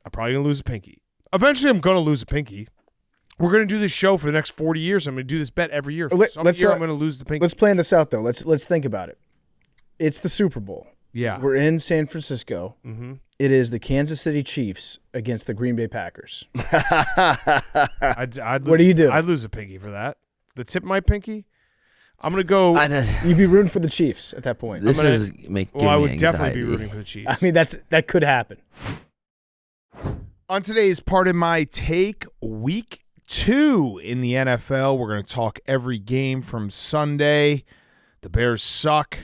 I'm probably going to lose a pinky. Eventually, I'm going to lose a pinky. We're going to do this show for the next 40 years. I'm going to do this bet every year. Some year I'm going to lose the pinky. Let's plan this out, though. Let's think about it. It's the Super Bowl. Yeah. We're in San Francisco. Mm-hmm. It is the Kansas City Chiefs against the Green Bay Packers. What do you do? I'd lose a pinky for that. The tip of my pinky? I'm going to go. You'd be rooting for the Chiefs at that point. I would definitely be rooting for the Chiefs. I mean, that could happen. On today's Part of My Take, Week 2 in the NFL. We're going to talk every game from Sunday. The Bears suck.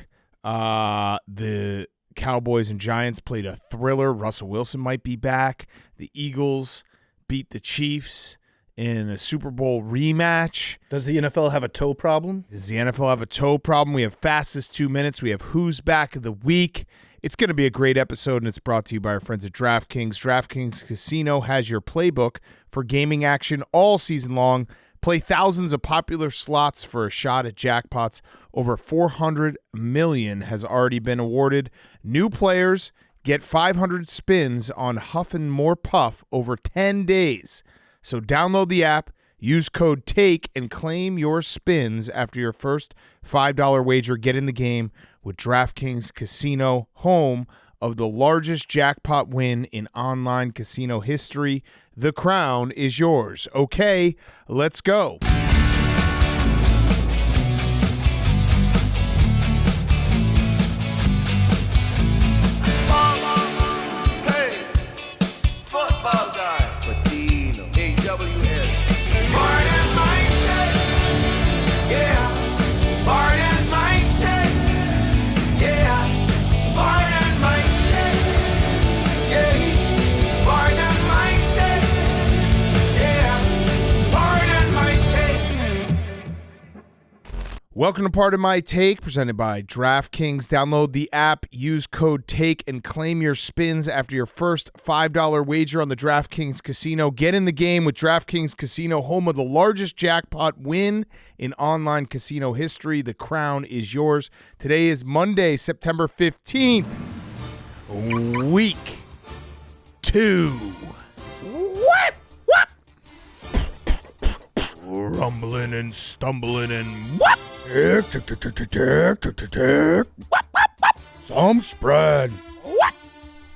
The Cowboys and Giants played a thriller. Russell Wilson might be back. The Eagles beat the Chiefs in a Super Bowl rematch. Does the NFL have a toe problem? Does the NFL have a toe problem? We have fastest 2 minutes. We have Who's Back of the Week. It's going to be a great episode, and it's brought to you by our friends at DraftKings. DraftKings Casino has your playbook for gaming action all season long. Play thousands of popular slots for a shot at jackpots. Over $400 million has already been awarded. New players get 500 spins on Huff and More Puff over 10 days. So download the app, use code TAKE, and claim your spins after your first $5 wager. Get in the game with DraftKings Casino, home of the largest jackpot win in online casino history. The crown is yours. Okay, let's go. Welcome to Part of My Take, presented by DraftKings. Download the app, use code TAKE, and claim your spins after your first $5 wager on the DraftKings Casino. Get in the game with DraftKings Casino, home of the largest jackpot win in online casino history. The crown is yours. Today is Monday, September 15th, week 2. What? Rumbling and stumbling and what? Some spread. What?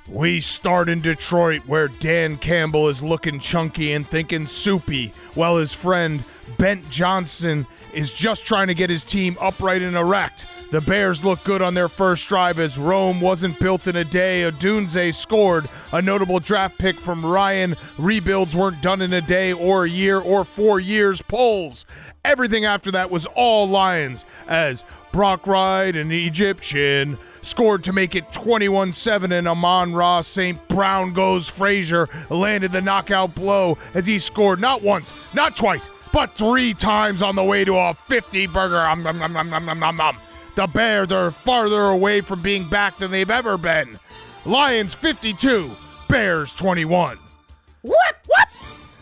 We start in Detroit, where Dan Campbell is looking chunky and thinking soupy, while his friend Bent Johnson is just trying to get his team upright and erect. The Bears look good on their first drive as Rome wasn't built in a day. Odunze scored a notable draft pick from Ryan. Rebuilds weren't done in a day or a year or 4 years. Polls. Everything after that was all Lions as Brock Wright, an Egyptian, scored to make it 21-7, and Amon-Ra St. Brown goes Frazier landed the knockout blow as he scored not once, not twice, but 3 times on the way to a 50-burger. The Bears are farther away from being back than they've ever been. Lions 52, Bears 21. What?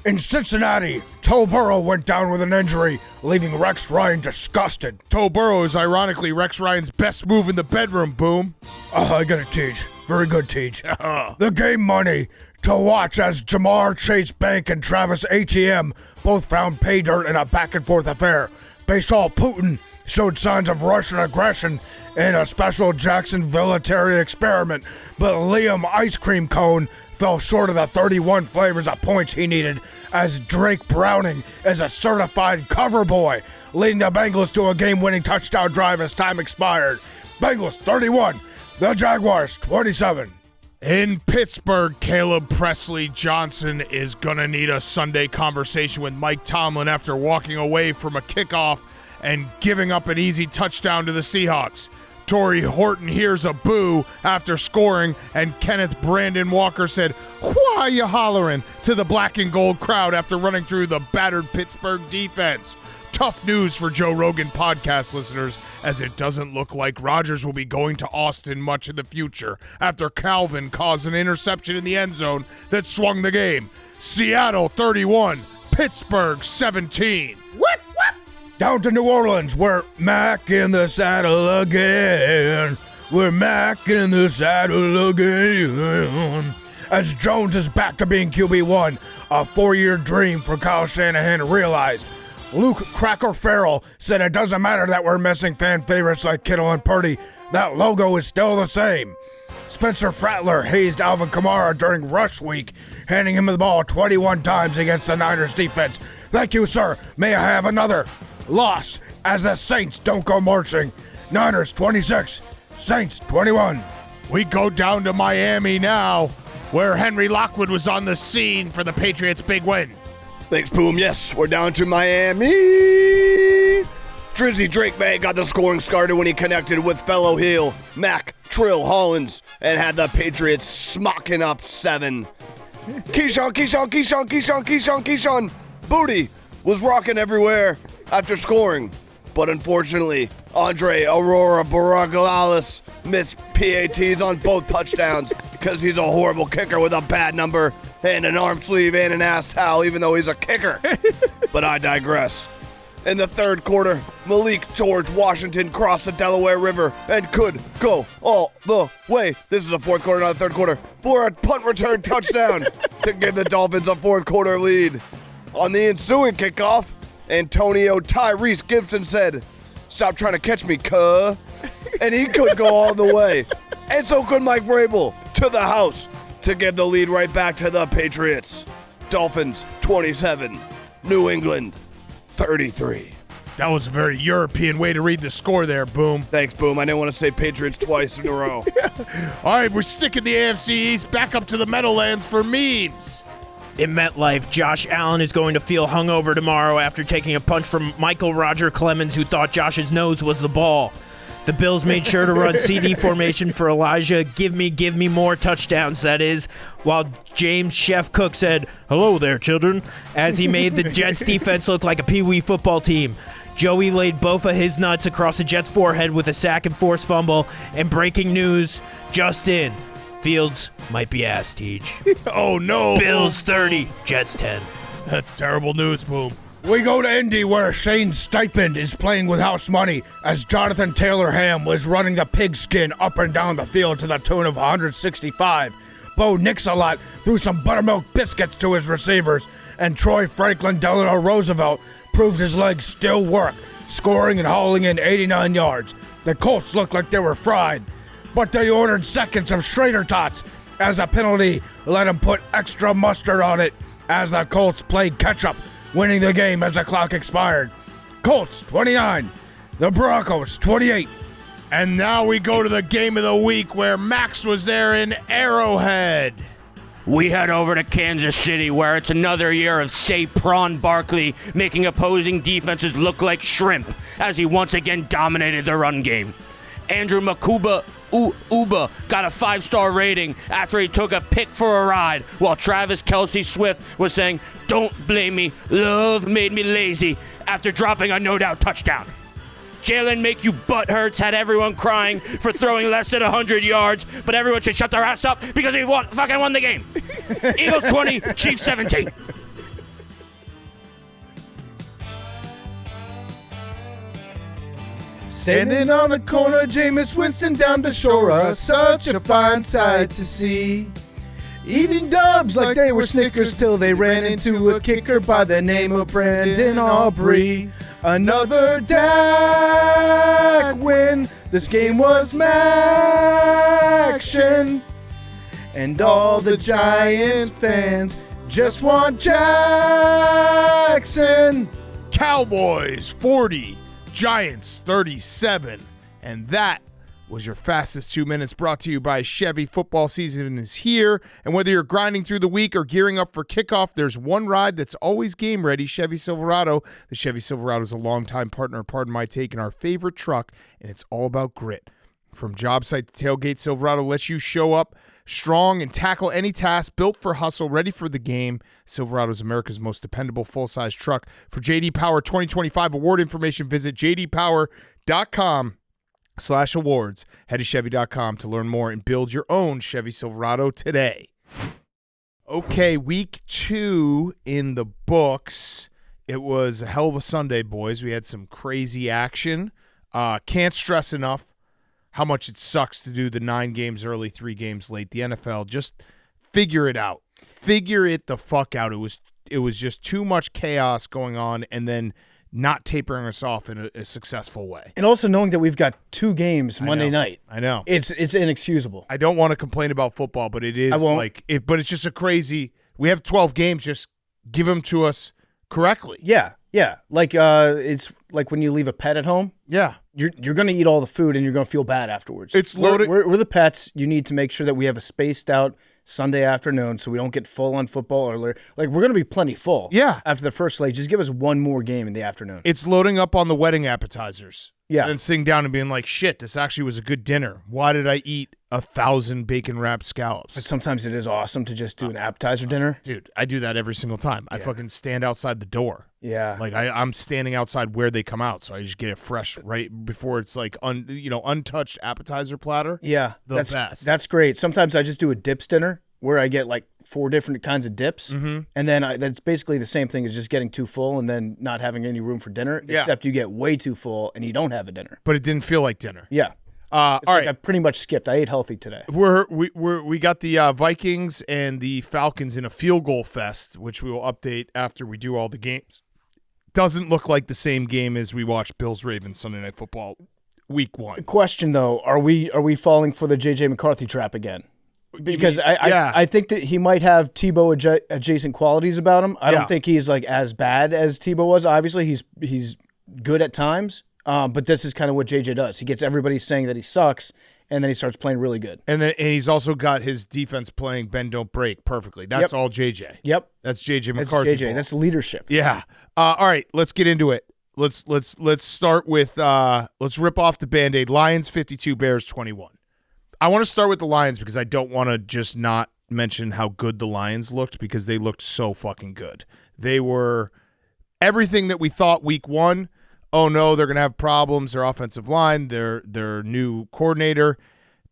In Cincinnati, Joe Burrow went down with an injury, leaving Rex Ryan disgusted. Joe Burrow is ironically Rex Ryan's best move in the bedroom, Boom. I got it, Teach. Very good, Teach. The game money to watch as Jamar Chase Bank and Travis Etienne both found pay dirt in a back-and-forth affair. Baseball Putin showed signs of Russian aggression in a special Jacksonville military experiment, but Liam Ice Cream Cone fell short of the 31 flavors of points he needed as Drake Browning is a certified cover boy, leading the Bengals to a game-winning touchdown drive as time expired. Bengals 31, the Jaguars 27. In Pittsburgh, Caleb Presley Johnson is going to need a Sunday conversation with Mike Tomlin after walking away from a kickoff and giving up an easy touchdown to the Seahawks. Torrey Horton hears a boo after scoring, and Kenneth Brandon Walker said, "Why you hollering?" to the black and gold crowd after running through the battered Pittsburgh defense. Tough news for Joe Rogan podcast listeners, as it doesn't look like Rodgers will be going to Austin much in the future after Calvin caused an interception in the end zone that swung the game. Seattle 31, Pittsburgh 17. Whip, whip. Down to New Orleans, we're Mac in the saddle again. We're Mac in the saddle again. as Jones is back to being QB1, a 4-year dream for Kyle Shanahan realized. Luke Cracker Farrell said it doesn't matter that we're missing fan favorites like Kittle and Purdy. That logo is still the same. Spencer Frattler hazed Alvin Kamara during rush week, handing him the ball 21 times against the Niners defense. Thank you, sir. May I have another loss as the Saints don't go marching. Niners 26, Saints 21. We go down to Miami now, where Henry Lockwood was on the scene for the Patriots' big win. Thanks, Boom. Yes, we're down to Miami. Drizzy Drake May got the scoring started when he connected with fellow heel Mac Trill Hollins and had the Patriots smocking up 7. Keyshawn Booty was rocking everywhere after scoring. But unfortunately, Andre Aurora Baragalalis missed PATs on both touchdowns because he's a horrible kicker with a bad number and an arm sleeve and an ass towel, even though he's a kicker. But I digress. In the third quarter, Malik George Washington crossed the Delaware River and could go all the way. This is a fourth quarter, not a third quarter, for a punt return touchdown to give the Dolphins a fourth quarter lead. On the ensuing kickoff, Antonio Tyrese Gibson said, "Stop trying to catch me, cuh." And he could go all the way. And so could Mike Vrabel to the house to give the lead right back to the Patriots. Dolphins 27, New England 33. That was a very European way to read the score there, Boom. Thanks, Boom. I didn't want to say Patriots twice in a row. All right, we're sticking the AFC East back up to the Meadowlands for memes. In MetLife, Josh Allen is going to feel hungover tomorrow after taking a punch from Michael Roger Clemens, who thought Josh's nose was the ball. The Bills made sure to run CD formation for Elijah. Give me more touchdowns, that is, while James Chef Cook said, "Hello there, children," as he made the Jets defense look like a peewee football team. Joey laid both of his nuts across the Jets' forehead with a sack and forced fumble. And breaking news, just in, Fields might be ass, Teach. Oh, no. Bills 30, Jets 10. That's terrible news, Boom. We go to Indy where Shane Stipend is playing with house money as Jonathan Taylor Ham was running the pigskin up and down the field to the tune of 165. Bo Nix-a-lot threw some buttermilk biscuits to his receivers, and Troy Franklin Delano Roosevelt proved his legs still work, scoring and hauling in 89 yards. The Colts looked like they were fried, but they ordered seconds of Schrader Tots as a penalty let him put extra mustard on it as the Colts played catch-up, winning the game as the clock expired. Colts 29, the Broncos 28. And now we go to the game of the week where Max was there in Arrowhead. We head over to Kansas City, where it's another year of Saquon Barkley making opposing defenses look like shrimp as he once again dominated the run game. Andrew Makuba Uba got a 5-star rating after he took a pick for a ride, while Travis Kelce Swift was saying, "Don't blame me, love made me lazy," after dropping a no-doubt touchdown. Jalen Make You Butt Hurts had everyone crying for throwing less than 100 yards, but everyone should shut their ass up because he fucking won the game. Eagles 20, Chiefs 17. Standing on the corner, Jameis Winston down the shore, such a fine sight to see. Eating dubs like they were Snickers till they ran into a kicker by the name of Brandon Aubrey. Another Dak win. This game was Maction. And all the Giants fans just want Jackson. Cowboys 40. Giants 37, and that was your fastest 2 minutes, brought to you by Chevy. Football season is here, and whether you're grinding through the week or gearing up for kickoff, there's one ride that's always game ready, Chevy Silverado. The Chevy Silverado is a longtime partner, pardon my take, in our favorite truck, and it's all about grit. From job site to tailgate, Silverado lets you show up strong and tackle any task, built for hustle, ready for the game. Silverado is America's most dependable full-size truck. For J.D. Power 2025 award information, visit jdpower.com/awards. Head to Chevy.com to learn more and build your own Chevy Silverado today. Okay, week 2 in the books. It was a hell of a Sunday, boys. We had some crazy action. Can't stress enough how much it sucks to do the 9 games early, 3 games late. The NFL just figure it out. Figure it the fuck out. It was just too much chaos going on, and then not tapering us off in a successful way. And also knowing that we've got 2 games Monday night. I know. It's inexcusable. I don't want to complain about football, but it is but it's just a crazy. We have 12 games. Just give them to us correctly. Yeah. Like it's like when you leave a pet at home. Yeah. You're going to eat all the food and you're going to feel bad afterwards. It's loaded. We're the pets. You need to make sure that we have a spaced out Sunday afternoon so we don't get full on football earlier. Like, we're going to be plenty full. Yeah. After the first slate, just give us one more game in the afternoon. It's loading up on the wedding appetizers. Yeah. And sitting down and being like, shit, this actually was a good dinner. Why did I eat 1,000 bacon-wrapped scallops? But sometimes it is awesome to just do an appetizer dinner. Dude, I do that every single time. I fucking stand outside the door. Yeah. Like, I'm standing outside where they come out, so I just get it fresh right before it's like, untouched appetizer platter. Yeah. The best. That's great. Sometimes I just do a dips dinner where I get like 4 different kinds of dips, and then that's basically the same thing as just getting too full and then not having any room for dinner, except you get way too full and you don't have a dinner. But it didn't feel like dinner. Yeah. All right. I pretty much skipped. I ate healthy today. We got the Vikings and the Falcons in a field goal fest, which we will update after we do all the games. Doesn't look like the same game as we watched Bills-Ravens Sunday Night Football week 1. Question though, are we falling for the JJ McCarthy trap again? Because I think that he might have Tebow adjacent qualities about him. I don't think he's like as bad as Tebow was. Obviously, he's good at times, but this is kind of what JJ does. He gets everybody saying that he sucks, and then he starts playing really good. And he's also got his defense playing bend don't break perfectly. That's all JJ. Yep, that's JJ that's McCarthy. JJ. That's leadership. Yeah. All right, let's get into it. Let's start with let's rip off the Band-Aid. Lions 52, Bears 21. I want to start with the Lions because I don't want to just not mention how good the Lions looked because they looked so fucking good. They were everything that we thought week 1. Oh no, they're going to have problems. Their offensive line, their new coordinator,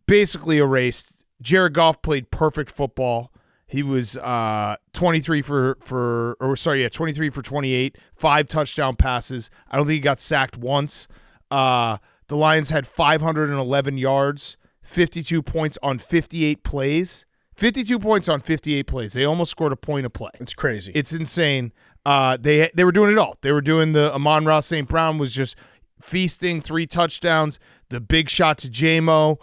basically erased. Jared Goff played perfect football. He was 23 for 28, 5 touchdown passes. I don't think he got sacked once. The Lions had 511 yards. 52 points on 58 plays. 52 points on 58 plays. They almost scored a point a play. It's crazy. It's insane. They were doing it all. They were doing the Amon-Ra St. Brown was just feasting, 3 touchdowns, the big shot to J-Mo,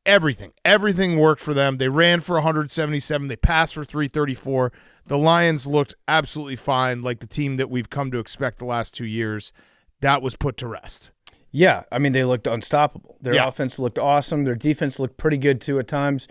everything. Everything worked for them. They ran for 177. They passed for 334. The Lions looked absolutely fine, like the team that we've come to expect the last 2 years. That was put to rest. Yeah, I mean, they looked unstoppable. Their offense looked awesome. Their defense looked pretty good too at times.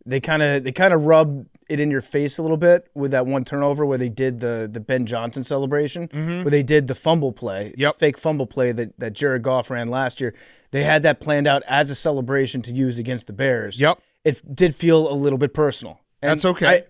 They kind of rubbed it in your face a little bit with that one turnover where they did the Ben Johnson celebration, where they did the fumble play, fake fumble play that Jared Goff ran last year. They had that planned out as a celebration to use against the Bears. Yep. It did feel a little bit personal. And that's okay.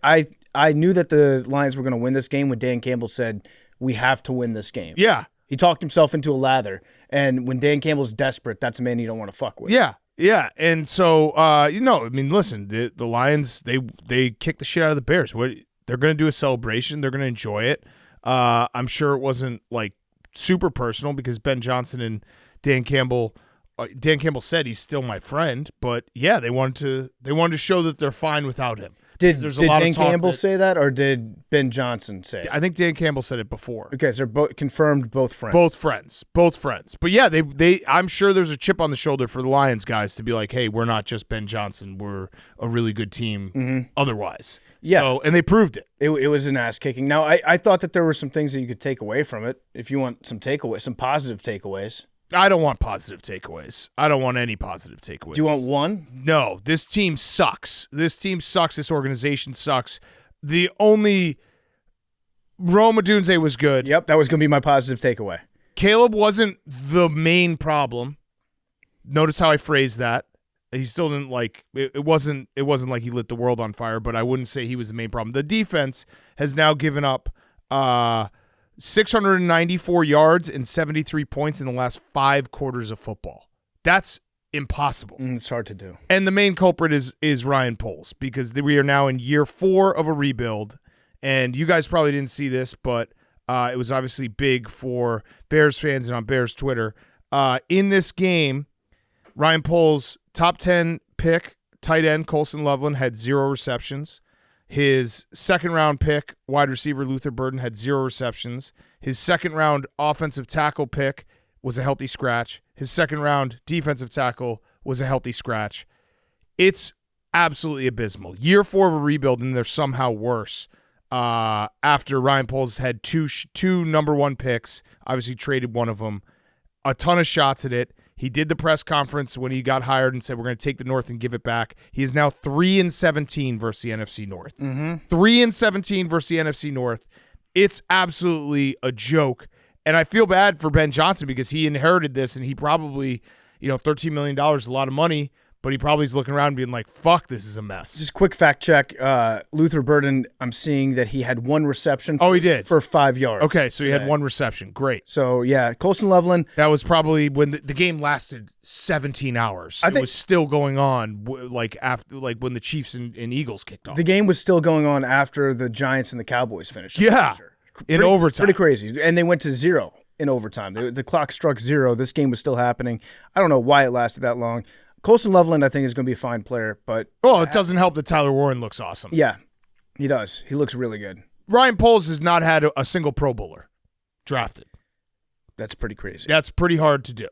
I knew that the Lions were going to win this game when Dan Campbell said, we have to win this game. Yeah. He talked himself into a lather. And when Dan Campbell's desperate, that's a man you don't want to fuck with. Yeah. And so, listen, the Lions, they kicked the shit out of the Bears. They're going to do a celebration. They're going to enjoy it. I'm sure it wasn't like super personal because Ben Johnson and Dan Campbell said he's still my friend. But yeah, they wanted to show that they're fine without him. Did Dan Campbell say that, or did Ben Johnson say it? I think Dan Campbell said it before. Okay, so they're confirmed both friends. Both friends. But yeah, I'm sure there's a chip on the shoulder for the Lions guys to be like, hey, we're not just Ben Johnson. We're a really good team otherwise. Yeah. So, and they proved it. It was an ass kicking. Now, I thought that there were some things that you could take away from it if you want some positive takeaways. I don't want positive takeaways. I don't want any positive takeaways. Do you want one? No. This team sucks. This organization sucks. The only Rome Odunze was good. Yep, that was going to be my positive takeaway. Caleb wasn't the main problem. Notice how I phrased that. He still didn't it wasn't like he lit the world on fire, but I wouldn't say he was the main problem. The defense has now given up 694 yards and 73 points in the last 5 quarters of football. That's impossible. It's hard to do. And the main culprit is Ryan Poles because we are now in year 4 of a rebuild. And you guys probably didn't see this, but it was obviously big for Bears fans and on Bears Twitter. In this game, Ryan Poles, top 10 pick, tight end Colson Loveland had 0 receptions. His second-round pick, wide receiver Luther Burden, had 0 receptions. His second-round offensive tackle pick was a healthy scratch. His second-round defensive tackle was a healthy scratch. It's absolutely abysmal. Year 4 of a rebuild, and they're somehow worse. After Ryan Poles had two number 1 picks, obviously traded one of them, a ton of shots at it. He did the press conference when he got hired and said, we're going to take the North and give it back. He is now 3-17 versus the NFC North. 3-17 versus the NFC North. It's absolutely a joke. And I feel bad for Ben Johnson because he inherited this, and he probably, $13 million is a lot of money, but he probably is looking around and being like, fuck, this is a mess. Just quick fact check. Luther Burden, I'm seeing that he had 1 reception. He did? For 5 yards. Okay, so he had 1 reception. Great. So, yeah, Colson Loveland. That was probably when the game lasted 17 hours. It was still going on after when the Chiefs and Eagles kicked off. The game was still going on after the Giants and the Cowboys finished. Yeah, in overtime. Pretty crazy. And they went to 0 in overtime. The clock struck 0. This game was still happening. I don't know why it lasted that long. Colson Loveland, I think, is going to be a fine player, but it doesn't help that Tyler Warren looks awesome. Yeah, he does. He looks really good. Ryan Poles has not had a single Pro Bowler drafted. That's pretty crazy. That's pretty hard to do,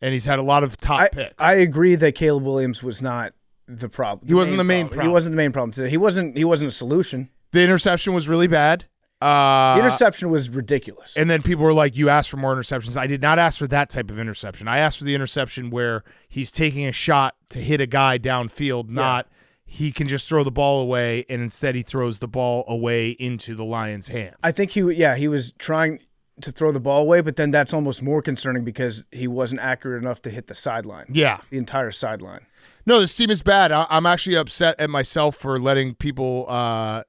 and he's had a lot of top picks. I agree that Caleb Williams was not the problem. He wasn't the main problem. He wasn't the main problem today. He wasn't a solution. The interception was really bad. The interception was ridiculous. And then people were like, you asked for more interceptions. I did not ask for that type of interception. I asked for the interception where he's taking a shot to hit a guy downfield, not he can just throw the ball away, and instead he throws the ball away into the Lions' hands. I think he was trying to throw the ball away, but then that's almost more concerning because he wasn't accurate enough to hit the sideline. Yeah. The entire sideline. No, this team is bad. I'm actually upset at myself for letting people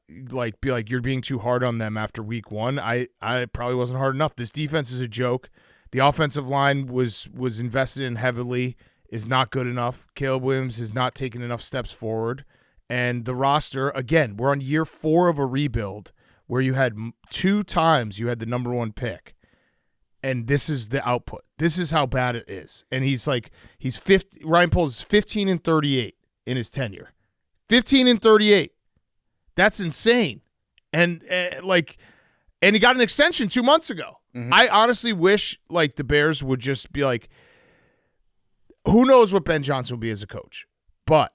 be like, you're being too hard on them after week 1. I probably wasn't hard enough. This defense is a joke. The offensive line was invested in heavily, is not good enough. Caleb Williams has not taken enough steps forward. And the roster, again, we're on year 4 of a rebuild where you had 2 times you had the number 1 pick. And this is the output. This is how bad it is. And Ryan Poles is 15-38 in his tenure. 15-38. That's insane. And he got an extension 2 months ago. Mm-hmm. I honestly wish the Bears would just be like, who knows what Ben Johnson will be as a coach. But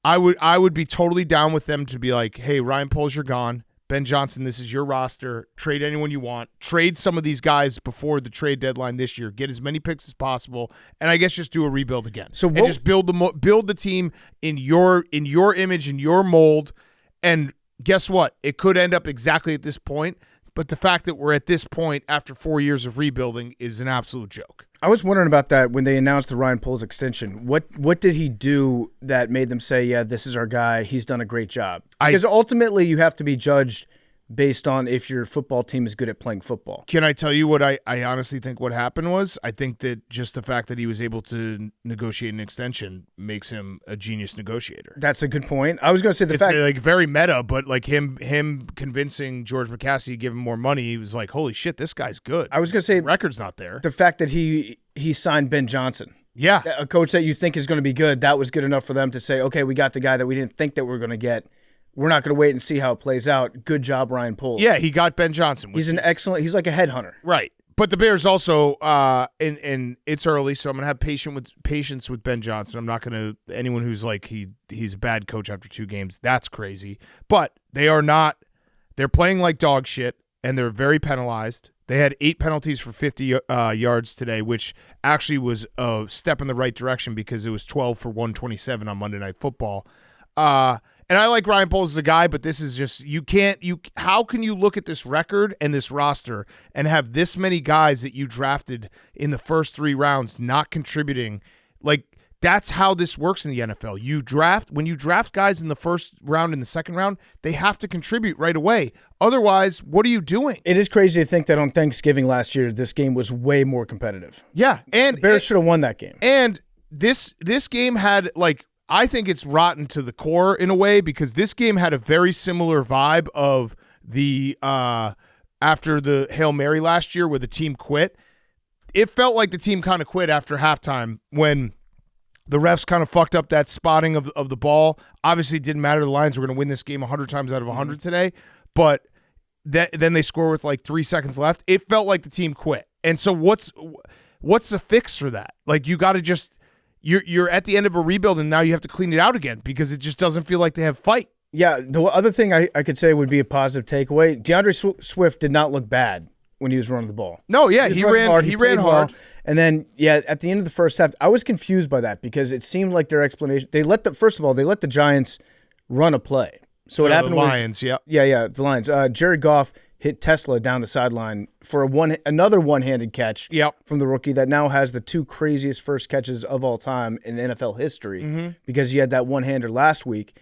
I would be totally down with them to be like, hey, Ryan Poles, you're gone. Ben Johnson, this is your roster. Trade anyone you want. Trade some of these guys before the trade deadline this year. Get as many picks as possible, and I guess just do a rebuild again. And just build the team in your image, in your mold. And guess what? It could end up exactly at this point. But the fact that we're at this point after 4 years of rebuilding is an absolute joke. I was wondering about that when they announced the Ryan Poles extension. What did he do that made them say, yeah, this is our guy, he's done a great job? Because ultimately you have to be judged based on if your football team is good at playing football. Can I tell you what I honestly think what happened was? I think that just the fact that he was able to negotiate an extension makes him a genius negotiator. That's a good point. I was going to say it's very meta, but him convincing George McCaskey to give him more money, he was like, holy shit, this guy's good. I was going to say record's not there. The fact that he signed Ben Johnson. Yeah. A coach that you think is going to be good, that was good enough for them to say, okay, we got the guy that we didn't think that we were going to get. We're not going to wait and see how it plays out. Good job, Ryan Poles. Yeah, he got Ben Johnson. He's he's like a headhunter. Right. But the Bears also, and it's early, so I'm going to have patience with Ben Johnson. I'm not going to, anyone who's like, he's a bad coach after 2 games, that's crazy. But they're playing like dog shit, and they're very penalized. They had 8 penalties for 50 yards today, which actually was a step in the right direction because it was 12 for 127 on Monday Night Football. And I like Ryan Poles as a guy, but this is just, how can you look at this record and this roster and have this many guys that you drafted in the first 3 rounds not contributing? That's how this works in the NFL. When you draft guys in the first round and the second round, they have to contribute right away. Otherwise, what are you doing? It is crazy to think that on Thanksgiving last year, this game was way more competitive. Yeah. And the Bears should have won that game. And this game had I think it's rotten to the core in a way because this game had a very similar vibe of the after the Hail Mary last year where the team quit. It felt like the team kind of quit after halftime when The refs kind of fucked up that spotting of the ball. Obviously, it didn't matter. The Lions were going to win this game 100 times out of 100 today. But then they score with like 3 seconds left. It felt like the team quit. And so what's the fix for that? Like, you got to just you're at the end of a rebuild, and now you have to clean it out again because it just doesn't feel like they have fight. Yeah, the other thing I could say would be a positive takeaway. DeAndre Swift did not look bad when he was running the ball. No, yeah, he ran hard. He ran hard. Well. And then, yeah, at the end of the first half, I was confused by that because it seemed like their explanation. They let the Giants run a play. So what happened the Lions, was the Lions. Jared Goff hit Tesla down the sideline for another one-handed catch from the rookie that now has the 2 craziest first catches of all time in NFL history because he had that one-hander last week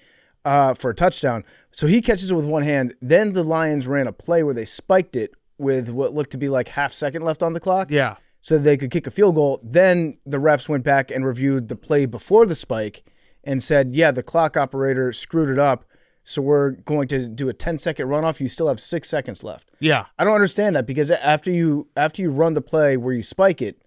for a touchdown. So he catches it with one hand. Then the Lions ran a play where they spiked it with what looked to be like half second left on the clock. Yeah. So they could kick a field goal. Then the refs went back and reviewed the play before the spike and said, yeah, the clock operator screwed it up, so we're going to do a 10-second runoff. You still have 6 seconds left. Yeah. I don't understand that because after you run the play where you spike it,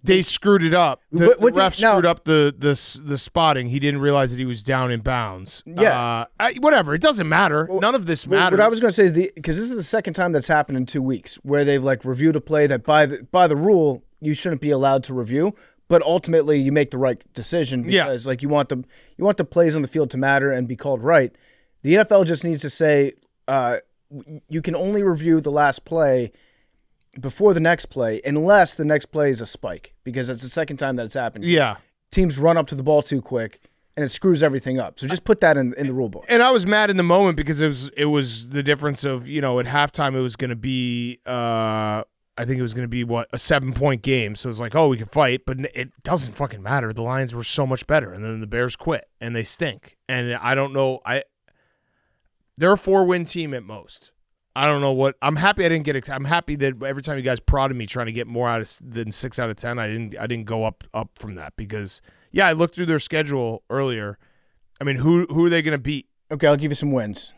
they screwed it up. The ref screwed up the spotting. He didn't realize that he was down in bounds. Yeah. Whatever. It doesn't matter. None of this matters. What I was going to say is because this is the second time that's happened in 2 weeks where they've like reviewed a play that by the rule you shouldn't be allowed to review, but ultimately you make the right decision because like you want the plays on the field to matter and be called right. The NFL just needs to say you can only review the last play before the next play, unless the next play is a spike, because it's the second time that it's happened. Yeah. Teams run up to the ball too quick, and it screws everything up. So just put that in the rule book. And I was mad in the moment because it was the difference of, at halftime it was going to be, I think it was going to be, a 7-point game. So it's like, oh, we can fight, but it doesn't fucking matter. The Lions were so much better, and then the Bears quit, and they stink. And I don't know. They're a 4-win team at most. I don't know what. I'm happy I didn't get. I'm happy that every time you guys prodded me trying to get more than 6 out of 10, I didn't go up from that because I looked through their schedule earlier. I mean, who are they going to beat? Okay, I'll give you some wins.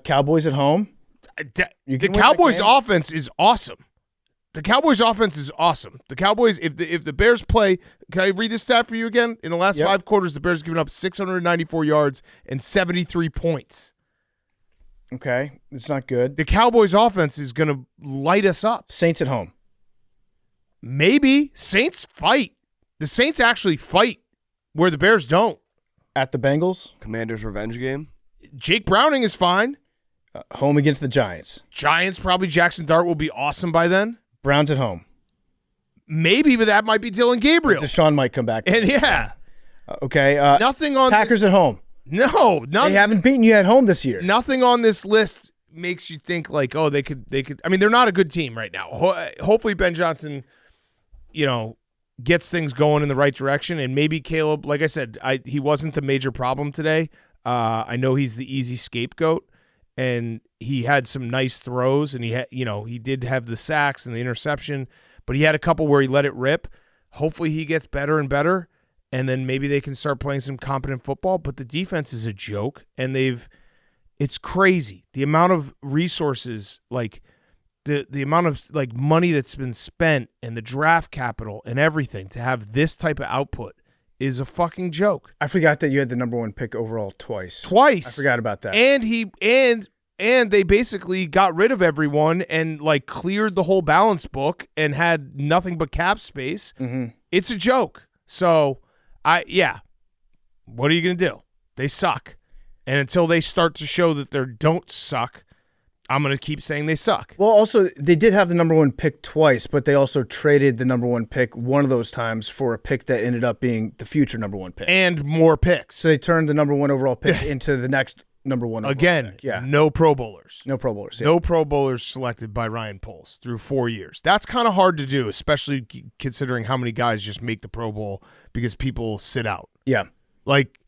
Cowboys at home. The Cowboys offense is awesome. The Cowboys offense is awesome. The Cowboys, if the Bears play, can I read this stat for you again? In the last 5 quarters, the Bears have given up 694 yards and 73 points. Okay, it's not good. The Cowboys offense is going to light us up. Saints at home. Maybe. Saints fight. The Saints actually fight where the Bears don't. At the Bengals. Commanders' revenge game. Jake Browning is fine. Home against the Giants. Giants, probably Jackson Dart will be awesome by then. Browns at home. Maybe, but that might be Dylan Gabriel. Deshaun might come back. And okay. Nothing on Packers at home. No, they haven't beaten you at home this year. Nothing on this list makes you think like, oh, they could. I mean, they're not a good team right now. Hopefully, Ben Johnson, gets things going in the right direction, and maybe Caleb. Like I said, he wasn't the major problem today. I know he's the easy scapegoat, and he had some nice throws, and he did have the sacks and the interception, but he had a couple where he let it rip. Hopefully, he gets better and better. And then maybe they can start playing some competent football. But the defense is a joke, and it's crazy. The amount of resources, like the amount of like money that's been spent and the draft capital and everything to have this type of output is a fucking joke. I forgot that you had the number 1 pick overall twice. I forgot about that. And they basically got rid of everyone and like cleared the whole balance book and had nothing but cap space. Mm-hmm. It's a joke. So what are you going to do? They suck. And until they start to show that they don't suck, I'm going to keep saying they suck. Well, also, they did have the number 1 pick twice, but they also traded the number 1 pick one of those times for a pick that ended up being the future number 1 pick. And more picks. So they turned the number 1 overall pick into the next number 1 overall pick. Yeah. No Pro Bowlers. No Pro Bowlers. Yeah. No Pro Bowlers selected by Ryan Poles through 4 years. That's kind of hard to do, especially considering how many guys just make the Pro Bowl because people sit out. Yeah. Like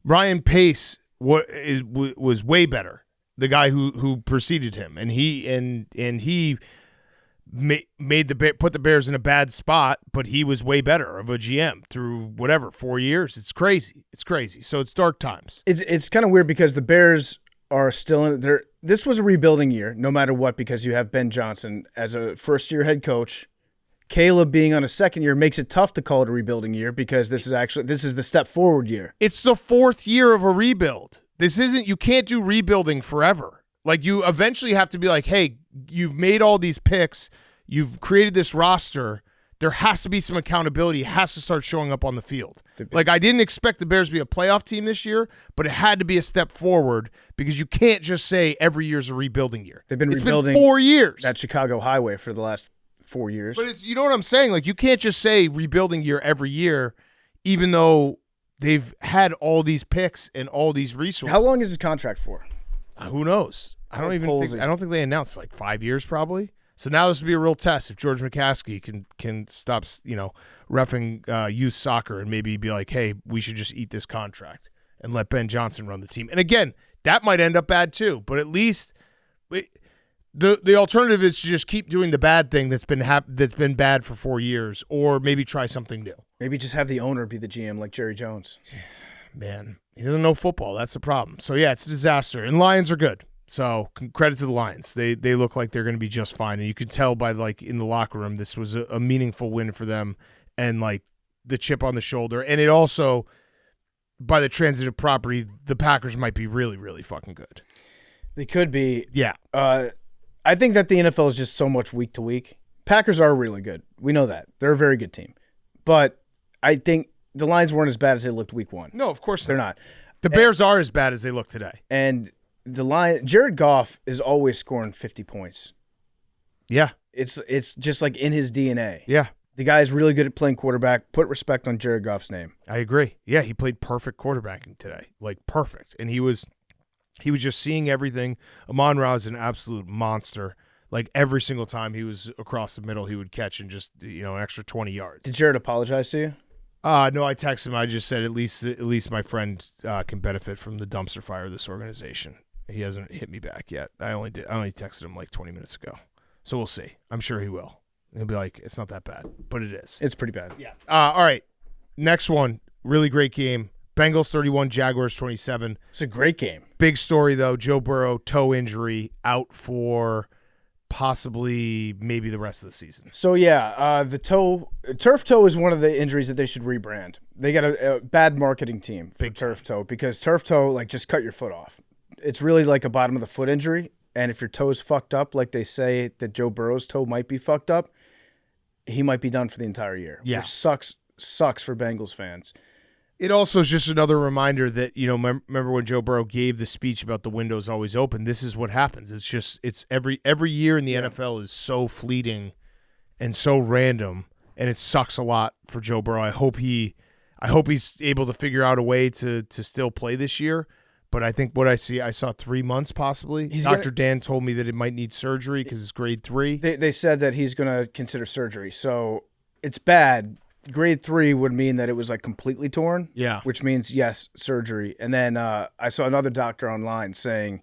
Ryan Pace was way better. The guy who preceded him, and he put the Bears in a bad spot, but he was way better of a GM through 4 years. It's crazy. So it's dark times. It's kind of weird because the Bears are still in there. This was a rebuilding year, no matter what, because you have Ben Johnson as a first-year head coach. Caleb being on a second year makes it tough to call it a rebuilding year because this is the step forward year. It's the 4th year of a rebuild. You can't do rebuilding forever. Like, you eventually have to be like, hey, you've made all these picks. You've created this roster. There has to be some accountability. It has to start showing up on the field. Like, I didn't expect the Bears to be a playoff team this year, but it had to be a step forward because you can't just say every year's a rebuilding year. They've been It's rebuilding been 4 years. that Chicago highway for the last 4 years. But you know what I'm saying? Like, you can't just say rebuilding year every year, even though they've had all these picks and all these resources. How long is his contract for? Who knows? I don't think they announced, like, 5 years probably. So now this would be a real test if George McCaskey can stop, reffing youth soccer and maybe be like, hey, we should just eat this contract and let Ben Johnson run the team. And again, that might end up bad too, but at least the alternative is to just keep doing the bad thing that's been bad for 4 years, or maybe try something new. Maybe just have the owner be the GM like Jerry Jones. Man, he doesn't know football. That's the problem. So yeah, it's a disaster. And Lions are good. So credit to the Lions. They look like they're going to be just fine. And you could tell by, like, in the locker room, this was a meaningful win for them and, like, the chip on the shoulder. And it also, by the transitive property, the Packers might be really, really fucking good. They could be. Yeah. I think that the NFL is just so much week to week. Packers are really good. We know that. They're a very good team. But I think the Lions weren't as bad as they looked week 1. No, of course they're not. The Bears are as bad as they look today. And Jared Goff is always scoring 50 points. Yeah. It's just like in his DNA. Yeah. The guy is really good at playing quarterback. Put respect on Jared Goff's name. I agree. Yeah, he played perfect quarterbacking today. Like, perfect. And he was just seeing everything. Amon-Ra is an absolute monster. Like, every single time he was across the middle, he would catch and just, an extra 20 yards. Did Jared apologize to you? No, I texted him. I just said at least my friend can benefit from the dumpster fire of this organization. He hasn't hit me back yet. I only texted him like 20 minutes ago. So we'll see. I'm sure he will. He'll be like, it's not that bad, but it is. It's pretty bad. Yeah. All right. Next one. Really great game. Bengals 31, Jaguars 27. It's a great game. Big story, though. Joe Burrow, toe injury, out for possibly maybe the rest of the season. So, yeah, turf toe is one of the injuries that they should rebrand. They got a bad marketing team for turf toe because turf toe, like, just cut your foot off. It's really like a bottom of the foot injury, and if your toe's fucked up, like they say that Joe Burrow's toe might be fucked up, he might be done for the entire year. Yeah. Which sucks for Bengals fans. It also is just another reminder that, remember when Joe Burrow gave the speech about the window's always open? This is what happens. It's every year in the NFL is so fleeting and so random, and it sucks a lot for Joe Burrow. I hope he's able to figure out a way to still play this year. But I think what I saw 3 months possibly. Dr. Dan told me that it might need surgery because it's grade 3. They said that he's going to consider surgery. So it's bad. Grade 3 would mean that it was like completely torn. Yeah. Which means, yes, surgery. And then I saw another doctor online saying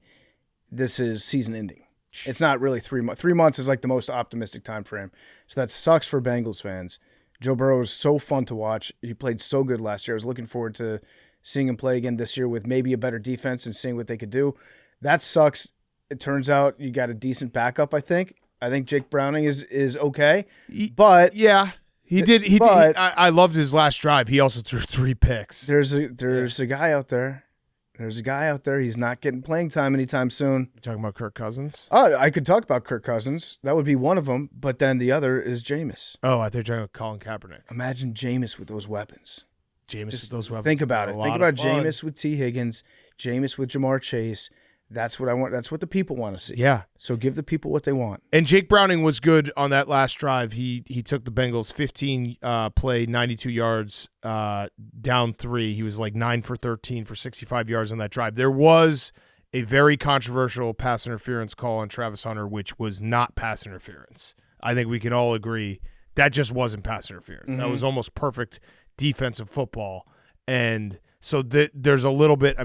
this is season ending. It's not really 3 months. 3 months is like the most optimistic time frame. So that sucks for Bengals fans. Joe Burrow is so fun to watch. He played so good last year. I was looking forward to seeing him play again this year with maybe a better defense and seeing what they could do. That sucks. It turns out you got a decent backup, I think. I think Jake Browning is okay. But yeah, he did. I loved his last drive. He also threw 3 picks. There's a guy out there. He's not getting playing time anytime soon. You talking about Kirk Cousins? Oh, I could talk about Kirk Cousins. That would be one of them. But then the other is Jameis. Oh, I thought you were talking about Colin Kaepernick. Imagine Jameis with those weapons. With those weapons. Think about it. Think about Jameis with T. Higgins, Jameis with Jamar Chase. That's what I want. That's what the people want to see. Yeah. So give the people what they want. And Jake Browning was good on that last drive. He took the Bengals 15 play, 92 yards, down 3. He was like 9 for 13 for 65 yards on that drive. There was a very controversial pass interference call on Travis Hunter, which was not pass interference. I think we can all agree that just wasn't pass interference. Mm-hmm. That was almost perfect defensive football. And so there's a little bit,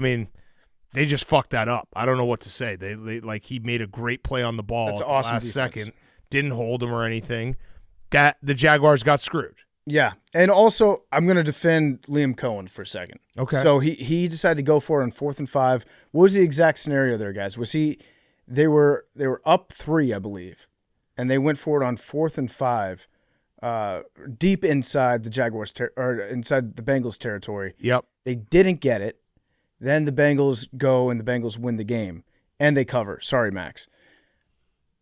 they just fucked that up. I don't know what to say. They like he made a great play on the ball That's at awesome the last defense. second, didn't hold him or anything. That the Jaguars got screwed. Yeah. And also, I'm going to defend Liam Cohen for a second. Okay. So he decided to go for it on 4th and 5. What was the exact scenario there, guys? They were up 3, I believe, and they went for it on 4th and 5. deep inside the Jaguars or inside the Bengals territory. Yep. They didn't get it. Then the Bengals go and the Bengals win the game and they cover. Sorry, Max.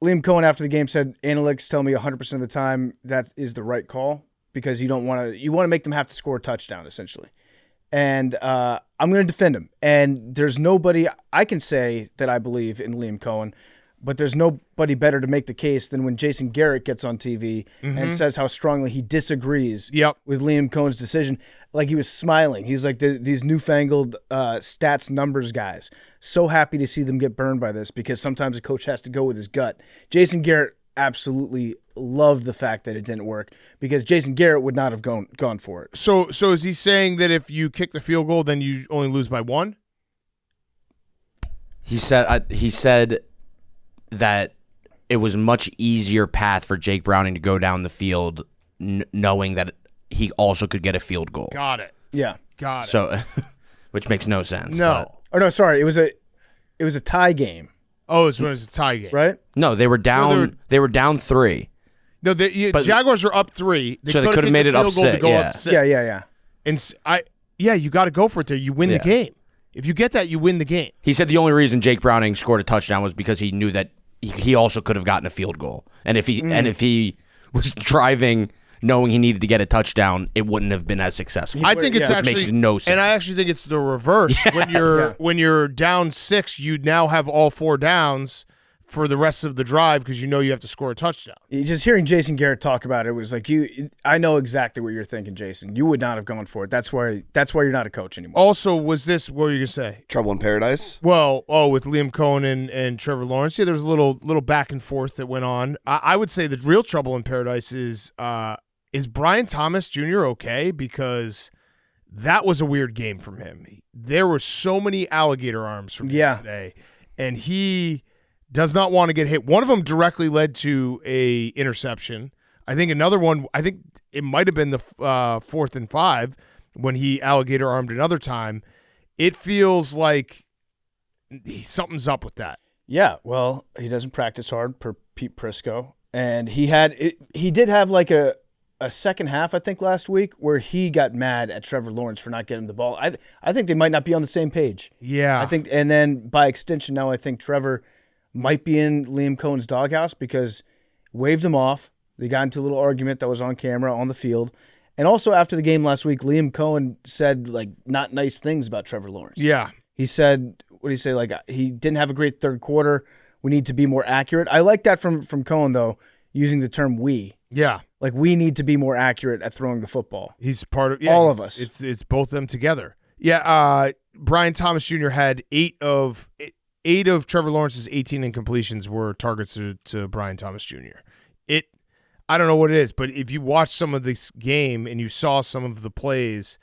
Liam Cohen after the game said, "Analytics tell me 100% of the time that is the right call because you want to make them have to score a touchdown essentially." And I'm going to defend him. And there's nobody I can say that I believe in Liam Cohen, but there's nobody better to make the case than when Jason Garrett gets on TV and says how strongly he disagrees with Liam Cohen's decision. Like he was smiling. He's like these newfangled stats numbers guys. So happy to see them get burned by this because sometimes a coach has to go with his gut. Jason Garrett absolutely loved the fact that it didn't work because Jason Garrett would not have gone for it. So is he saying that if you kick the field goal, then you only lose by 1? He said that it was a much easier path for Jake Browning to go down the field knowing that he also could get a field goal. Got it. Yeah. Got it. So, which makes no sense. No. Oh no, sorry. It was a tie game. Oh, it's when it's a tie game. Right? No, they were down. They were down 3. No, the Jaguars were up 3. So they could have made it up 6. Up 6. Yeah. And you got to go for it there. You win the game. If you get that, you win the game. He said the only reason Jake Browning scored a touchdown was because he knew that he also could have gotten a field goal. And if he was driving knowing he needed to get a touchdown, it wouldn't have been as successful. I think it's which actually makes no sense. And I actually think it's the reverse. When you're down 6, you now have all 4 downs for the rest of the drive because you have to score a touchdown. Just hearing Jason Garrett talk about it was like I know exactly what you're thinking, Jason. You would not have gone for it. That's why you're not a coach anymore. Also, was this what were you gonna say? Trouble in Paradise? Well, with Liam Cohen and Trevor Lawrence, there was a little back and forth that went on. I would say the real trouble in paradise is Brian Thomas Jr. okay? Because that was a weird game from him. There were so many alligator arms from him today, and he does not want to get hit. One of them directly led to a interception. I think another one, it might have been the 4th and 5 when he alligator armed another time. It feels like something's up with that. Yeah, well, he doesn't practice hard per Pete Prisco. And he did have like a second half, I think, last week where he got mad at Trevor Lawrence for not getting the ball. I think they might not be on the same page. Yeah. I think, and then by extension now I think Trevor might be in Liam Cohen's doghouse because waved him off. They got into a little argument that was on camera on the field. And also after the game last week, Liam Cohen said like not nice things about Trevor Lawrence. Yeah. He said, what did he say? Like he didn't have a great third quarter. We need to be more accurate. I like that from Cohen though, using the term we. Yeah. Like we need to be more accurate at throwing the football. He's part of all of us. It's both them together. Yeah, Brian Thomas Jr. had 8 of Trevor Lawrence's 18 incompletions were targets to Brian Thomas Jr. I don't know what it is, but if you watch some of this game and you saw some of the plays,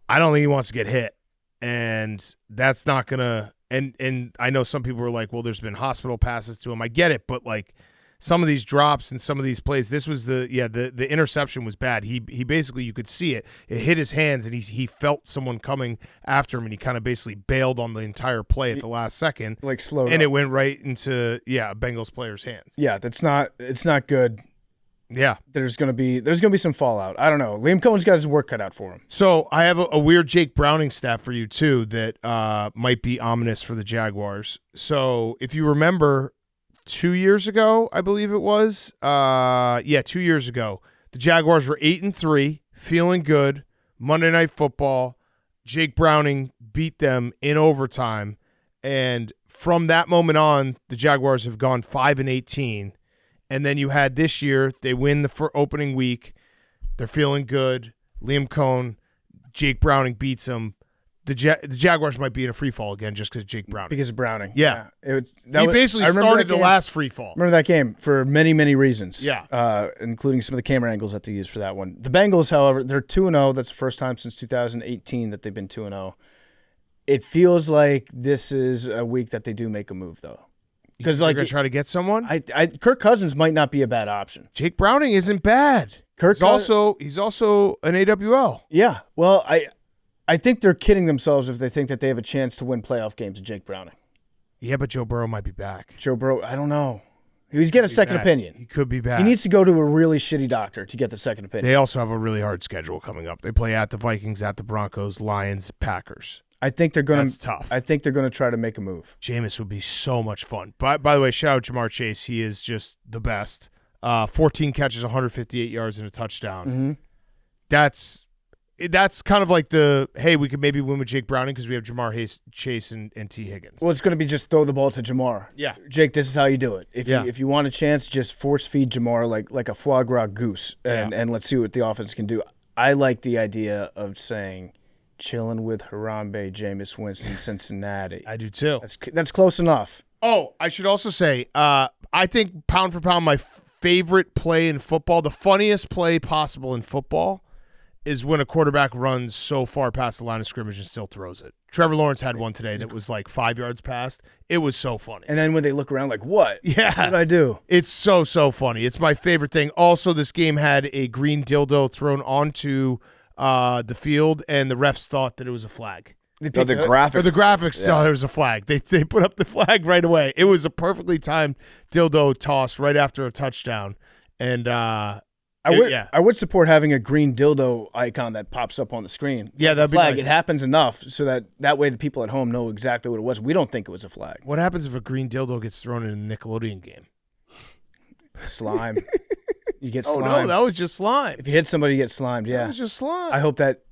I don't think he wants to get hit. And that's not going to – and I know some people were like, well, there's been hospital passes to him. I get it, but like some of these drops and some of these plays, this was the interception was bad. He basically, you could see it. It hit his hands, and he felt someone coming after him, and he kind of basically bailed on the entire play at the last second. Like slowed and up. It went right into, a Bengals player's hands. Yeah, it's not good. Yeah. There's gonna be some fallout. I don't know. Liam Cohen's got his work cut out for him. So I have a weird Jake Browning stat for you too that might be ominous for the Jaguars. So if you remember 2 years ago, I believe it was, 2 years ago, the Jaguars were 8-3, feeling good. Monday Night Football, Jake Browning beat them in overtime, and from that moment on, the Jaguars have gone 5-18. And then you had this year, they win the opening week. They're feeling good. Liam Cohen, Jake Browning beats them. The Jaguars might be in a free fall again just because of Jake Browning. Because of Browning. Yeah. He basically started the last free fall. Remember that game for many, many reasons. Yeah. Including some of the camera angles that they used for that one. The Bengals, however, they're 2-0. That's the first time since 2018 that they've been 2-0. It feels like this is a week that they do make a move, though. Because they're going to try to get someone? Kirk Cousins might not be a bad option. Jake Browning isn't bad. He's also an AWL. Yeah. Well, I think they're kidding themselves if they think that they have a chance to win playoff games with Jake Browning. Yeah, but Joe Burrow might be back. Joe Burrow, I don't know. He's getting a second opinion. He could be bad. He needs to go to a really shitty doctor to get the second opinion. They also have a really hard schedule coming up. They play at the Vikings, at the Broncos, Lions, Packers. I think they're going to. That's tough. I think they're going to try to make a move. Jameis would be so much fun. By the way, shout out Jamar Chase. He is just the best. 14 catches, 158 yards, and a touchdown. Mm-hmm. That's kind of like hey, we could maybe win with Jake Browning because we have Jamar Chase and T. Higgins. Well, it's going to be just throw the ball to Jamar. Yeah. Jake, this is how you do it. If you want a chance, just force feed Jamar like a foie gras goose, and let's see what the offense can do. I like the idea of saying chilling with Harambe, Jameis Winston, Cincinnati. I do too. That's close enough. Oh, I should also say, I think pound for pound, my favorite play in football, the funniest play possible in football, is when a quarterback runs so far past the line of scrimmage and still throws it. Trevor Lawrence had one today that was like 5 yards past. It was so funny. And then when they look around like, what? Yeah. What did I do? It's so funny. It's my favorite thing. Also, this game had a green dildo thrown onto the field, and the refs thought that it was a flag. The graphics thought it was a flag. They put up the flag right away. It was a perfectly timed dildo toss right after a touchdown. And I would support having a green dildo icon that pops up on the screen. Yeah, that'd be flag. nice. It happens enough so that way the people at home know exactly what it was. We don't think it was a flag. What happens if a green dildo gets thrown in a Nickelodeon game? Slime. You get slime. Oh, no, that was just slime. If you hit somebody, you get slimed, yeah. That was just slime. I hope that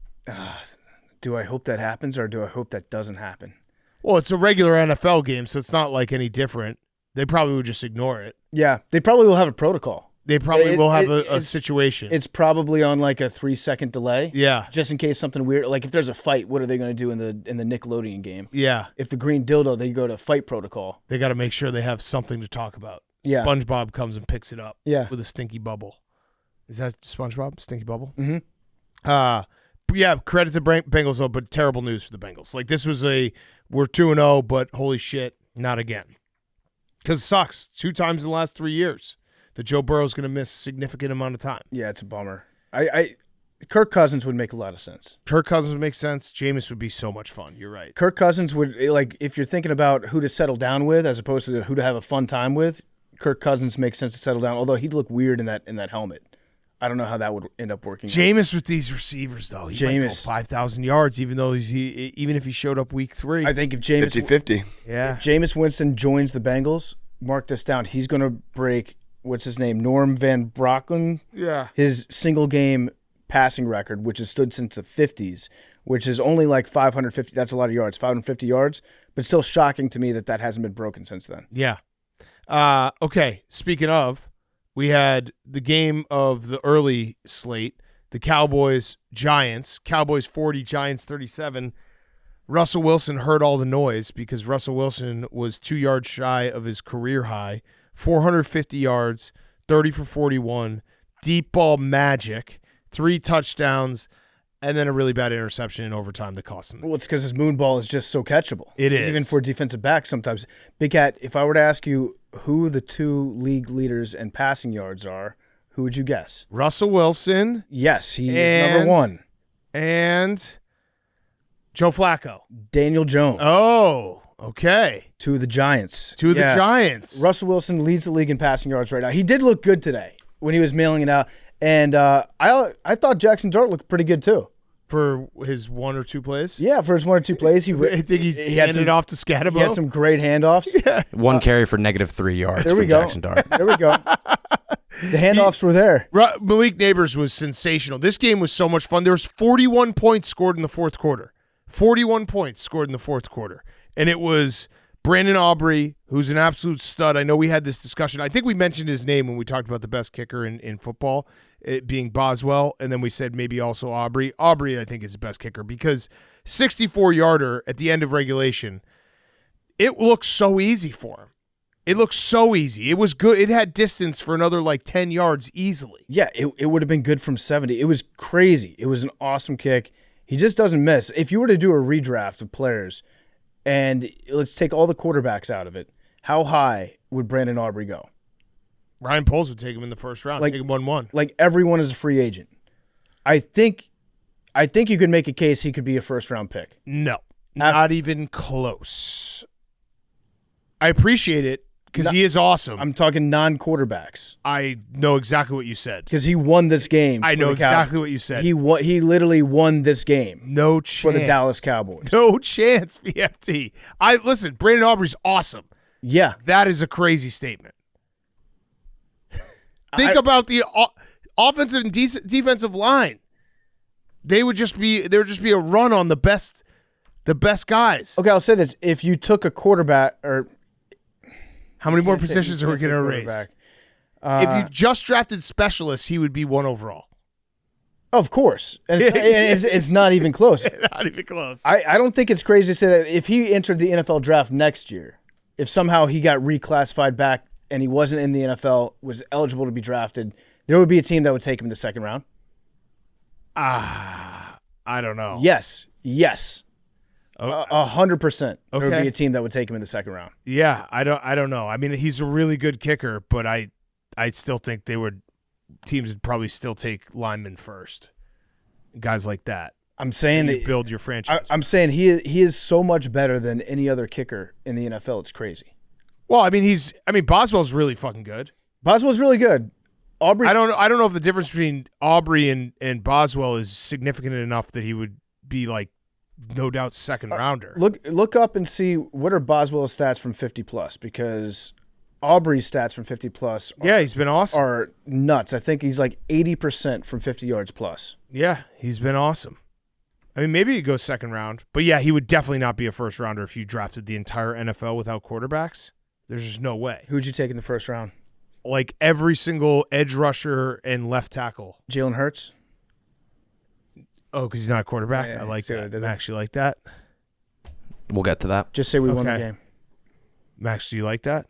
do I hope that happens or do I hope that doesn't happen? Well, it's a regular NFL game, so it's not like any different. They probably would just ignore it. Yeah, they probably will have a protocol. They probably will have a situation. It's probably on like a 3-second delay. Yeah. Just in case something weird, like if there's a fight, what are they going to do in the Nickelodeon game? Yeah. If the green dildo, they go to fight protocol. They got to make sure they have something to talk about. Yeah. SpongeBob comes and picks it up. Yeah. With a stinky bubble. Is that SpongeBob? Stinky bubble? Mm-hmm. Yeah, credit to Bengals though, but terrible news for the Bengals. Like this was we're 2-0, but holy shit, not again. Because it sucks. 2 times in the last 3 years that Joe Burrow's going to miss a significant amount of time. Yeah, it's a bummer. Kirk Cousins would make a lot of sense. Kirk Cousins would make sense. Jameis would be so much fun. You're right. Kirk Cousins would, like, if you're thinking about who to settle down with as opposed to who to have a fun time with, Kirk Cousins makes sense to settle down, although he'd look weird in that helmet. I don't know how that would end up working. Jameis with these receivers, though. He might go 5,000 yards, even if he showed up week 3. I think if Jameis 50-50. Yeah. If Jameis Winston joins the Bengals, mark this down, he's going to break, what's his name, Norm Van Brocklin? Yeah. His single-game passing record, which has stood since the 50s, which is only like 550. That's a lot of yards, 550 yards, but still shocking to me that hasn't been broken since then. Yeah. Okay, speaking of, we had the game of the early slate, the Cowboys-Giants. Cowboys 40, Giants 37. Russell Wilson heard all the noise because Russell Wilson was 2 yards shy of his career high, 450 yards, 30 for 41, deep ball magic, 3 touchdowns, and then a really bad interception in overtime that cost him. Well, it's because his moon ball is just so catchable. It is. Even for defensive backs sometimes. Big Cat, if I were to ask you who the 2 league leaders in passing yards are, who would you guess? Russell Wilson. Yes, he is number 1. And Joe Flacco. Daniel Jones. Oh, okay. To the Giants. The Giants. Russell Wilson leads the league in passing yards right now. He did look good today when he was mailing it out. And I thought Jackson Dart looked pretty good too. For his 1 or 2 plays? Yeah, for his 1 or 2 plays. I think he handed it off to Scatterbo. He had some great handoffs. Yeah. 1 carry for -3 yards there we from go. Jackson Dart. There we go. The handoffs were there. Malik Neighbors was sensational. This game was so much fun. There was 41 points scored in the fourth quarter. 41 points scored in the fourth quarter. And it was Brandon Aubrey, who's an absolute stud. I know we had this discussion. I think we mentioned his name when we talked about the best kicker in football, it being Boswell, and then we said maybe also Aubrey. Aubrey, I think, is the best kicker because 64-yarder at the end of regulation, it looks so easy for him. It looks so easy. It was good. It had distance for another 10 yards easily. Yeah, it would have been good from 70. It was crazy. It was an awesome kick. He just doesn't miss. If you were to do a redraft of players, and let's take all the quarterbacks out of it, how high would Brandon Aubrey go? Ryan Poles would take him in the first round, take him 1-1. Like everyone is a free agent. I think you could make a case he could be a first-round pick. No, not even close. I appreciate it. because he is awesome. I'm talking non-quarterbacks. I know exactly what you said. Because he won this game. I know exactly what you said. He literally won this game. No chance. For the Dallas Cowboys. No chance, BFT. Listen, Brandon Aubrey's awesome. Yeah. That is a crazy statement. Think about the offensive and defensive line. There would just be a run on the best guys. Okay, I'll say this. If you took a quarterback or how many more positions are we going to erase? If you just drafted specialists, he would be 1 overall. Of course. And it's not even close. Not even close. I don't think it's crazy to say that if he entered the NFL draft next year, if somehow he got reclassified back and he wasn't in the NFL, was eligible to be drafted, there would be a team that would take him in the second round. I don't know. Yes. 100%. There would Okay. be a team that would take him in the second round. Yeah, I don't know. I mean, he's a really good kicker, but I still think teams would probably still take linemen first. Guys like that. I'm saying you build your franchise. I'm saying he is so much better than any other kicker in the NFL. It's crazy. Well, I mean Boswell's really fucking good. Boswell's really good. Aubrey. I don't know if the difference between Aubrey and Boswell is significant enough that he would be like no doubt second rounder. Look up and see what are Boswell's stats from 50 plus, because Aubrey's stats from 50 plus he's been awesome. Are nuts. I think he's like 80% from 50 yards plus. Yeah, he's been awesome. I mean, maybe he goes second round, but yeah, he would definitely not be a first rounder if you drafted the entire NFL without quarterbacks. There's just no way. Who'd you take in the first round? Like every single edge rusher and left tackle. Jalen Hurts? Oh, because he's not a quarterback? Yeah, I like see what I that. did there? Max, you like that? We'll get to that. Just say we won the Okay. game. Max, do you like that?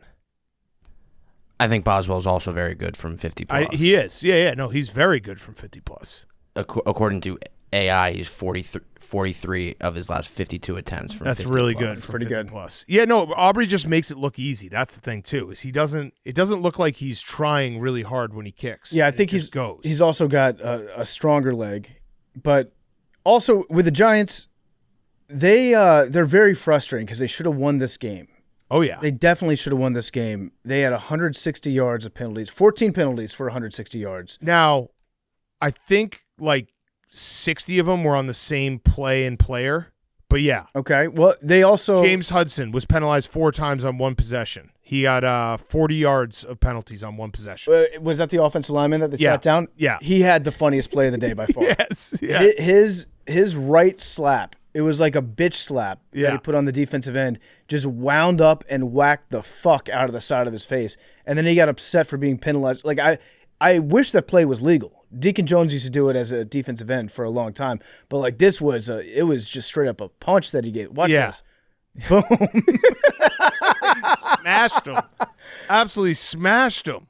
I think Boswell's also very good from 50 plus. He is. Yeah. No, he's very good from 50 plus. According to AI, he's 43 of his last 52 attempts from That's 50 really plus. good. From pretty 50 good. Plus. Yeah, no, Aubrey just makes it look easy. That's the thing too. Is it doesn't look like he's trying really hard when he kicks. Yeah, I think he's goes. He's also got a stronger leg, but also with the Giants, they're very frustrating because they should have won this game. Oh yeah. They definitely should have won this game. They had 160 yards of penalties, 14 penalties for 160 yards. Now, I think like 60 of them were on the same play and player, but yeah. Okay. Well, they also James Hudson was penalized 4 times on one possession. He got 40 yards of penalties on one possession. Was that the offensive lineman that they Yeah. sat down? Yeah. He had the funniest play of the day by far. Yes. Yeah. His right slap, it was like a bitch slap that Yeah. he put on the defensive end, just wound up and whacked the fuck out of the side of his face. And then he got upset for being penalized. Like I wish that play was legal. Deacon Jones used to do it as a defensive end for a long time, but like this was it was just straight up a punch that he gave. Watch this. Boom. Smashed him. Absolutely smashed him.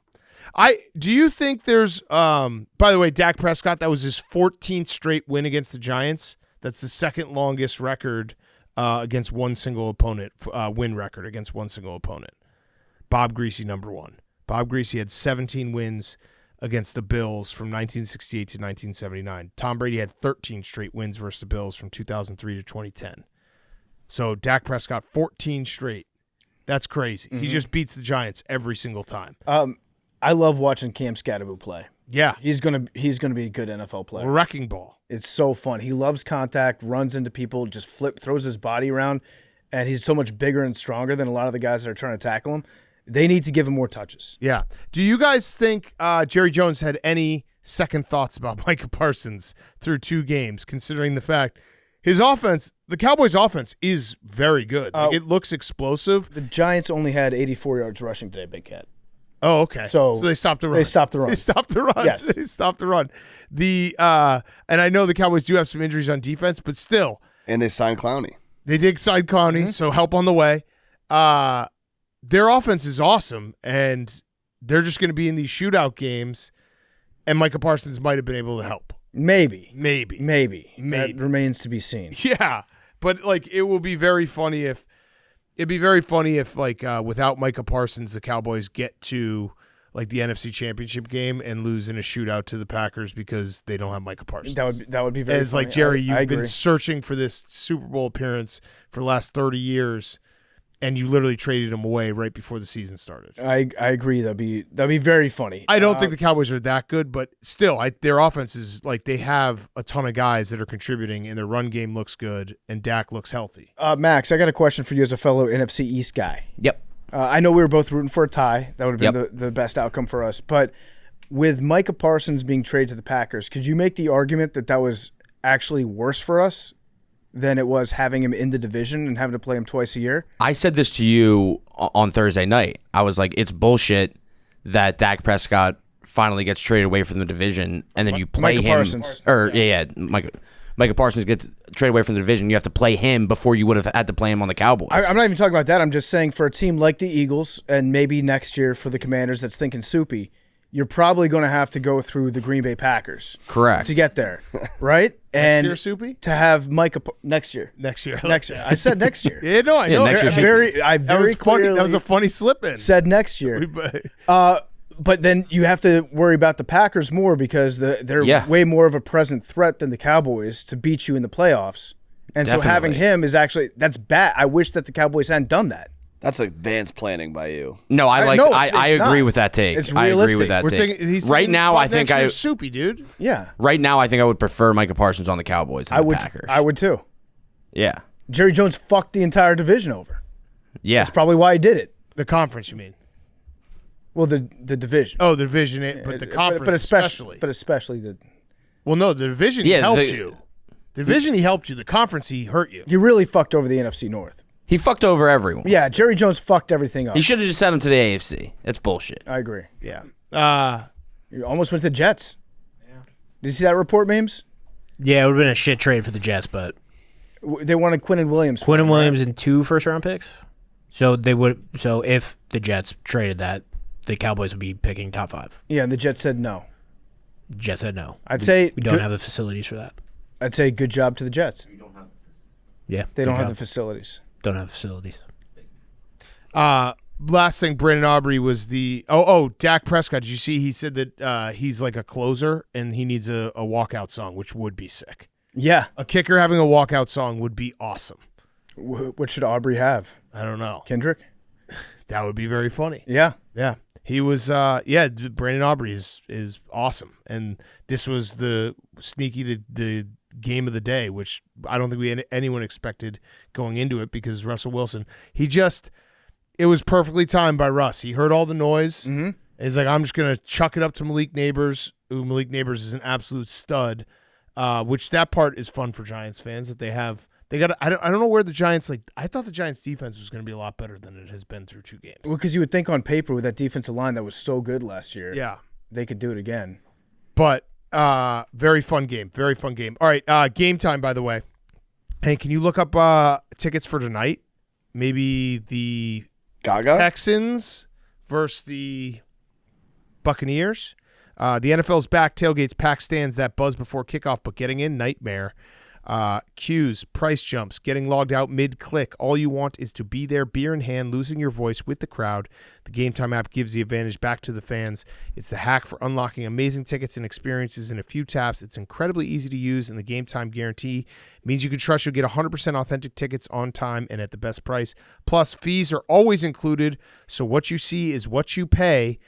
Do you think there's by the way, Dak Prescott, that was his 14th straight win against the Giants. That's the second longest record against one single opponent, win record against one single opponent. Bob Greasy, number 1. Bob Greasy had 17 wins against the Bills from 1968 to 1979. Tom Brady had 13 straight wins versus the Bills from 2003 to 2010. So Dak Prescott, 14 straight. That's crazy. He just beats the Giants every single time. I love watching Cam Scatterbo play. Yeah. He's gonna be a good NFL player. Wrecking ball. It's so fun. He loves contact, runs into people, just throws his body around, and he's so much bigger and stronger than a lot of the guys that are trying to tackle him. They need to give him more touches. Yeah. Do you guys think Jerry Jones had any second thoughts about Micah Parsons through 2 games, considering the fact his offense, the Cowboys' offense, is very good. Like, it looks explosive. The Giants only had 84 yards rushing today, Big Cat. Oh, okay. So they stopped the run. They stopped the run. They stopped the run. Yes. They stopped the run. And I know the Cowboys do have some injuries on defense, but still. And they signed Clowney. They did sign Clowney, so help on the way. Their offense is awesome, and they're just going to be in these shootout games, and Micah Parsons might have been able to help. Maybe. Maybe. That remains to be seen. Yeah, but like it will be very funny if like without Micah Parsons, the Cowboys get to like the NFC Championship game and lose in a shootout to the Packers because they don't have Micah Parsons. That would be very. And it's funny. like, Jerry, I you've been agree. searching for this Super Bowl appearance for the last 30 years, and you literally traded him away right before the season started. I agree. That'd be very funny. I don't think the Cowboys are that good, but still, their offense is like they have a ton of guys that are contributing, and their run game looks good, and Dak looks healthy. Max, I got a question for you as a fellow NFC East guy. Yep. I know we were both rooting for a tie. That would have been the best outcome for us. But with Micah Parsons being traded to the Packers, could you make the argument that was actually worse for us than it was having him in the division and having to play him twice a year? I said this to you on Thursday night. I was like, it's bullshit that Dak Prescott finally gets traded away from the division, and then you play Micah him. Parsons. Micah Parsons gets traded away from the division. You have to play him before you would have had to play him on the Cowboys. I'm not even talking about that. I'm just saying for a team like the Eagles and maybe next year for the Commanders that's thinking soupy, you're probably going to have to go through the Green Bay Packers. Correct. To get there, right? And Next year, Soupy? to have Micah next year. Next year. Next year. I said next year. Yeah, no, I know. next year. I very funny. That was clearly a funny slip-in. said next year. But then you have to worry about the Packers more because they're way more of a present threat than the Cowboys to beat you in the playoffs. And so having him is actually, that's bad. I wish that the Cowboys hadn't done that. That's advanced planning by you. No, I agree not. with that take. It's I agree realistic. with that We're take. thinking, he's right now, I think next year's Soupy, dude. Yeah. Right now, I think I would prefer Micah Parsons on the Cowboys than the Packers. I would too. Yeah. Jerry Jones fucked the entire division over. Yeah. That's probably why he did it. The conference, you mean? Well, the division. Oh, the division, but the conference especially. But especially the. Well, no, the division he helped you. The division he helped you. The conference he hurt you. He really fucked over the NFC North. He fucked over everyone. Yeah, Jerry Jones fucked everything up. He should have just sent him to the AFC. That's bullshit. I agree. Yeah. You almost went to the Jets. Yeah. Did you see that report, Memes? Yeah, it would have been a shit trade for the Jets, but They wanted Quinnen Williams. Quinnen Williams and 2 first-round picks. So they would. So if the Jets traded that, the Cowboys would be picking top 5. Yeah, and the Jets said no. Jets said no. I'd say we don't have the facilities for that. I'd say good job to the Jets. Yeah, They don't have the facilities. Don't have facilities. Last thing, Brandon Aubrey was the Dak Prescott. Did you see? He said that he's like a closer and he needs a walkout song, which would be sick. Yeah. A kicker having a walkout song would be awesome. What should Aubrey have? I don't know. Kendrick? That would be very funny. Yeah. Yeah. He was Brandon Aubrey is awesome. And this was the game of the day, which I don't think anyone expected going into it because Russell Wilson, it was perfectly timed by Russ. He heard all the noise. Mm-hmm. He's like, I'm just going to chuck it up to Malik Neighbors, who Malik Neighbors is an absolute stud, which that part is fun for Giants fans that they have. I don't know where the Giants, I thought the Giants defense was going to be a lot better than it has been through 2 games. Well, because you would think on paper with that defensive line that was so good last year, yeah, they could do it again. But very fun game. Very fun game. All right, game time, by the way. Hey, can you look up tickets for tonight? Maybe the Texans versus the Buccaneers. The NFL's back, tailgates, packed stands, that buzz before kickoff, but getting in, nightmare. Queues, price jumps, getting logged out mid-click. All you want is to be there, beer in hand, losing your voice with the crowd. The Game Time app gives the advantage back to the fans. It's the hack for unlocking amazing tickets and experiences in a few taps. It's incredibly easy to use, and the Game Time guarantee means you can trust you'll get 100% authentic tickets on time and at the best price. Plus, fees are always included, so what you see is what you pay.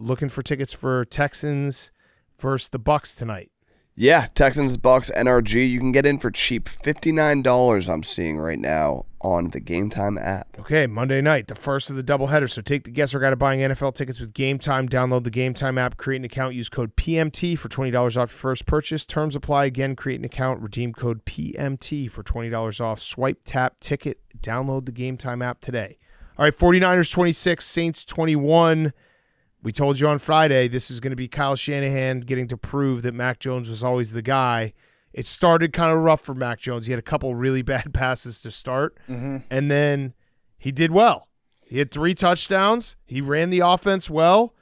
Looking for tickets for Texans versus the Bucs tonight. Yeah, Texans, Bucks, NRG. You can get in for cheap. $59 I'm seeing right now on the Game Time app. Okay, Monday night, the first of the doubleheader. So take the guesswork out of buying NFL tickets with Game Time. Download the Game Time app, create an account, use code PMT for $20 off your first purchase. Terms apply. Again, create an account, redeem code PMT for $20 off. Swipe, tap, ticket. Download the Game Time app today. All right, 49ers 26, Saints 21. We told you on Friday this is going to be Kyle Shanahan getting to prove that Mac Jones was always the guy. It started kind of rough for Mac Jones. He had a couple really bad passes to start, and then he did well. He had 3 touchdowns. He ran the offense well.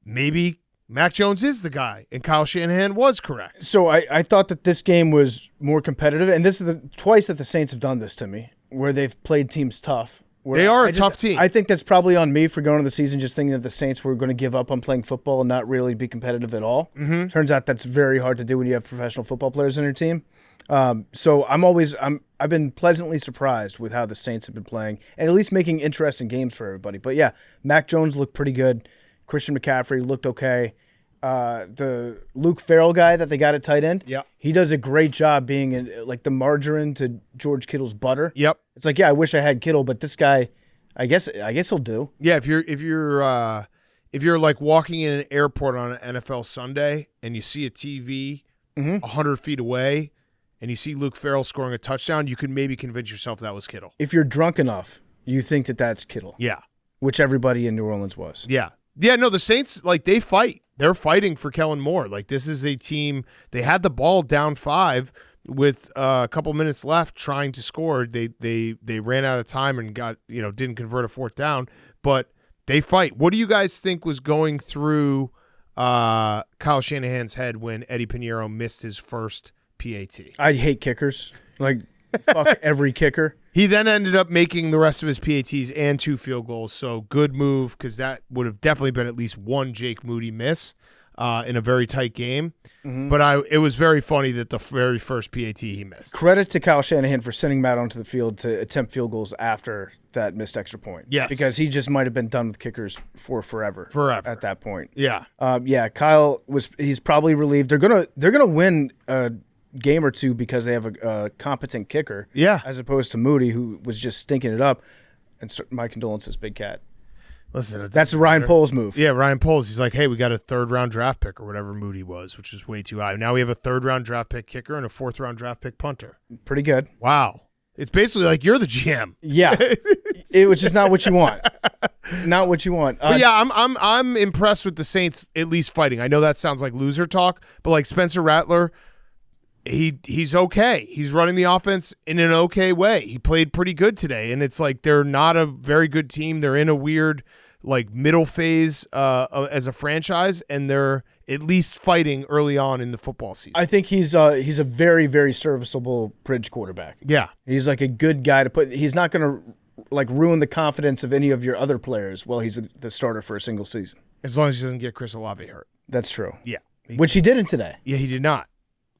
Maybe Mac Jones is the guy, and Kyle Shanahan was correct. So I thought that this game was more competitive, and this is twice that the Saints have done this to me, where they've played teams tough, They are a tough team. I think that's probably on me for going into the season just thinking that the Saints were going to give up on playing football and not really be competitive at all. Mm-hmm. Turns out that's very hard to do when you have professional football players on your team. So I've been pleasantly surprised with how the Saints have been playing and at least making interesting games for everybody. But yeah, Mac Jones looked pretty good. Christian McCaffrey looked okay. The Luke Farrell guy that they got at tight end, he does a great job being like the margarine to George Kittle's butter. Yep. It's like, yeah, I wish I had Kittle, but this guy, I guess he'll do. Yeah, if you're like walking in an airport on an NFL Sunday and you see a TV 100 feet away and you see Luke Farrell scoring a touchdown, you can maybe convince yourself that was Kittle. If you're drunk enough, you think that that's Kittle. Yeah. Which everybody in New Orleans was. Yeah. Yeah, no, the Saints, like, they fight. They're fighting for Kellen Moore. Like, this is a team, they had the ball down 5 with a couple minutes left trying to score. They ran out of time and didn't convert a 4th down, but they fight. What do you guys think was going through Kyle Shanahan's head when Eddie Pinheiro missed his first PAT? I hate kickers. Like, fuck every kicker. He then ended up making the rest of his PATs and 2 field goals, so good move because that would have definitely been at least one Jake Moody miss in a very tight game. Mm-hmm. But it was very funny that the very first PAT he missed. Credit to Kyle Shanahan for sending Matt onto the field to attempt field goals after that missed extra point. Yes. Because he just might have been done with kickers for forever. At that point. Yeah. Kyle he's probably relieved. They're gonna win a game or two because they have a competent kicker, as opposed to Moody, who was just stinking it up. And so, my condolences, Big Cat. Listen, that's Ryan Poles' move. Yeah, Ryan Poles. He's like, hey, we got a 3rd-round draft pick or whatever Moody was, which is way too high. Now we have a 3rd-round draft pick kicker and a 4th-round draft pick punter. Pretty good. Wow, it's basically like you're the GM. Yeah, which is not what you want. Not what you want. But yeah, I'm impressed with the Saints at least fighting. I know that sounds like loser talk, but like Spencer Rattler. He's okay. He's running the offense in an okay way. He played pretty good today, and it's like they're not a very good team. They're in a weird like middle phase as a franchise, and they're at least fighting early on in the football season. I think he's a very, very serviceable bridge quarterback. Yeah, he's like a good guy to put. He's not going to like ruin the confidence of any of your other players while he's the starter for a single season. As long as he doesn't get Chris Olave hurt. That's true. Yeah, which he didn't today. Yeah, he did not.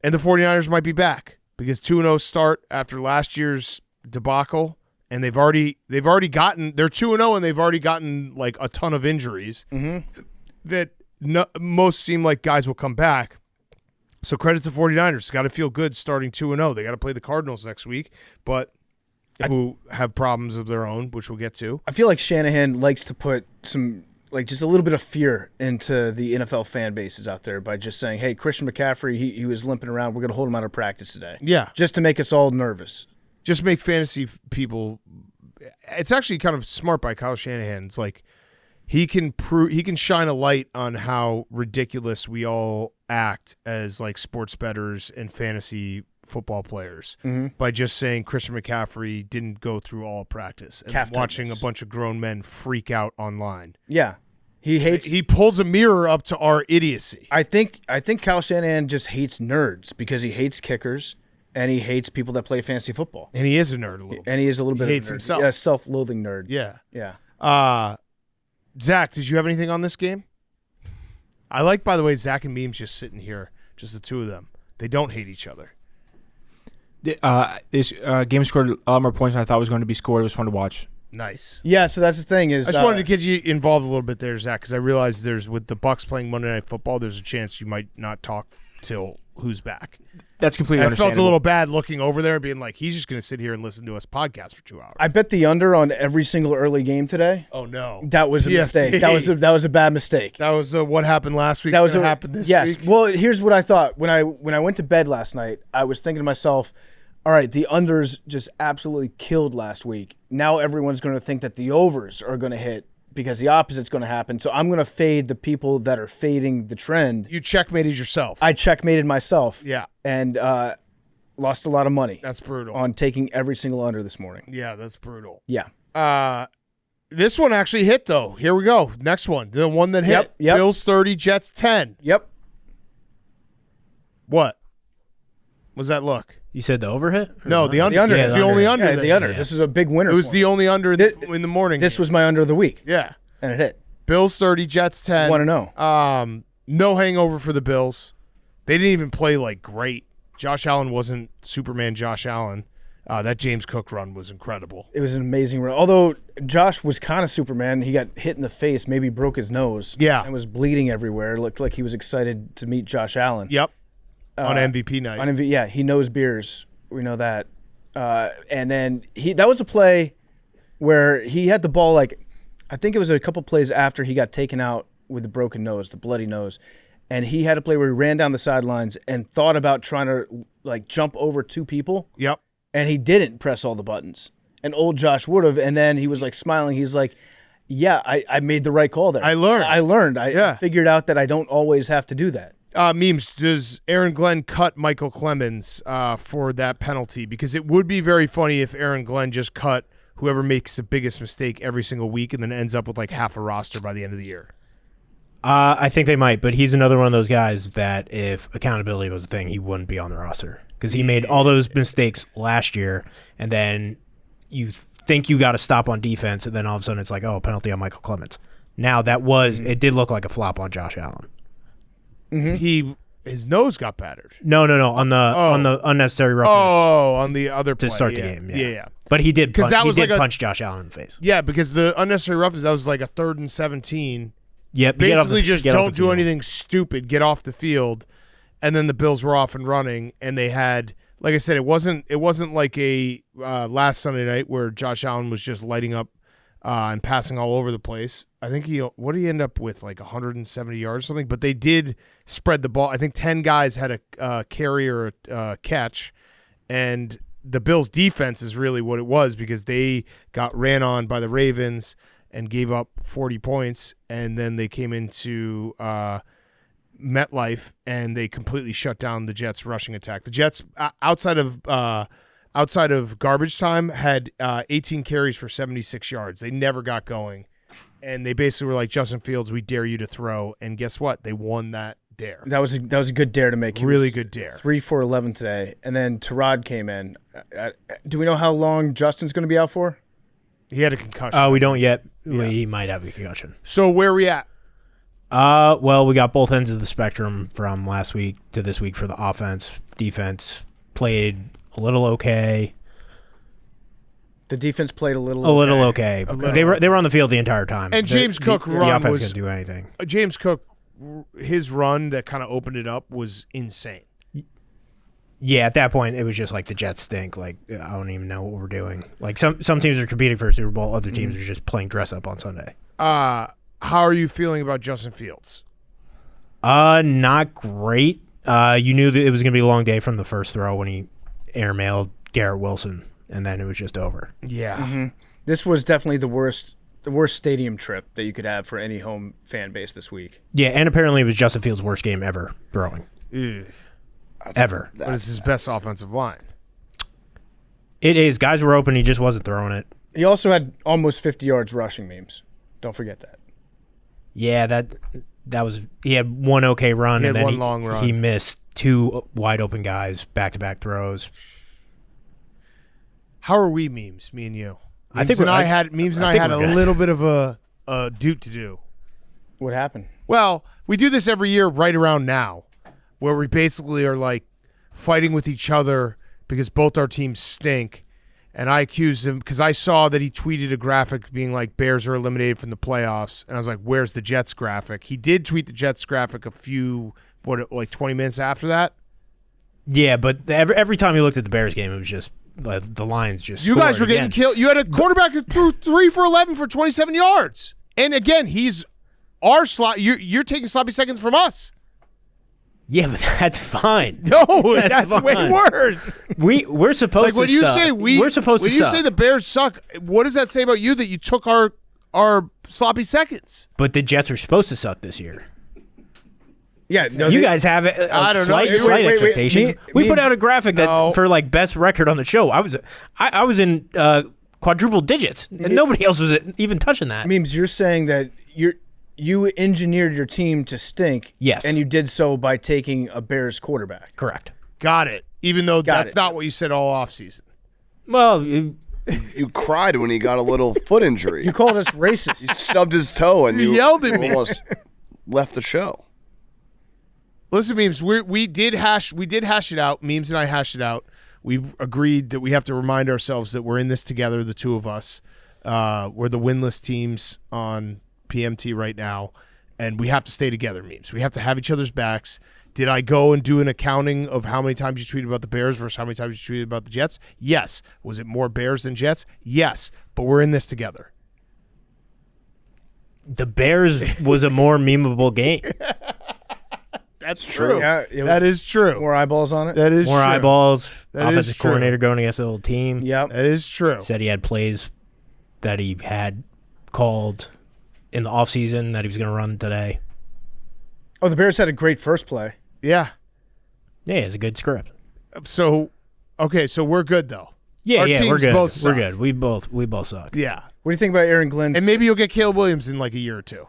And the 49ers might be back because 2-0 start after last year's debacle, and they're 2-0 and they've already gotten like a ton of injuries that most seem like guys will come back. So credit to 49ers. Got to feel good starting 2-0. They got to play the Cardinals next week, but who have problems of their own, which we'll get to. I feel like Shanahan likes to put some like just a little bit of fear into the NFL fan bases out there by just saying, hey, Christian McCaffrey, he was limping around. We're going to hold him out of practice today. Yeah. Just to make us all nervous. Just make fantasy people – it's actually kind of smart by Kyle Shanahan. It's like he can shine a light on how ridiculous we all act as like sports bettors and fantasy football players by just saying Christian McCaffrey didn't go through all practice and watching a bunch of grown men freak out online. Yeah. He pulls a mirror up to our idiocy. I think Kyle Shanahan just hates nerds because he hates kickers and he hates people that play fantasy football. And he is a nerd a little bit. And he is a little bit hates of a nerd. himself. Yeah, self-loathing nerd. Yeah. Yeah. Zach, did you have anything on this game? I like, by the way, Zach and Memes just sitting here, just the two of them. They don't hate each other. This game scored a lot more points than I thought was going to be scored. It was fun to watch. Nice. Yeah, so that's the thing is I just wanted to get you involved a little bit there, Zach, because I realized with the Bucs playing Monday Night Football, there's a chance you might not talk till who's back. That's completely understandable. I felt a little bad looking over there, being like, he's just going to sit here and listen to us podcast for 2 hours. I bet the under on every single early game today. Oh no, that was a mistake. That was a bad mistake. That was what happened last week. That was what happened this week. Yes. Well, here's what I thought when I went to bed last night. I was thinking to myself, all right, the unders just absolutely killed last week. Now everyone's going to think that the overs are going to hit because the opposite's going to happen. So I'm going to fade the people that are fading the trend. You checkmated yourself. I checkmated myself. Yeah. And lost a lot of money. That's brutal. On taking every single under this morning. Yeah, that's brutal. Yeah. This one actually hit, though. Here we go. Next one. The one that hit. Yep. Bills 30, Jets 10. Yep. What? Was that look? You said the overhit? No, the under. The under. Yeah, It's the only under. Yeah, the under. This is a big winner. It was for the me. only under in the morning. This game. was my under of the week. Yeah. And it hit. Bills 30, Jets 10. 1-0. No hangover for the Bills. They didn't even play like great. Josh Allen wasn't Superman Josh Allen. That James Cook run was incredible. It was an amazing run. Although Josh was kind of Superman. He got hit in the face, maybe broke his nose. Yeah. And was bleeding everywhere. Looked like he was excited to meet Josh Allen. Yep. On MVP night. Yeah, he knows beers. We know that. And then that was a play where he had the ball I think it was a couple plays after he got taken out with the broken nose, the bloody nose. And he had a play where he ran down the sidelines and thought about trying to jump over two people. Yep. And he didn't press all the buttons. And old Josh would have. And then he was smiling. He's like, yeah, I made the right call there. I learned. I figured out that I don't always have to do that. Memes, does Aaron Glenn cut Michael Clemens for that penalty? Because it would be very funny if Aaron Glenn just cut whoever makes the biggest mistake every single week and then ends up with half a roster by the end of the year. I think they might, but he's another one of those guys that if accountability was a thing, he wouldn't be on the roster because he made all those mistakes last year, and then you think you got to stop on defense, and then all of a sudden it's penalty on Michael Clemens. Now it did look like a flop on Josh Allen. Mm-hmm. His nose got battered. No, on the unnecessary roughness. Oh, on the other play. To start the game. Yeah. But he did punch Josh Allen in the face. Yeah, because the unnecessary roughness, that was a 3rd and 17. Yep. Basically, just don't do anything stupid. Get off the field, and then the Bills were off and running, and they had, like I said, it wasn't like a last Sunday night where Josh Allen was just lighting up and passing all over the place. I think what did he end up with, 170 yards or something? But they did spread the ball. I think 10 guys had a carry or a catch, and the Bills' defense is really what it was because they got ran on by the Ravens and gave up 40 points, and then they came into MetLife and they completely shut down the Jets' rushing attack. The Jets, outside of garbage time, had 18 carries for 76 yards. They never got going, and they basically were like, Justin Fields, we dare you to throw, and guess what? They won that dare. That was a good dare to make. Really good dare. 3 for 11 today, and then Tyrod came in. Do we know how long Justin's going to be out for? He had a concussion. We don't yet. Yeah. He might have a concussion. So where are we at? Well, we got both ends of the spectrum from last week to this week for the offense. Defense played a little okay. The defense played a little okay. They were on the field the entire time. And James Cook the run offense was couldn't do anything. James Cook, his run that kind of opened it up was insane. Yeah, at that point, it was just the Jets stink. I don't even know what we're doing. Some teams are competing for a Super Bowl. Other teams are just playing dress up on Sunday. How are you feeling about Justin Fields? Not great. You knew that it was going to be a long day from the first throw when he airmailed Garrett Wilson, and then it was just over. Yeah. Mm-hmm. This was definitely the worst stadium trip that you could have for any home fan base this week. Yeah, and apparently it was Justin Fields' worst game ever throwing. Ever. But it's his best offensive line. It is. Guys were open. He just wasn't throwing it. He also had almost 50 yards rushing, memes. Don't forget that. Yeah, that was. He had one okay run, and then one long run. He missed 2 wide open guys, back-to-back throws. How are we, memes? Me and you. I think I had a little bit of a dude to do. What happened? Well, we do this every year right around now, where we basically are fighting with each other because both our teams stink. And I accused him because I saw that he tweeted a graphic being Bears are eliminated from the playoffs. And I was like, where's the Jets graphic? He did tweet the Jets graphic 20 minutes after that? Yeah, but every time he looked at the Bears game, it was just the Lions just You guys were getting killed. You had a quarterback who threw 3 for 11 for 27 yards. And again, he's our slot. You're taking sloppy seconds from us. Yeah, but that's fine. No, that's way worse. We're supposed to when you suck. say we're supposed when to you suck. say the Bears suck, what does that say about you that you took our sloppy seconds? But the Jets are supposed to suck this year. Yeah, no, you guys have I don't know. slight expectations. We put out a graphic that for best record on the show. I was in quadruple digits, and nobody else was even touching that. Memes, you're saying that you engineered your team to stink. Yes. And you did so by taking a Bears quarterback. Correct. Got it. even though Got that's it. not what you said all offseason. Well, You cried when he got a little foot injury. You called us racist. You stubbed his toe and You you yelled at me. almost left the show. Listen, Memes, we did hash it out. Memes and I hashed it out. We agreed that we have to remind ourselves that we're in this together, the two of us. We're the winless teams on PMT right now, and we have to stay together, Memes. We have to have each other's backs. Did I go and do an accounting of how many times you tweeted about the Bears versus how many times you tweeted about the Jets? Yes. Was it more Bears than Jets? Yes. But we're in this together. the Bears was a more memeable game. That's true. Yeah, that is true. More eyeballs on it. That is More true. eyeballs. That is Offensive true. coordinator going against the old team. Yep. That is true. Said he had plays that he had called in the offseason that he was going to run today. Oh, the Bears had a great first play. Yeah. Yeah, it's a good script. So, okay, so we're good though. Yeah, Our we're teams good. both suck. We're good. We both suck. Yeah. What do you think about Aaron Glenn's? And maybe you'll get Caleb Williams in like a year or two.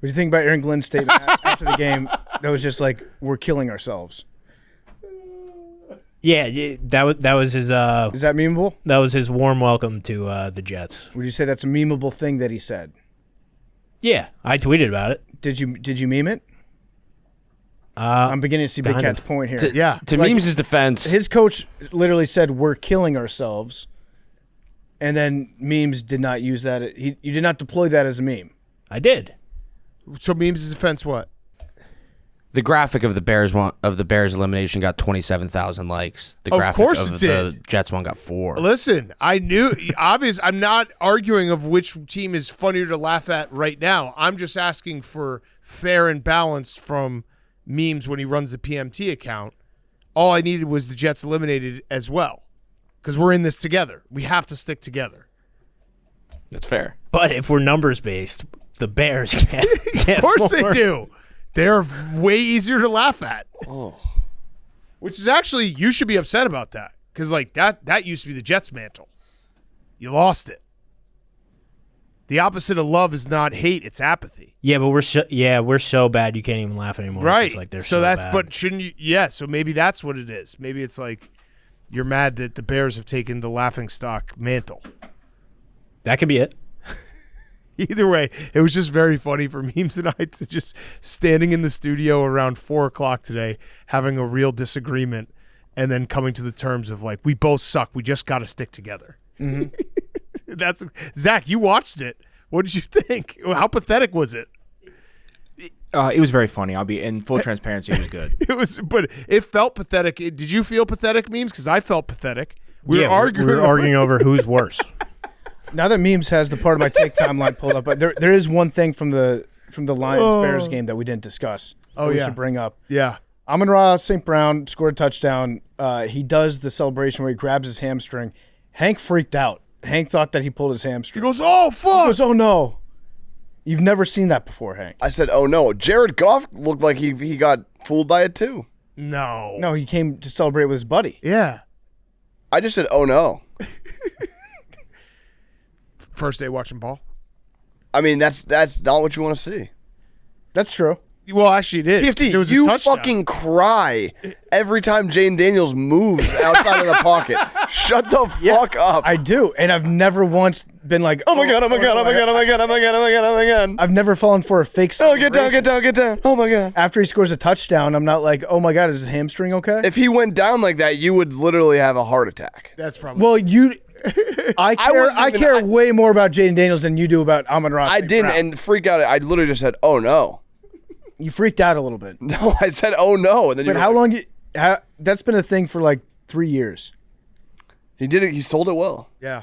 What do you think about Aaron Glenn's statement after the game? That was just like, we're killing ourselves. Yeah, that was his Is that memeable? that was his warm welcome to the Jets. Would you say that's a memeable thing that he said? Yeah, I tweeted about it. Did you meme it? I'm beginning to see Big kind Cat's of. point here. Yeah. To Like, Memes' defense, His coach literally said, we're killing ourselves. And then Memes did not use that. You did not deploy that as a meme. I did. So Memes' defense, what? the graphic of the Bears elimination got 27,000 likes. The Of graphic course of it the did. Jets one got 4. Listen, I knew, I'm not arguing of which team is funnier to laugh at right now. I'm just asking for fair and balanced from Memes when he runs the PMT account. All I needed was the Jets eliminated as well because we're in this together. We have to stick together. That's fair. But if we're numbers based, the Bears get Of course more. they do. They're way easier to laugh at. Which is actually, you should be upset about that because like that used to be the Jets' mantle. You lost it. The opposite of love is not hate; it's apathy. Yeah, but we're so bad you can't even laugh anymore. Right. It's like they're so so that's bad. but shouldn't you? Yeah. So maybe that's what it is. Maybe it's like you're mad that the Bears have taken the laughing stock mantle. That could be it. Either way, it was just very funny for Memes and I to just standing in the studio around 4:00 today, having a real disagreement, and then coming to the terms of like, we both suck. We just got to stick together. Mm-hmm. That's Zach. You watched it. What did you think? How pathetic was it? It was very funny. I'll be in full transparency. It was good. It was, but it felt pathetic. Did you feel pathetic, Memes? Because I felt pathetic. We were arguing over who's worse. Now that Memes has the part of my take timeline pulled up, but there is one thing from the Lions-Bears game that we didn't discuss. Oh, that we yeah. should bring up. Yeah. Amon-Ra St. Brown scored a touchdown. He does the celebration where he grabs his hamstring. Hank freaked out. Hank thought that he pulled his He hamstring. goes, oh, fuck. He goes, oh, no. You've never seen that before, Hank. I said, oh no. Jared Goff looked like he got fooled by it too. No. No, he came to celebrate with his buddy. Yeah. I just said, oh no. First day watching ball. I mean, that's not what you want to see. That's true. Well, actually, it is. 50, It was a you touchdown. fucking cry every time Jane Daniels moves outside of the pocket. Shut the fuck up. I do, and I've never once been like, oh my god, oh my god, oh my god, oh my god, oh my god, oh my god, oh my god. I've never fallen for a fake Oh, get down, celebration. get down, get down. Oh my god. After he scores a touchdown, I'm not like, oh my God, is his hamstring okay? If he went down like that, you would literally have a heart attack. That's probably. Well, I wasn't care even- way more about Jaden Daniels than you do about Amon-Ra. I St. didn't Brown. and freak out. I literally just said, oh no. You freaked out a little bit. No, I said, oh no. And then But how long? That's been a thing for like 3 years. He did it. He sold it well. Yeah.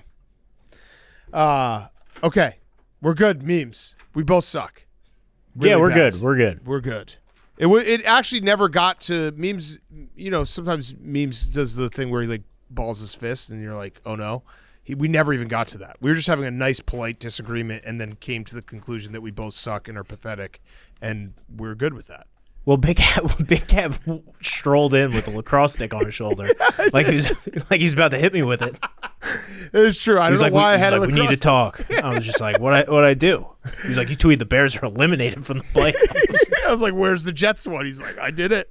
Okay. We're good, Memes. We both suck. Yeah, Really we're bad. good. We're good. We're good. It actually never got to Memes. You know, sometimes Memes does the thing where he like balls his fist, and you're like, oh no. We never even got to that. We were just having a nice, polite disagreement, and then came to the conclusion that we both suck and are pathetic, and we're good with that. Well, Big Cat strolled in with a lacrosse stick on his shoulder, like he's about to hit me with it. It's true. I don't He's know like, why I he's had like, a we need to lacrosse talk. I was just like, what I do? He's like, you tweeted the Bears are eliminated from the playoffs. I was like, where's the Jets one? He's like, I did it.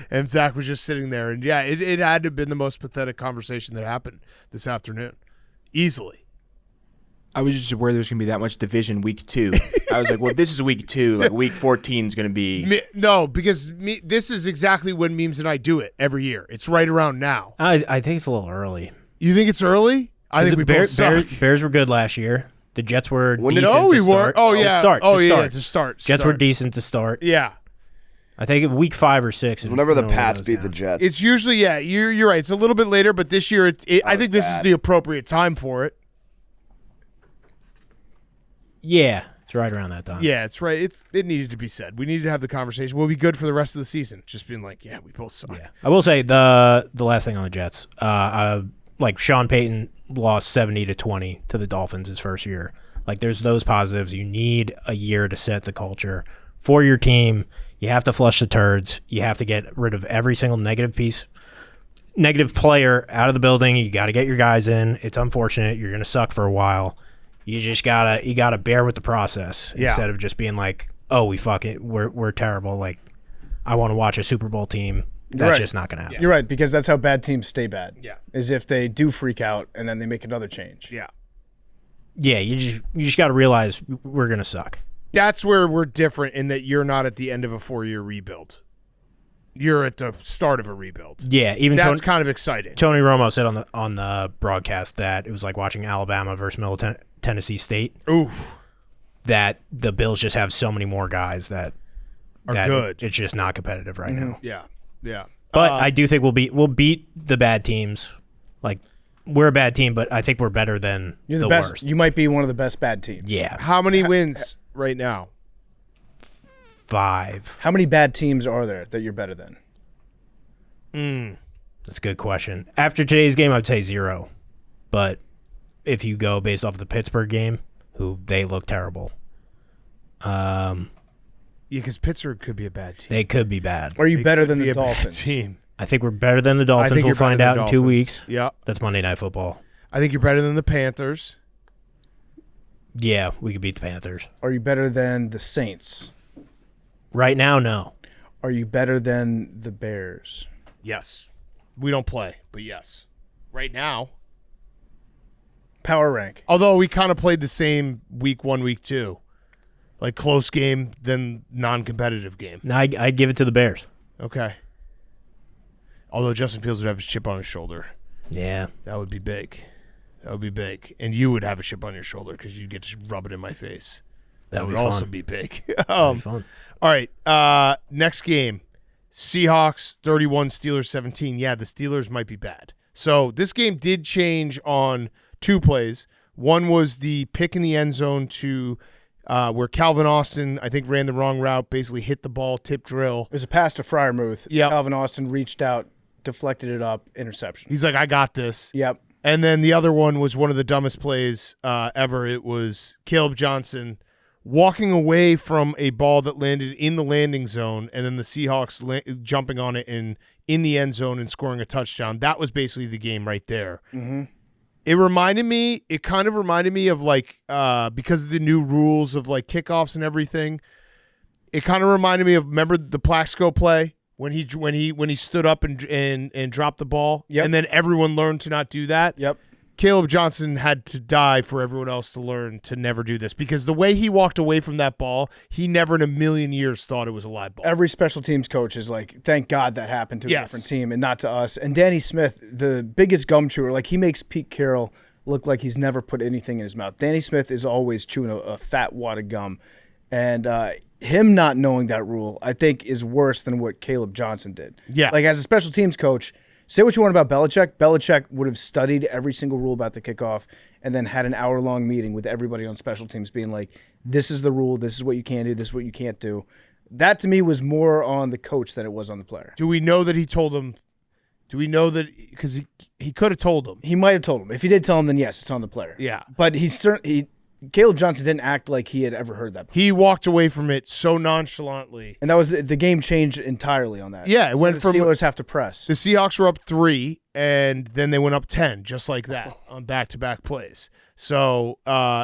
and Zach was just sitting there. And, yeah, it had to have been the most pathetic conversation that happened this afternoon. Easily. I was just aware there was going to be that much division week 2. I was like, well, this is week 2. Like, week 14 is going to be. No, because this is exactly when Memes and I do it every year. It's right around now. I think it's a little early. You think it's early? I think we both suck. Bears were good last year. The Jets were decent we to were. start. Oh, yeah. To start. Jets were decent to start. Yeah. I think week 5 or 6. Whenever the Pats beat the Jets. It's usually, you're right. It's a little bit later, but this year, I think this is the appropriate time for it. Yeah, it's right around that time. Yeah, it's right. It needed to be said. We needed to have the conversation. We'll be good for the rest of the season. Just being like, we both suck. Yeah. I will say the last thing on the Jets, like Sean Payton lost 70-20 to the Dolphins his first year. Like, there's those positives. You need a year to set the culture for your team. You have to flush the turds. You have to get rid of every single negative player out of the building. You got to get your guys in. It's unfortunate. You're going to suck for a while. You just gotta bear with the process instead of just being like, oh, we're terrible. Like, I want to watch a Super Bowl team. That's just not gonna happen. You're right, because that's how bad teams stay bad. Yeah, is if they do freak out and then they make another change. Yeah. You just got to realize we're gonna suck. That's where we're different in that you're not at the end of a 4-year rebuild. You're at the start of a rebuild. Yeah, even that's kind of exciting. Tony Romo said on the broadcast that it was like watching Alabama versus Middle Tennessee State. Oof. That the Bills just have so many more guys that are good. It's just not competitive right now. Yeah, yeah. But I do think we'll beat the bad teams. Like, we're a bad team, but I think we're better than You're the best. worst. You might be one of the best bad teams. Yeah. How many wins right now? 5. How many bad teams are there that you're better than? That's a good question. After today's game, I'd say 0. But if you go based off of the Pittsburgh game, who they look terrible. Yeah, because Pittsburgh could be a bad team. They could be bad. Are you better than Be the a bad Dolphins? team. I think we're better than the Dolphins. We'll find out in 2 weeks. Yeah. That's Monday Night Football. I think you're better than the Panthers. Yeah, we could beat the Panthers. Are you better than the Saints? Right now, no. Are you better than the Bears? Yes. We don't play, but yes. Right now. Power rank. Although we kind of played the same week 1, week 2. Like close game, then non-competitive game. No, I'd give it to the Bears. Okay. Although Justin Fields would have his chip on his shoulder. Yeah. That would be big. That would be big. And you would have a chip on your shoulder because you'd get to rub it in my face. That would also be big. That'd be fun. All right. Next game. Seahawks 31, Steelers 17. Yeah, the Steelers might be bad. So this game did change on 2 plays. One was the pick in the end zone to where Calvin Austin, I think, ran the wrong route, basically hit the ball, tip drill. It was a pass to Freiermuth. Yep. Calvin Austin reached out, deflected it up, interception. He's like, I got this. Yep. And then the other one was one of the dumbest plays ever. It was Caleb Johnson walking away from a ball that landed in the landing zone, and then the Seahawks jumping on it in the end zone and scoring a touchdown. That was basically the game right there. Mm-hmm. It kind of reminded me of like, because of the new rules of like kickoffs and everything, it kind of reminded me of, remember the Plaxico play when he stood up and dropped the ball? Yep. And then everyone learned to not do that? Yep. Caleb Johnson had to die for everyone else to learn to never do this, because the way he walked away from that ball, he never in a million years thought it was a live ball. Every special teams coach is like, thank God that happened to a different team and not to us. And Danny Smith, the biggest gum chewer, like he makes Pete Carroll look like he's never put anything in his mouth. Danny Smith is always chewing a fat wad of gum. And him not knowing that rule, I think, is worse than what Caleb Johnson did. Yeah. Like as a special teams coach, say what you want about Belichick. Belichick would have studied every single rule about the kickoff and then had an hour-long meeting with everybody on special teams being like, this is the rule, this is what you can do, this is what you can't do. That, to me, was more on the coach than it was on the player. Do we know that he told him? Do we know that? Because he could have told him. He might have told him. If he did tell him, then yes, it's on the player. Yeah. But Caleb Johnson didn't act like he had ever heard that before. He walked away from it so nonchalantly. And that was the game changed entirely on that. Yeah, it went from the Steelers have to press. The Seahawks were up 3, and then they went up 10, just like that on back-to-back plays. So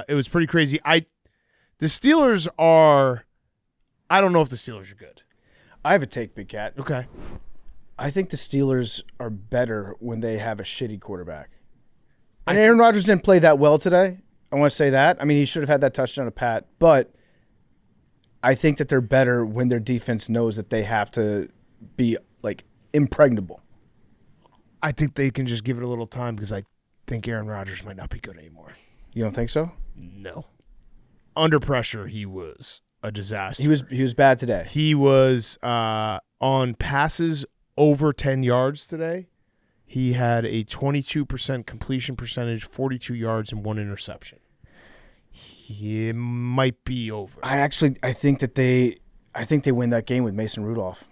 it was pretty crazy. The Steelers are – I don't know if the Steelers are good. I have a take, Big Cat. Okay. I think the Steelers are better when they have a shitty quarterback. And Aaron Rodgers didn't play that well today. I want to say that. I mean, he should have had that touchdown to Pat, but I think that they're better when their defense knows that they have to be like impregnable. I think they can just give it a little time because I think Aaron Rodgers might not be good anymore. You don't think so? No. Under pressure, he was a disaster. He was bad today. He was on passes over 10 yards today. He had a 22% completion percentage, 42 yards, and 1 interception. He might be over. I think they win that game with Mason Rudolph.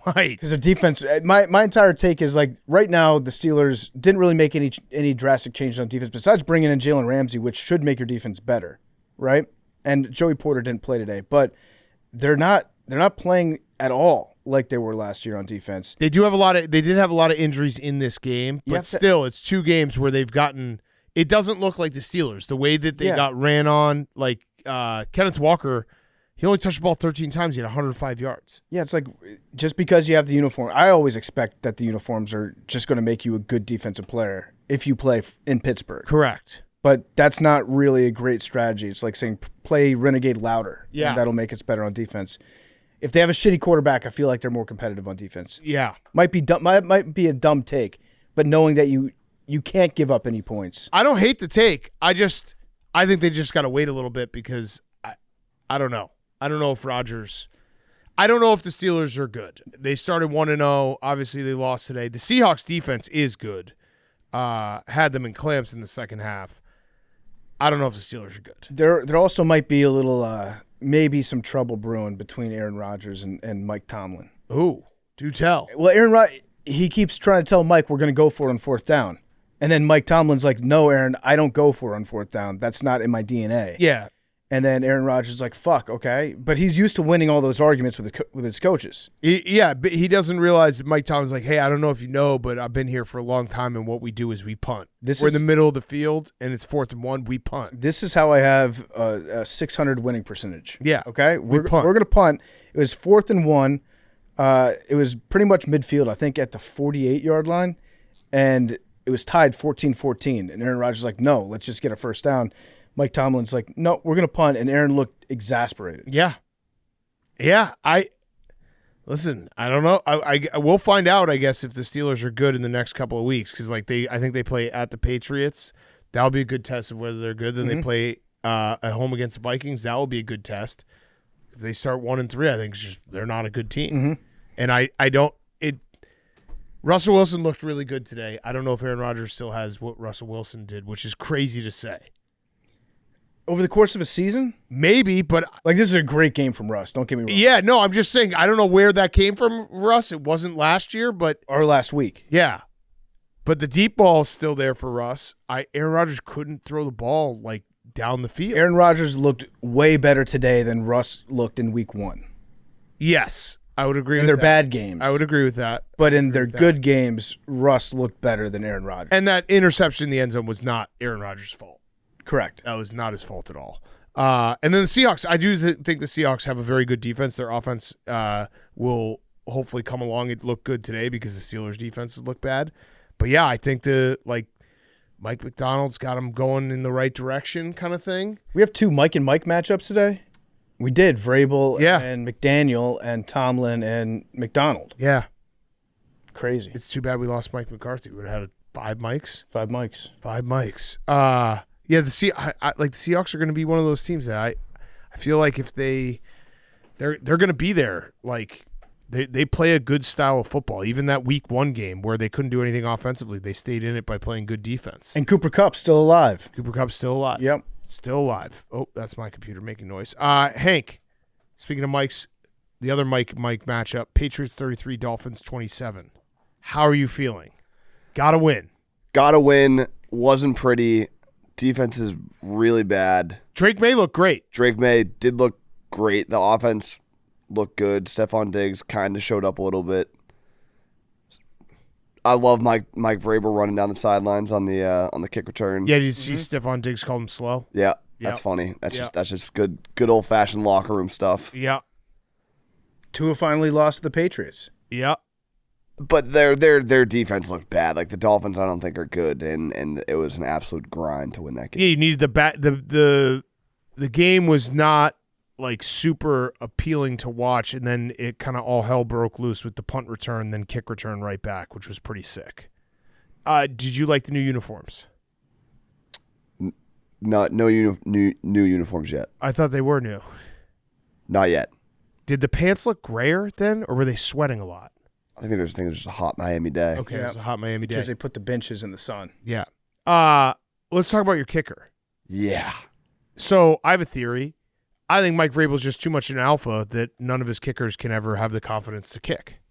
Might. Because the defense, my entire take is like right now the Steelers didn't really make any drastic changes on defense besides bringing in Jalen Ramsey, which should make your defense better, right? And Joey Porter didn't play today, but they're not playing at all like they were last year on defense. They did have a lot of injuries in this game, but still it's 2 games where they've gotten. It doesn't look like the Steelers the way that they got ran on. Like Kenneth Walker. He only touched the ball 13 times. He had 105 yards. Yeah, it's like just because you have the uniform. I always expect that the uniforms are just going to make you a good defensive player if you play in Pittsburgh. Correct. But that's not really a great strategy. It's like saying play Renegade louder. Yeah. And that'll make us better on defense. If they have a shitty quarterback, I feel like they're more competitive on defense. Yeah. Might be a dumb take, but knowing that you can't give up any points. I don't hate the take. I think they just got to wait a little bit because I don't know. I don't know if Rodgers – I don't know if the Steelers are good. They started 1-0. Obviously, they lost today. The Seahawks defense is good. Had them in clamps in the second half. I don't know if the Steelers are good. There also might be a little maybe some trouble brewing between Aaron Rodgers and Mike Tomlin. Ooh, do tell. Well, Aaron Rodgers, he keeps trying to tell Mike we're going to go for it on 4th down. And then Mike Tomlin's like, no, Aaron, I don't go for it on 4th down. That's not in my DNA. Yeah. And then Aaron Rodgers is like, fuck, okay. But he's used to winning all those arguments with his coaches. But he doesn't realize that Mike Tomlin's like, hey, I don't know if you know, but I've been here for a long time, and what we do is we punt. We're in the middle of the field, and it's 4th and 1, we punt. This is how I have a 600 winning percentage. Yeah. Okay? We're going to punt. It was 4th and 1. It was pretty much midfield, I think, at the 48-yard line. And it was tied 14-14. And Aaron Rodgers is like, no, let's just get a first down. Mike Tomlin's like, no, we're going to punt, and Aaron looked exasperated. Yeah. Yeah, I don't know. I we'll find out, I guess, if the Steelers are good in the next couple of weeks because I think they play at the Patriots. That'll be a good test of whether they're good. Then they play at home against the Vikings. That will be a good test. If they start 1-3, I think it's just they're not a good team. And I don't – Russell Wilson looked really good today. I don't know if Aaron Rodgers still has what Russell Wilson did, which is crazy to say. Over the course of a season? Maybe, but like this is a great game from Russ. Don't get me wrong. Yeah, no, I'm just saying I don't know where that came from, Russ. It wasn't last year, but or last week. Yeah. But the deep ball is still there for Russ. Aaron Rodgers couldn't throw the ball like down the field. Aaron Rodgers looked way better today than Russ looked in week 1. Yes, I would agree with that. In their bad games. I would agree with that. But in their good games, Russ looked better than Aaron Rodgers. And that interception in the end zone was not Aaron Rodgers' fault. Correct. That was not his fault at all. And then the Seahawks, I do think the Seahawks have a very good defense. Their offense will hopefully come along. It looked good today because the Steelers' defenses look bad. But yeah, I think Mike McDonald's got them going in the right direction kind of thing. We have 2 Mike and Mike matchups today. We did Vrabel and McDaniel and Tomlin and McDonald. Yeah. Crazy. It's too bad we lost Mike McCarthy. We would have had 5 Mikes. 5 Mikes. 5 Mikes. Yeah, the Seahawks are going to be one of those teams that I feel like if they're going to be there. Like they play a good style of football. Even that week 1 game where they couldn't do anything offensively, they stayed in it by playing good defense. And Cooper Kupp's still alive. Cooper Kupp's still alive. Yep, still alive. Oh, that's my computer making noise. Hank, speaking of Mike's, the other Mike matchup: Patriots 33, Dolphins 27. How are you feeling? Gotta win. Gotta win. Wasn't pretty. Defense is really bad. Drake May looked great. Drake May did look great. The offense looked good. Stephon Diggs kind of showed up a little bit. I love Mike Vrabel running down the sidelines on the kick return. Yeah, did you see Stephon Diggs call him slow? Yeah, that's funny. That's just good old fashioned locker room stuff. Yeah. Tua finally lost to the Patriots. Yeah. But their defense looked bad. Like the Dolphins, I don't think are good, and it was an absolute grind to win that game. Yeah, you needed the game was not like super appealing to watch, and then it kind of all hell broke loose with the punt return, then kick return right back, which was pretty sick. Did you like the new uniforms? No new uniforms yet. I thought they were new. Not yet. Did the pants look grayer then, or were they sweating a lot? I think it was just a hot Miami day. Okay, it was a hot Miami day. Because they put the benches in the sun. Yeah. Let's talk about your kicker. Yeah. So I have a theory. I think Mike Vrabel's just too much an alpha that none of his kickers can ever have the confidence to kick.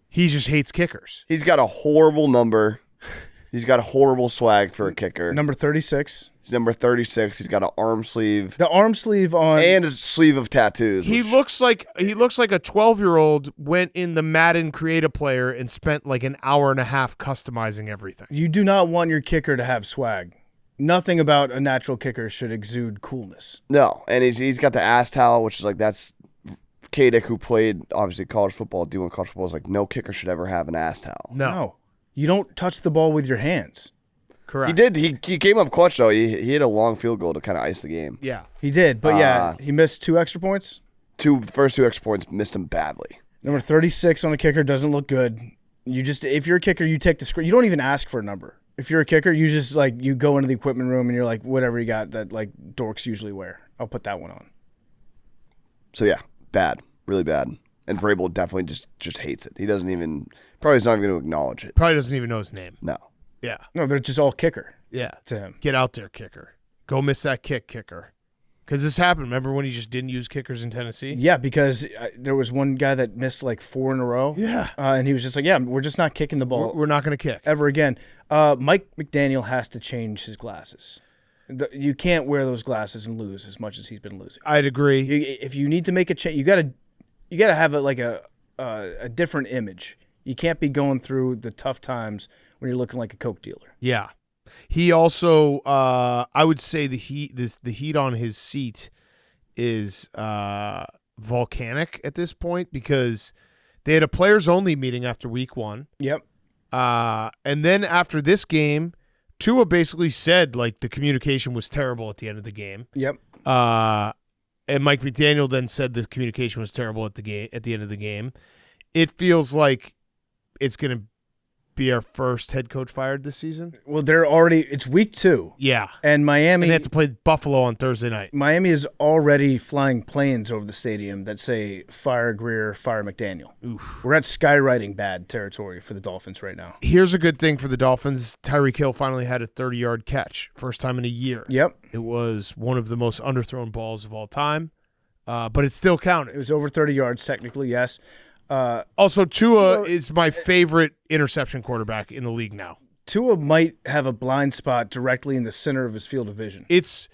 He just hates kickers. He's got a horrible number. He's got a horrible swag for a kicker. Number 36. He's number 36. He's got an arm sleeve. The arm sleeve on. And a sleeve of tattoos. He looks like a 12-year-old went in the Madden Create Player and spent like an hour and a half customizing everything. You do not want your kicker to have swag. Nothing about a natural kicker should exude coolness. No, and he's got the ass towel, which is like that's Kadick, who played obviously college football, doing college football, is like no kicker should ever have an ass towel. No. You don't touch the ball with your hands. Correct. He did. He came up clutch though. He hit a long field goal to kind of ice the game. Yeah. He did, but he missed 2 extra points. First two extra points missed him badly. Number 36 on a kicker doesn't look good. If you're a kicker, you take the screen. You don't even ask for a number. If you're a kicker, you just you go into the equipment room and you're like, whatever you got that like dorks usually wear. I'll put that one on. So yeah, bad, really bad. And Vrabel definitely just hates it. He doesn't even probably is not even going to acknowledge it. Probably doesn't even know his name. No. Yeah. No, they're just all kicker. Yeah. To him. Get out there, kicker. Go miss that kicker. Because this happened. Remember when he just didn't use kickers in Tennessee? Yeah, because there was one guy that missed like 4 in a row. Yeah. And he was just like, yeah, we're just not kicking the ball. We're not going to kick. Ever again. Mike McDaniel has to change his glasses. You can't wear those glasses and lose as much as he's been losing. I'd agree. If you need to make a change, you gotta have a different image. You can't be going through the tough times when you're looking like a Coke dealer. Yeah. He also, I would say the heat on his seat is volcanic at this point because they had a players only meeting after week 1. Yep. And then after this game, Tua basically said like the communication was terrible at the end of the game. Yep. And Mike McDaniel then said the communication was terrible at the end of the game. It feels like it's going to be our first head coach fired this season. Well, it's week 2. Yeah. And Miami. And they have to play Buffalo on Thursday night. Miami is already flying planes over the stadium that say fire Greer, fire McDaniel. Oof. We're at skywriting bad territory for the Dolphins right now. Here's a good thing for the Dolphins. Tyreek Hill finally had a 30-yard catch. First time in a year. Yep. It was one of the most underthrown balls of all time. But it still counted. It was over 30 yards technically, yes. Also, Tua is my favorite interception quarterback in the league now. Tua might have a blind spot directly in the center of his field of vision. It's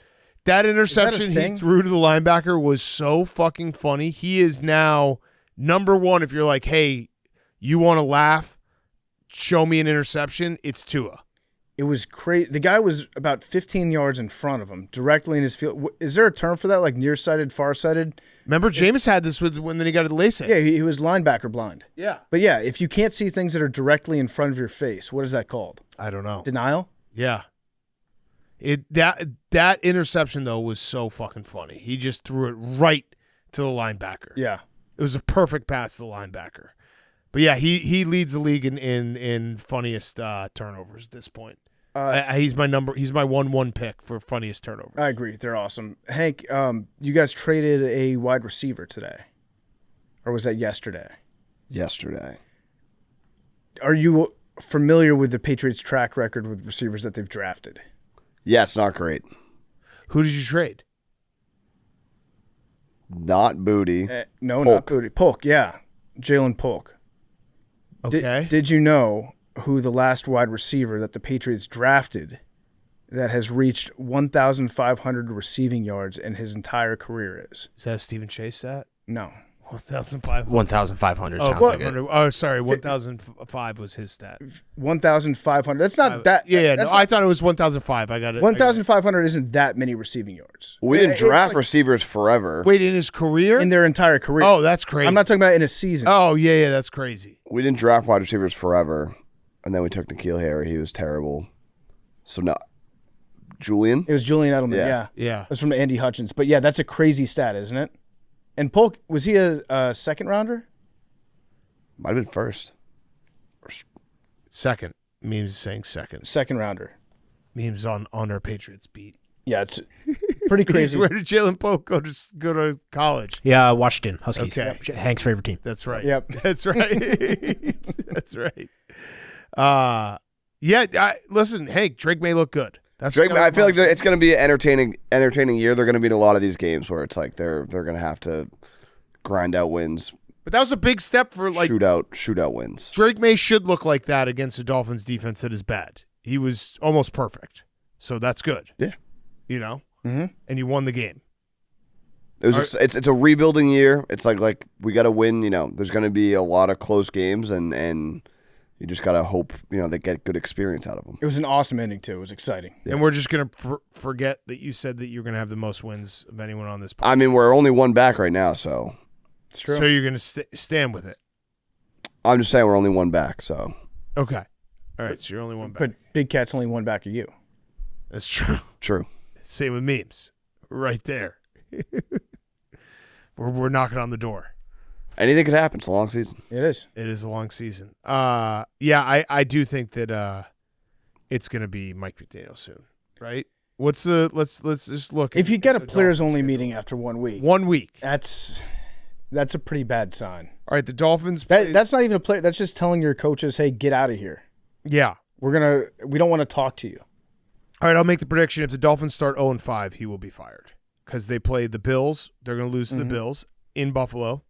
that interception he threw to the linebacker was so fucking funny. He is now number 1. If you're like, hey, you want to laugh, show me an interception, it's Tua. It was crazy. The guy was about 15 yards in front of him, directly in his field. Is there a term for that, like nearsighted, farsighted? Remember, Jameis had this when he got a LASIK. Yeah, he was linebacker blind. Yeah. But yeah, if you can't see things that are directly in front of your face, what is that called? I don't know. Denial? Yeah. That interception, though, was so fucking funny. He just threw it right to the linebacker. Yeah. It was a perfect pass to the linebacker. But yeah, he leads the league in funniest turnovers at this point. He's my 1-1 pick for funniest turnover. I agree. They're awesome. Hank, you guys traded a wide receiver today. Or was that yesterday? Yesterday. Are you familiar with the Patriots' track record with receivers that they've drafted? Yeah, it's not great. Who did you trade? Not Booty. No, Polk. not Booty. Polk, yeah. Jalen Polk. Okay. Did you know who the last wide receiver that the Patriots drafted that has reached 1,500 receiving yards in his entire career is? Is that a Stephen Chase stat? No. 1,500. 1,500 Oh, sounds like it. oh, sorry. 1,005 was his stat. 1,500. That's not that. Yeah, that's no, I thought it was 1,005. I got it. 1,500 isn't that many receiving yards. We didn't It's draft like receivers forever. Wait, in his career? in their entire career. Oh, that's crazy. I'm not talking about in a season. Oh, yeah, that's crazy. We didn't draft wide receivers forever, and then we took N'Keal Harry. He was terrible. So now, Julian? It was Julian Edelman. Yeah. Yeah. That's from Andy Hutchins. But yeah, that's a crazy stat, isn't it? And Polk, was he a second rounder? Might have been first. Second. Memes is saying second. Second rounder. Memes on our Patriots beat. Yeah, it's pretty crazy. Where did Jalen Polk go to college? Yeah, Washington Huskies. Okay. Yep. Hank's favorite team. That's right. Yep. That's right. That's right. Listen, Hank, Drake may look good. That's Drake, I feel like it's going to be an entertaining year. They're going to be in a lot of these games where it's like they're going to have to grind out wins. But that was a big step for like shootout wins. Drake May should look like that against a Dolphins defense that is bad. He was almost perfect. So that's good. Yeah. You know? Mm-hmm. And you won the game. It's a rebuilding year. It's like we got to win, there's going to be a lot of close games and you just got to hope, they get good experience out of them. It was an awesome ending, too. It was exciting. Yeah. And we're just going to forget that you said that you're going to have the most wins of anyone on this podcast. I mean, we're only one back right now, so. It's true. So you're going to stand with it. I'm just saying we're only one back, so. Okay. All right, so you're only one back. But Big Cat's only one back of you. That's true. True. Same with memes. Right there. We're knocking on the door. Anything could happen. It's a long season. It is. It is a long season. I do think that it's going to be Mike McDaniel soon, right? Let's just look. If you get a the players Dolphins only schedule. meeting after 1 week. 1 week. That's a pretty bad sign. All right, the Dolphins. That's not even a play. That's just telling your coaches, "Hey, get out of here. Yeah. We don't want to talk to you." All right, I'll make the prediction. If the Dolphins start 0-5, he will be fired because they play the Bills. They're going to lose to the Bills in Buffalo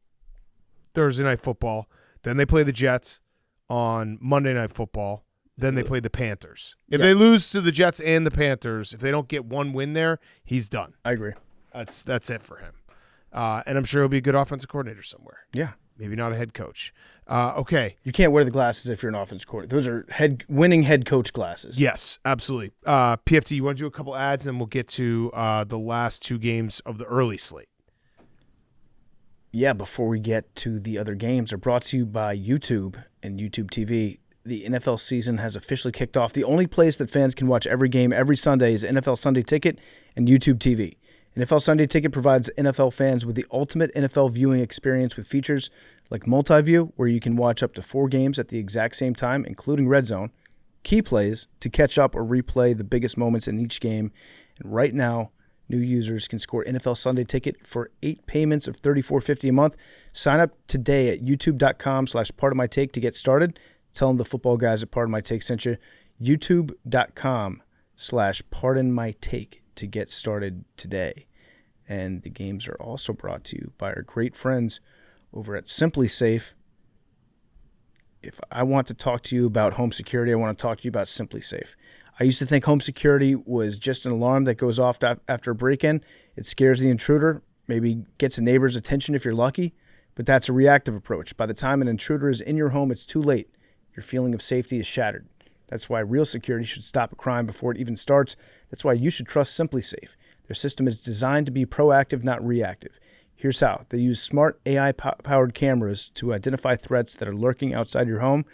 Thursday Night Football. Then they play the Jets on Monday Night Football. Then they play the Panthers. If they lose to the Jets and the Panthers, if they don't get one win there, he's done. I agree. That's it for him. And I'm sure he'll be a good offensive coordinator somewhere. Yeah. Maybe not a head coach. Okay. You can't wear the glasses if you're an offense coordinator. Those are winning head coach glasses. Yes, absolutely. PFT, you want to do a couple ads, and we'll get to the last two games of the early slate. Yeah, before we get to the other games, are brought to you by YouTube and YouTube TV. The NFL season has officially kicked off. The only place that fans can watch every game every Sunday is NFL Sunday Ticket and YouTube TV. NFL Sunday Ticket provides NFL fans with the ultimate NFL viewing experience with features like multi-view, where you can watch up to 4 games at the exact same time, including Red Zone, key plays to catch up or replay the biggest moments in each game. And right now, new users can score NFL Sunday Ticket for 8 payments of $34.50 a month. Sign up today at youtube.com/partofmytake to get started. Tell them the football guys at Part of My Take sent you. youtube.com/partofmytake to get started today. And the games are also brought to you by our great friends over at Simply Safe. If I want to talk to you about home security, I want to talk to you about Simply Safe. I used to think home security was just an alarm that goes off after a break-in. It scares the intruder, maybe gets a neighbor's attention if you're lucky, but that's a reactive approach. By the time an intruder is in your home, it's too late. Your feeling of safety is shattered. That's why real security should stop a crime before it even starts. That's why you should trust Simply Safe. Their system is designed to be proactive, not reactive. Here's how. They use smart AI-powered cameras to identify threats that are lurking outside your home,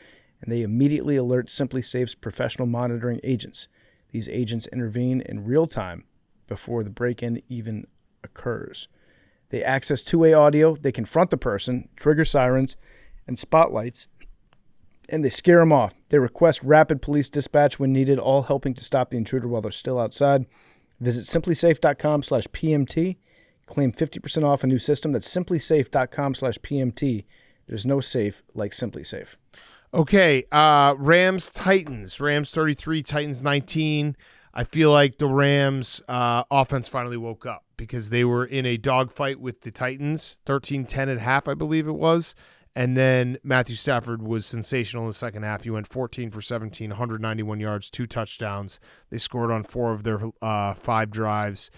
and they immediately alert Simply Safe's professional monitoring agents. These agents intervene in real time before the break-in even occurs. They access two-way audio, they confront the person, trigger sirens and spotlights, and they scare them off. They request rapid police dispatch when needed, all helping to stop the intruder while they're still outside. Visit simplysafe.com/PMT. Claim 50% off a new system. That's simplysafe.com/PMT. There's no safe like Simply Safe. Okay, Rams Titans. Rams 33, Titans 19. I feel like the Rams offense finally woke up because they were in a dogfight with the Titans, 13-10 at half, I believe it was. And then Matthew Stafford was sensational in the second half. He went 14 for 17, 191 yards, 2 touchdowns. They scored on 4 of their 5 drives.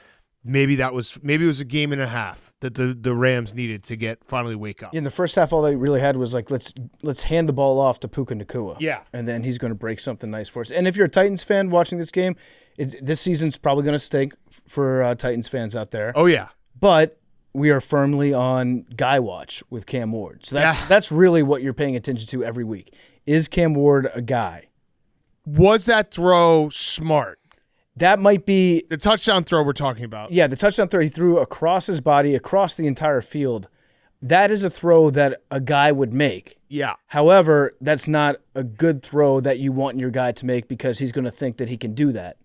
maybe it was a game and a half that the Rams needed to finally wake up. In the first half, all they really had was like, let's hand the ball off to Puka Nacua. Yeah. And then he's going to break something nice for us. And if you're a Titans fan watching this game, this season's probably going to stink for Titans fans out there. Oh, yeah. But we are firmly on guy watch with Cam Ward. So that's really what you're paying attention to every week. Is Cam Ward a guy? Was that throw smart? That might be the touchdown throw we're talking about. Yeah, the touchdown throw he threw across his body, across the entire field. That is a throw that a guy would make. Yeah. However, that's not a good throw that you want your guy to make because he's going to think that he can do that.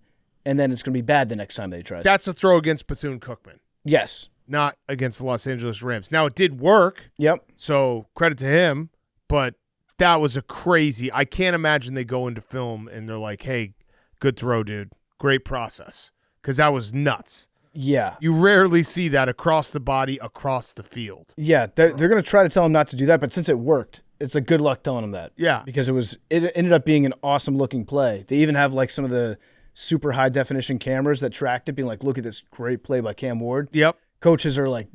And then it's going to be bad the next time that he tries. That's a throw against Bethune-Cookman. Yes. Not against the Los Angeles Rams. Now, it did work. Yep. So credit to him, but that was I can't imagine they go into film and they're like, hey, good throw, dude. Great process. Because that was nuts. Yeah. You rarely see that across the body, across the field. Yeah, they're going to try to tell him not to do that, but since it worked, it's a good luck telling him that. Yeah. Because it ended up being an awesome looking play. They even have like some of the super high definition cameras that tracked it, being like, look at this great play by Cam Ward. Yep. Coaches are like,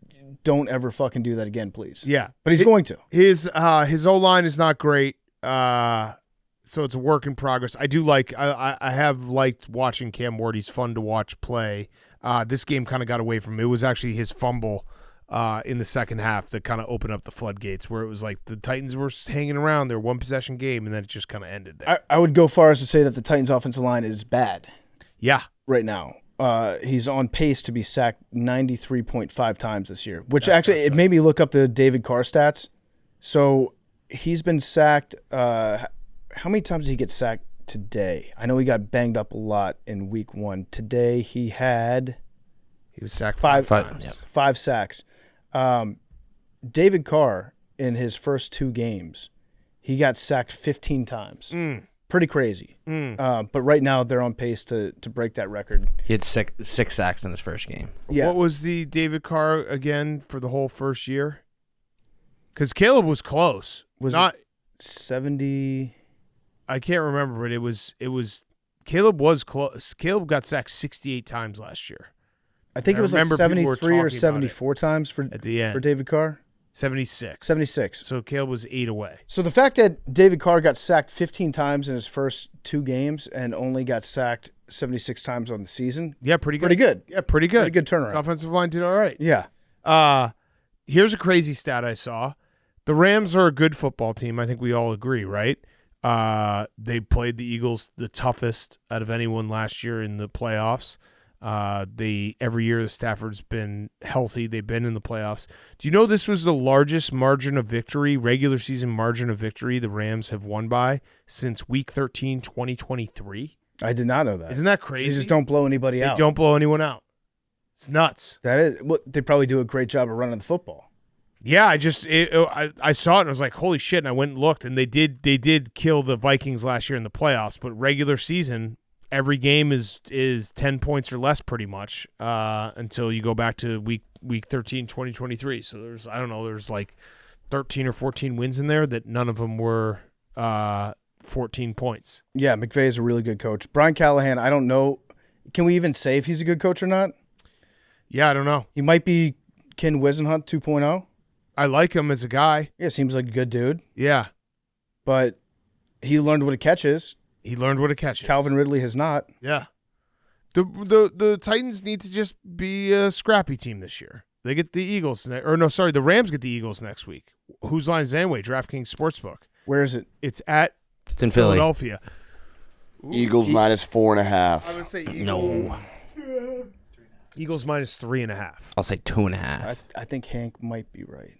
don't ever fucking do that again, please. Yeah. But he's going to. His O-line is not great. So it's a work in progress. I have liked watching Cam Ward. He's fun to watch play. This game kind of got away from him. It was actually his fumble in the second half that kind of opened up the floodgates, where it was like the Titans were hanging around their one-possession game, and then it just kind of ended there. I would go far as to say that the Titans' offensive line is bad. Yeah. Right now. He's on pace to be sacked 93.5 times this year, which actually it made me look up the David Carr stats. So he's been sacked how many times did he get sacked today? I know he got banged up a lot in week 1. Today he was sacked five times. Yeah. 5 sacks. David Carr, in his first 2 games, he got sacked 15 times. Pretty crazy. But right now they're on pace to break that record. He had six sacks in his first game. Yeah. What was the David Carr again for the whole first year? Because Caleb was close. Was not 70? I can't remember, but it was Caleb was close. Caleb got sacked 68 times last year. I think it was like 73 or 74 times for at the end for David Carr. 76. 76. So Caleb was 8 away. So the fact that David Carr got sacked 15 times in his first 2 games and only got sacked 76 times on the season. Yeah, pretty good. Pretty good. Yeah, pretty good. Pretty good turnaround. His offensive line did all right. Yeah. Here's a crazy stat I saw. The Rams are a good football team. I think we all agree, right? They played the Eagles the toughest out of anyone last year in the playoffs. Every year Stafford's been healthy. They've been in the playoffs. Do you know this was the largest margin of victory, regular season margin of victory the Rams have won by since week 13, 2023? I did not know that. Isn't that crazy? They just don't blow anybody out. They don't blow anyone out. It's nuts. That is. Well, they probably do a great job of running the football. Yeah, I saw it and I was like, holy shit, and I went and looked, and they did kill the Vikings last year in the playoffs, but regular season, every game is 10 points or less pretty much until you go back to week 13, 2023. So there's like 13 or 14 wins in there that none of them were 14 points. Yeah, McVay is a really good coach. Brian Callahan, I don't know. Can we even say if he's a good coach or not? Yeah, I don't know. He might be Ken Wisenhunt 2.0. I like him as a guy. Yeah, seems like a good dude. Yeah. But he learned what a catch is. Calvin Ridley has not. Yeah. The Titans need to just be a scrappy team this year. They get the Eagles. The Rams get the Eagles next week. Whose line is it anyway? DraftKings Sportsbook. Where is it? It's in Philadelphia. Eagles minus 4.5. I would say Eagles. No. Eagles minus 3.5. I'll say 2.5. I think Hank might be right.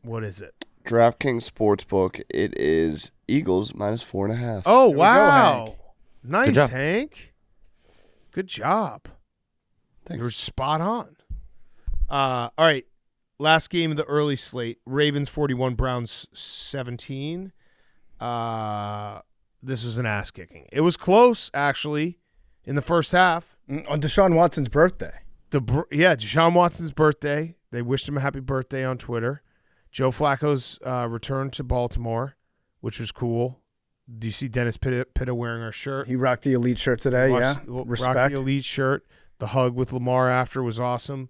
What is it? DraftKings Sportsbook, it is Eagles minus 4.5. Oh, There wow. we go, Hank. Nice, Good job. Hank. Good job. Thanks. You're spot on. All right. Last game of the early slate. Ravens 41, Browns 17. This was an ass kicking. It was close, actually, in the first half. On Deshaun Watson's birthday. Deshaun Watson's birthday. They wished him a happy birthday on Twitter. Joe Flacco's return to Baltimore, which was cool. Do you see Dennis Pitta wearing our shirt? He rocked the elite shirt today, yeah. Rocked Respect. the elite shirt. The hug with Lamar after was awesome.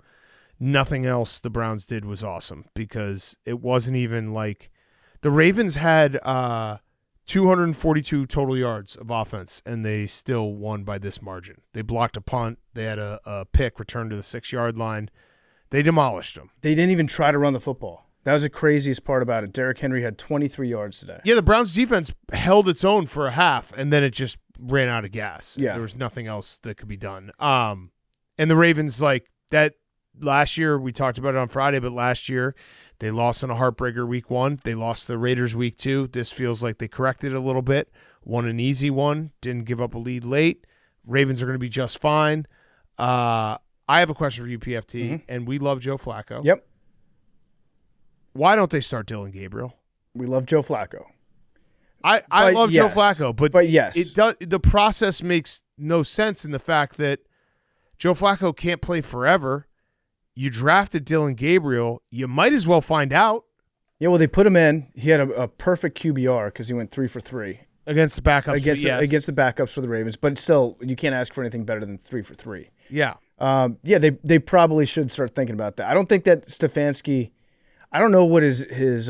Nothing else the Browns did was awesome because it wasn't even like the Ravens had 242 total yards of offense, and they still won by this margin. They blocked a punt. They had a pick returned to the 6-yard line. They demolished them. They didn't even try to run the football. That was the craziest part about it. Derrick Henry had 23 yards today. Yeah, the Browns defense held its own for a half, and then it just ran out of gas. Yeah. There was nothing else that could be done. And the Ravens, like that last year, we talked about it on Friday, but last year they lost in a heartbreaker week 1. They lost the Raiders week 2. This feels like they corrected it a little bit. Won an easy one. Didn't give up a lead late. Ravens are going to be just fine. I have a question for you, PFT, and we love Joe Flacco. Yep. Why don't they start Dylan Gabriel? We love Joe Flacco. I love Joe Flacco, but yes, it does. The process makes no sense in the fact that Joe Flacco can't play forever. You drafted Dylan Gabriel. You might as well find out. Yeah, well, they put him in. He had a perfect QBR because he went 3 for 3 against the backups. Against the backups for the Ravens, but still, you can't ask for anything better than 3 for 3. Yeah. They probably should start thinking about that. I don't think that Stefanski. I don't know what his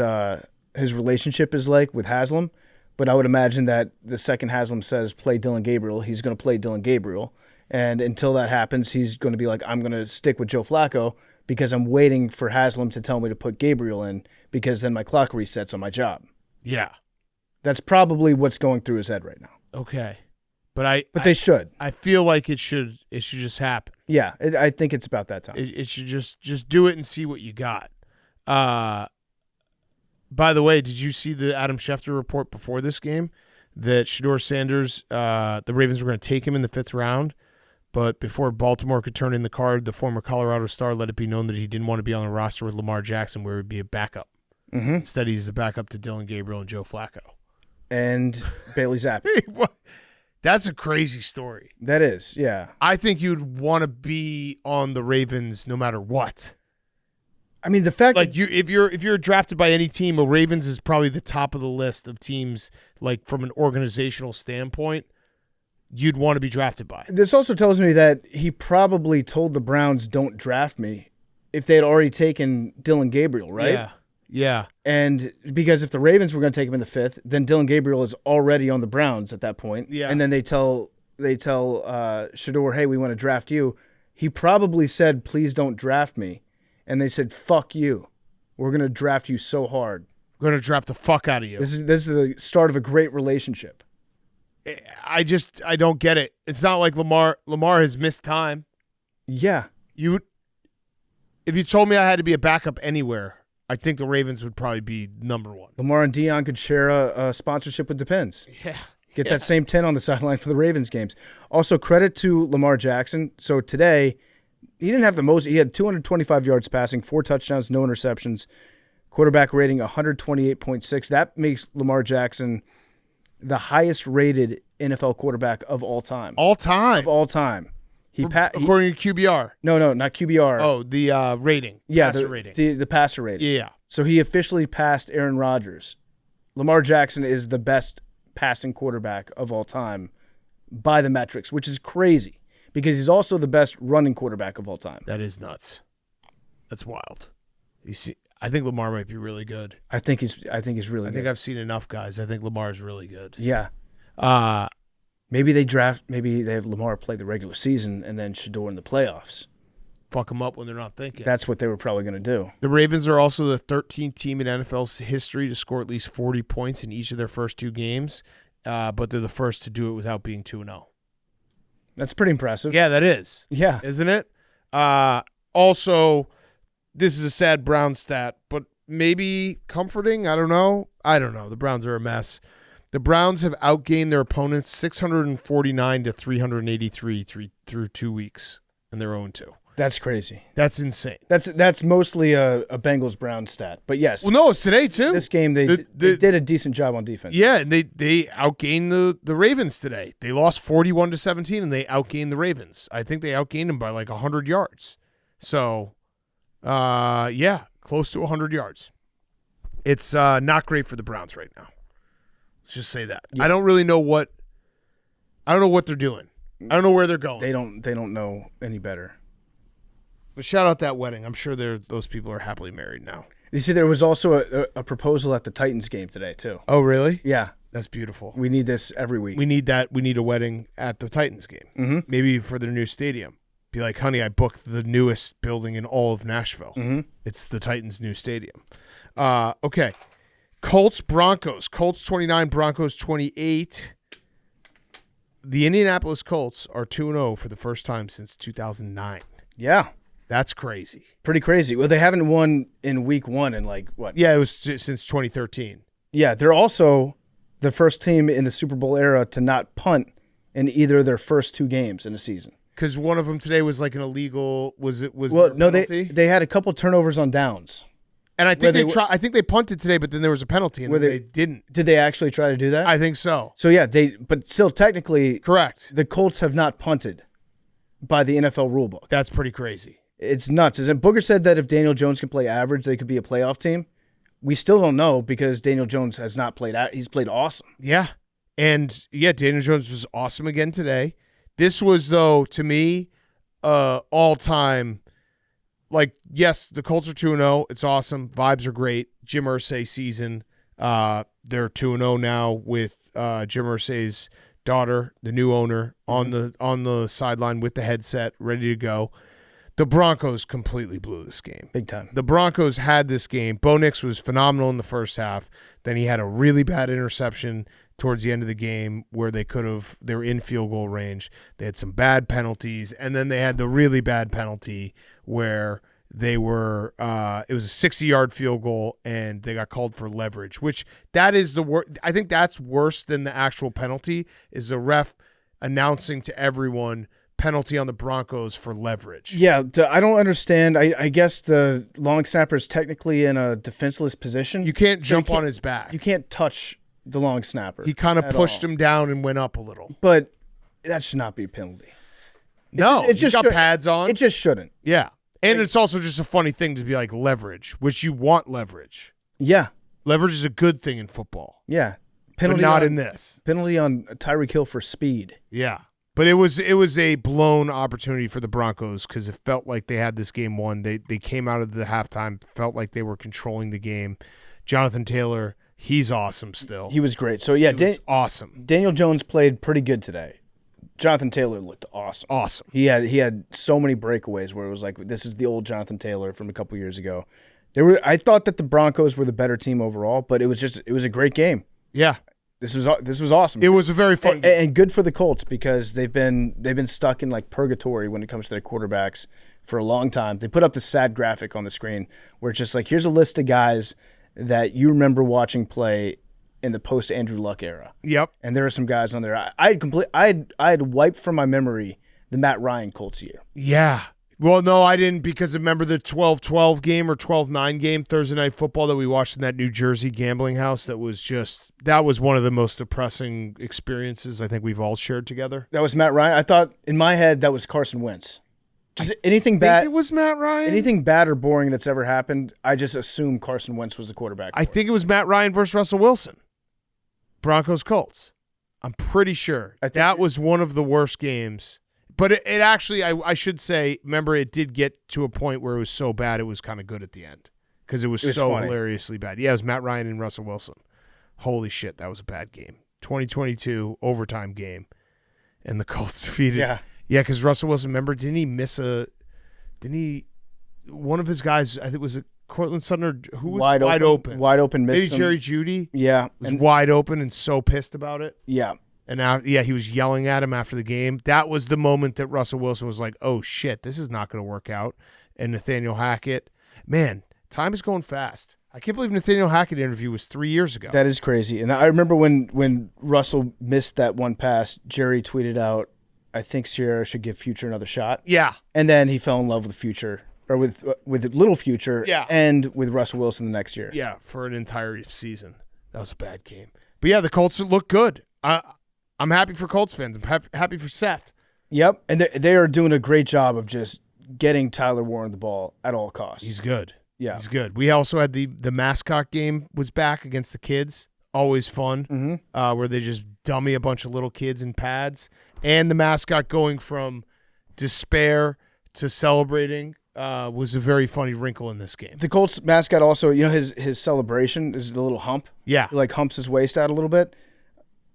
relationship is like with Haslam, but I would imagine that the second Haslam says play Dylan Gabriel, he's going to play Dylan Gabriel. And until that happens, he's going to be like, I'm going to stick with Joe Flacco because I'm waiting for Haslam to tell me to put Gabriel in because then my clock resets on my job. Yeah. That's probably what's going through his head right now. Okay. But they should. I feel like it should just happen. Yeah, I think it's about that time. It should just do it and see what you got. By the way, did you see the Adam Schefter report before this game that Shedeur Sanders, the Ravens were going to take him in the 5th round, but before Baltimore could turn in the card, the former Colorado star let it be known that he didn't want to be on the roster with Lamar Jackson, where he would be a backup. Mm-hmm. Instead, he's a backup to Dylan Gabriel and Joe Flacco. And Bailey Zappi. That's a crazy story. That is, yeah. I think you'd want to be on the Ravens no matter what. I mean, the fact like if you're drafted by any team, Ravens is probably the top of the list of teams. Like from an organizational standpoint, you'd want to be drafted by. This also tells me that he probably told the Browns, "Don't draft me," if they had already taken Dylan Gabriel, right? Yeah. And because if the Ravens were going to take him in the 5th, then Dylan Gabriel is already on the Browns at that point. Yeah. And then they tell Shedeur, "Hey, we want to draft you." He probably said, "Please don't draft me." And they said, "Fuck you. We're going to draft you so hard. We're going to draft the fuck out of you." This is the start of a great relationship. I don't get it. It's not like Lamar has missed time. Yeah. If you told me I had to be a backup anywhere, I think the Ravens would probably be number 1. Lamar and Dion could share a sponsorship with Depends. Yeah. Get that same 10 on the sideline for the Ravens games. Also, credit to Lamar Jackson. So today, he didn't have the most. He had 225 yards passing, 4 touchdowns, no interceptions. Quarterback rating 128.6. That makes Lamar Jackson the highest rated NFL quarterback of all time. All time? Of all time. According to QBR? No, not QBR. Oh, the rating. Yeah, passer rating. The passer rating. Yeah. So he officially passed Aaron Rodgers. Lamar Jackson is the best passing quarterback of all time by the metrics, which is crazy because he's also the best running quarterback of all time. That is nuts. That's wild. You see, I think Lamar might be really good. I think he's really good. I think I've seen enough guys. I think Lamar's really good. Yeah. Maybe they have Lamar play the regular season and then Shedeur in the playoffs. Fuck them up when they're not thinking. That's what they were probably going to do. The Ravens are also the 13th team in NFL's history to score at least 40 points in each of their first 2 games, but they're the first to do it without being 2-0. That's pretty impressive. Yeah, that is. Yeah. Isn't it? Also, this is a sad Browns stat, but maybe comforting. I don't know. The Browns are a mess. The Browns have outgained their opponents 649 to 383 through 2 weeks, and they're 0-2. That's crazy. That's insane. That's mostly a Bengals-Browns stat. But yes. Well, no, it's today, too. This game, they did a decent job on defense. Yeah, and they outgained the Ravens today. They lost 41-17, and they outgained the Ravens. I think they outgained them by like 100 yards. So, close to 100 yards. It's not great for the Browns right now. Let's just say that. Yeah. I don't know what they're doing. I don't know where they're going. They don't know any better. But shout out that wedding. I'm sure those people are happily married now. You see, there was also a proposal at the Titans game today too. Oh, really? Yeah. That's beautiful. We need this every week. We need that. We need a wedding at the Titans game. Mm-hmm. Maybe for their new stadium. Be like, honey, I booked the newest building in all of Nashville. Mm-hmm. It's the Titans' new stadium. Okay. Colts, Broncos. Colts 29, Broncos 28. The Indianapolis Colts are 2-0 for the first time since 2009. Yeah. That's crazy. Pretty crazy. Well, they haven't won in week 1 in like, what? Yeah, it was since 2013. Yeah, they're also the first team in the Super Bowl era to not punt in either of their first 2 games in a season. Because one of them today was like an illegal. No, they had a couple turnovers on downs. And I think I think they punted today, but then there was a penalty, and they didn't. Did they actually try to do that? I think so. So yeah, but still technically correct. The Colts have not punted by the NFL rulebook. That's pretty crazy. It's nuts. Isn't it? Booger said that if Daniel Jones can play average, they could be a playoff team. We still don't know because Daniel Jones has not played. He's played awesome. Yeah, and yeah, Daniel Jones was awesome again today. This was, though, to me, all-time, like, yes, the Colts are 2-0. It's awesome. Vibes are great. Jim Irsay season. They're 2-0 now with Jim Irsay's daughter, the new owner, on the sideline with the headset, ready to go. The Broncos completely blew this game. Big time. The Broncos had this game. Bo Nix was phenomenal in the first half. Then he had a really bad interception towards the end of the game where they were in field goal range. They had some bad penalties, and then they had the really bad penalty where they were it was a 60-yard field goal and they got called for leverage, which that is the worst. I think that's worse than the actual penalty, is the ref announcing to everyone penalty on the Broncos for leverage. Yeah, I don't understand. I guess the long snapper is technically in a defenseless position. You can't jump on his back. You can't touch the long snapper. He kind of pushed him down and went up a little. But that should not be a penalty. It just got pads on. It just shouldn't. Yeah. And it's also just a funny thing to be like leverage, which you want leverage. Yeah. Leverage is a good thing in football. Yeah. Penalty but not in this. Penalty on Tyreek Hill for speed. Yeah. But it was a blown opportunity for the Broncos because it felt like they had this game won. They came out of the halftime, felt like they were controlling the game. Jonathan Taylor, he's awesome still. He was great. So, yeah, awesome. Daniel Jones played pretty good today. Jonathan Taylor looked awesome. Awesome. He had so many breakaways where it was like, this is the old Jonathan Taylor from a couple years ago. I thought that the Broncos were the better team overall, but it was a great game. Yeah. This was awesome. It was a very fun game. And good for the Colts because they've been stuck in like purgatory when it comes to their quarterbacks for a long time. They put up this sad graphic on the screen where it's just like, here's a list of guys that you remember watching play in the post Andrew Luck era. Yep. And there are some guys on there. I had wiped from my memory the Matt Ryan Colts year. Yeah. Well, no, I didn't, because remember the 12-12 game or 12-9 game Thursday Night Football that we watched in that New Jersey gambling house? That was one of the most depressing experiences I think we've all shared together. That was Matt Ryan? I thought in my head that was Carson Wentz. Just anything bad. It was Matt Ryan. Anything bad or boring that's ever happened, I just assumed Carson Wentz was the quarterback. I think it was Matt Ryan versus Russell Wilson. Broncos Colts. I'm pretty sure. That was one of the worst games. But it actually, I should say, remember, it did get to a point where it was so bad it was kind of good at the end because it was so funny. Hilariously bad. Yeah, it was Matt Ryan and Russell Wilson. Holy shit, that was a bad game. 2022 overtime game, and the Colts defeated. Yeah, because Russell Wilson, remember, one of his guys, I think it was Cortland Sutton, who was wide open. Wide open, missed Maybe him. Jerry Jeudy. Yeah. Was wide open and so pissed about it. Yeah. And now, he was yelling at him after the game. That was the moment that Russell Wilson was like, oh, shit, this is not going to work out. And Nathaniel Hackett, man, time is going fast. I can't believe Nathaniel Hackett interview was 3 years ago. That is crazy. And I remember when Russell missed that one pass, Jerry tweeted out, I think Sierra should give Future another shot. Yeah. And then he fell in love with Future, or with Little Future, yeah, and with Russell Wilson the next year. Yeah, for an entire season. That was a bad game. But, yeah, the Colts look good. I'm happy for Colts fans. I'm happy for Seth. Yep, and they are doing a great job of just getting Tyler Warren the ball at all costs. He's good. Yeah. He's good. We also had the mascot game was back against the kids. always fun, where they just dummy a bunch of little kids in pads. And the mascot going from despair to celebrating was a very funny wrinkle in this game. The Colts mascot also, his celebration is the little hump. Yeah. He humps his waist out a little bit.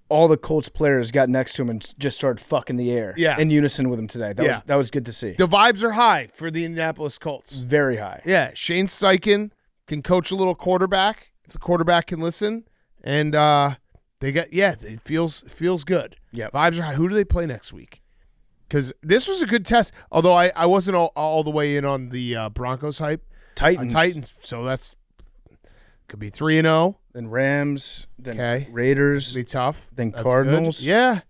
All the Colts players got next to him and just started fucking the air in unison with him today. That was good to see. The vibes are high for the Indianapolis Colts. Very high. Yeah, Shane Steichen can coach a little quarterback if the quarterback can listen, and it feels good. Yeah, vibes are high. Who do they play next week? Because this was a good test, although I wasn't all the way in on the Broncos hype. Titans. So that's could be 3-0. Then Rams. Then Raiders. Be tough. Then That's Cardinals. good. Yeah,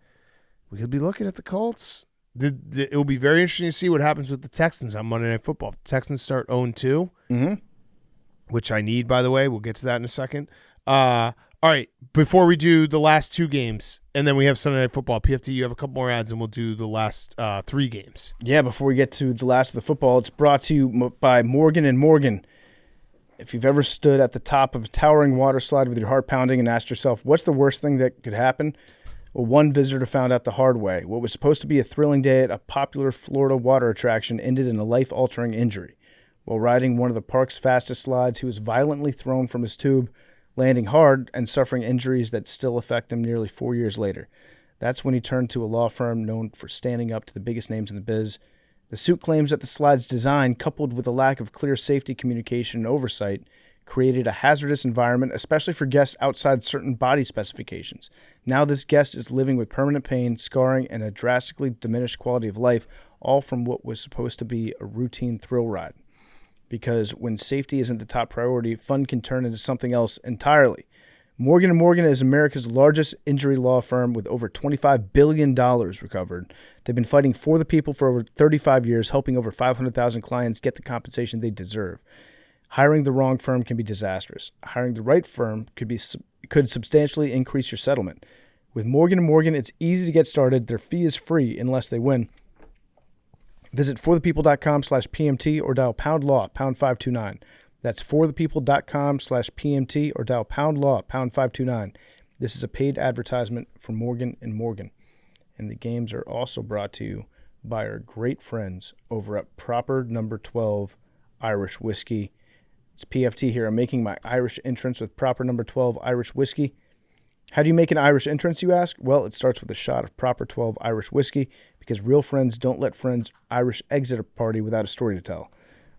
we could be looking at the Colts. It will be very interesting to see what happens with the Texans on Monday Night Football. If the Texans start 0-2, which I need, by the way. We'll get to that in a second. All right, before we do the last 2 games, and then we have Sunday Night Football, PFT, you have a couple more ads, and we'll do the last 3 games. Yeah, before we get to the last of the football, it's brought to you by Morgan & Morgan. If you've ever stood at the top of a towering water slide with your heart pounding and asked yourself, what's the worst thing that could happen? Well, one visitor found out the hard way. What was supposed to be a thrilling day at a popular Florida water attraction ended in a life-altering injury. While riding one of the park's fastest slides, he was violently thrown from his tube, landing hard and suffering injuries that still affect him nearly 4 years later. That's when he turned to a law firm known for standing up to the biggest names in the biz. The suit claims that the slide's design, coupled with a lack of clear safety communication and oversight, created a hazardous environment, especially for guests outside certain body specifications. Now this guest is living with permanent pain, scarring, and a drastically diminished quality of life, all from what was supposed to be a routine thrill ride. Because when safety isn't the top priority, fun can turn into something else entirely. Morgan & Morgan is America's largest injury law firm with over $25 billion recovered. They've been fighting for the people for over 35 years, helping over 500,000 clients get the compensation they deserve. Hiring the wrong firm can be disastrous. Hiring the right firm could substantially increase your settlement. With Morgan & Morgan, it's easy to get started. Their fee is free unless they win. Visit forthepeople.com/PMT or dial #law #529. That's forthepeople.com/PMT or dial #law #529. This is a paid advertisement for Morgan & Morgan. And the games are also brought to you by our great friends over at Proper Number 12 Irish Whiskey. It's PFT here. I'm making my Irish entrance with Proper Number 12 Irish Whiskey. How do you make an Irish entrance, you ask? Well, it starts with a shot of Proper 12 Irish Whiskey because real friends don't let friends Irish exit a party without a story to tell.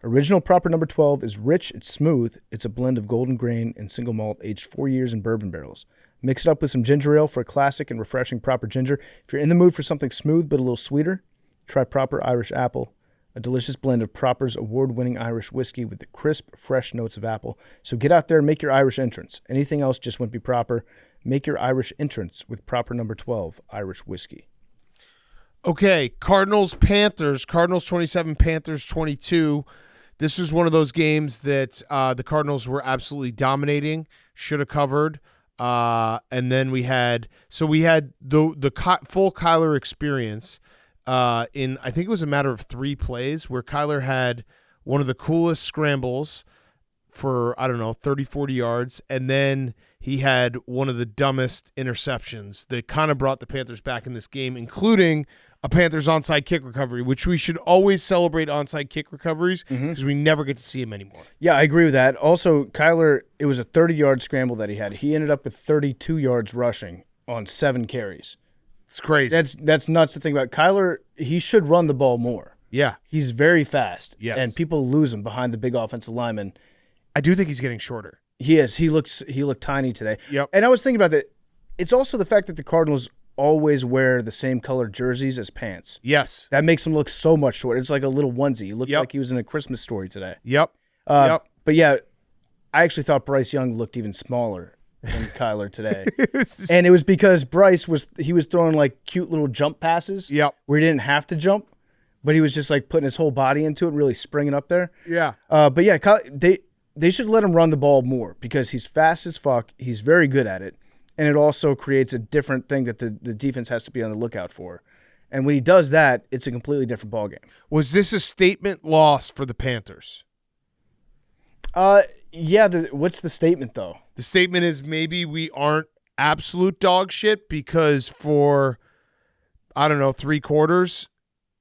Original Proper Number 12 is rich, it's smooth, it's a blend of golden grain and single malt aged 4 years in bourbon barrels. Mix it up with some ginger ale for a classic and refreshing Proper ginger. If you're in the mood for something smooth but a little sweeter, try Proper Irish Apple, a delicious blend of Proper's award-winning Irish whiskey with the crisp, fresh notes of apple. So get out there and make your Irish entrance. Anything else just wouldn't be proper. Make your Irish entrance with Proper Number 12 Irish Whiskey. Okay, Cardinals, Panthers. Cardinals 27, Panthers 22. This was one of those games that the Cardinals were absolutely dominating, should have covered. And then we had the full Kyler experience in, I think it was a matter of 3 plays where Kyler had one of the coolest scrambles for, 30, 40 yards. And then he had one of the dumbest interceptions that kind of brought the Panthers back in this game, including a Panthers onside kick recovery, which we should always celebrate onside kick recoveries because we never get to see him anymore. Yeah, I agree with that. Also, Kyler, it was a 30-yard scramble that he had. He ended up with 32 yards rushing on 7 carries. It's crazy. That's nuts to think about. Kyler, he should run the ball more. Yeah. He's very fast. Yes. And people lose him behind the big offensive lineman. I do think he's getting shorter. He is. He looked tiny today. Yep. And I was thinking about that. It's also the fact that the Cardinals always wear the same color jerseys as pants. Yes. That makes him look so much shorter. It's like a little onesie. He looked like he was in A Christmas Story today. Yep. But yeah, I actually thought Bryce Young looked even smaller than Kyler today. And it was because Bryce was throwing like cute little jump passes where he didn't have to jump, but he was just like putting his whole body into it and really springing up there. Yeah. But yeah, they should let him run the ball more because he's fast as fuck. He's very good at it. And it also creates a different thing that the defense has to be on the lookout for. And when he does that, it's a completely different ballgame. Was this a statement loss for the Panthers? Yeah. What's the statement, though? The statement is maybe we aren't absolute dog shit because for, I don't know, 3 quarters,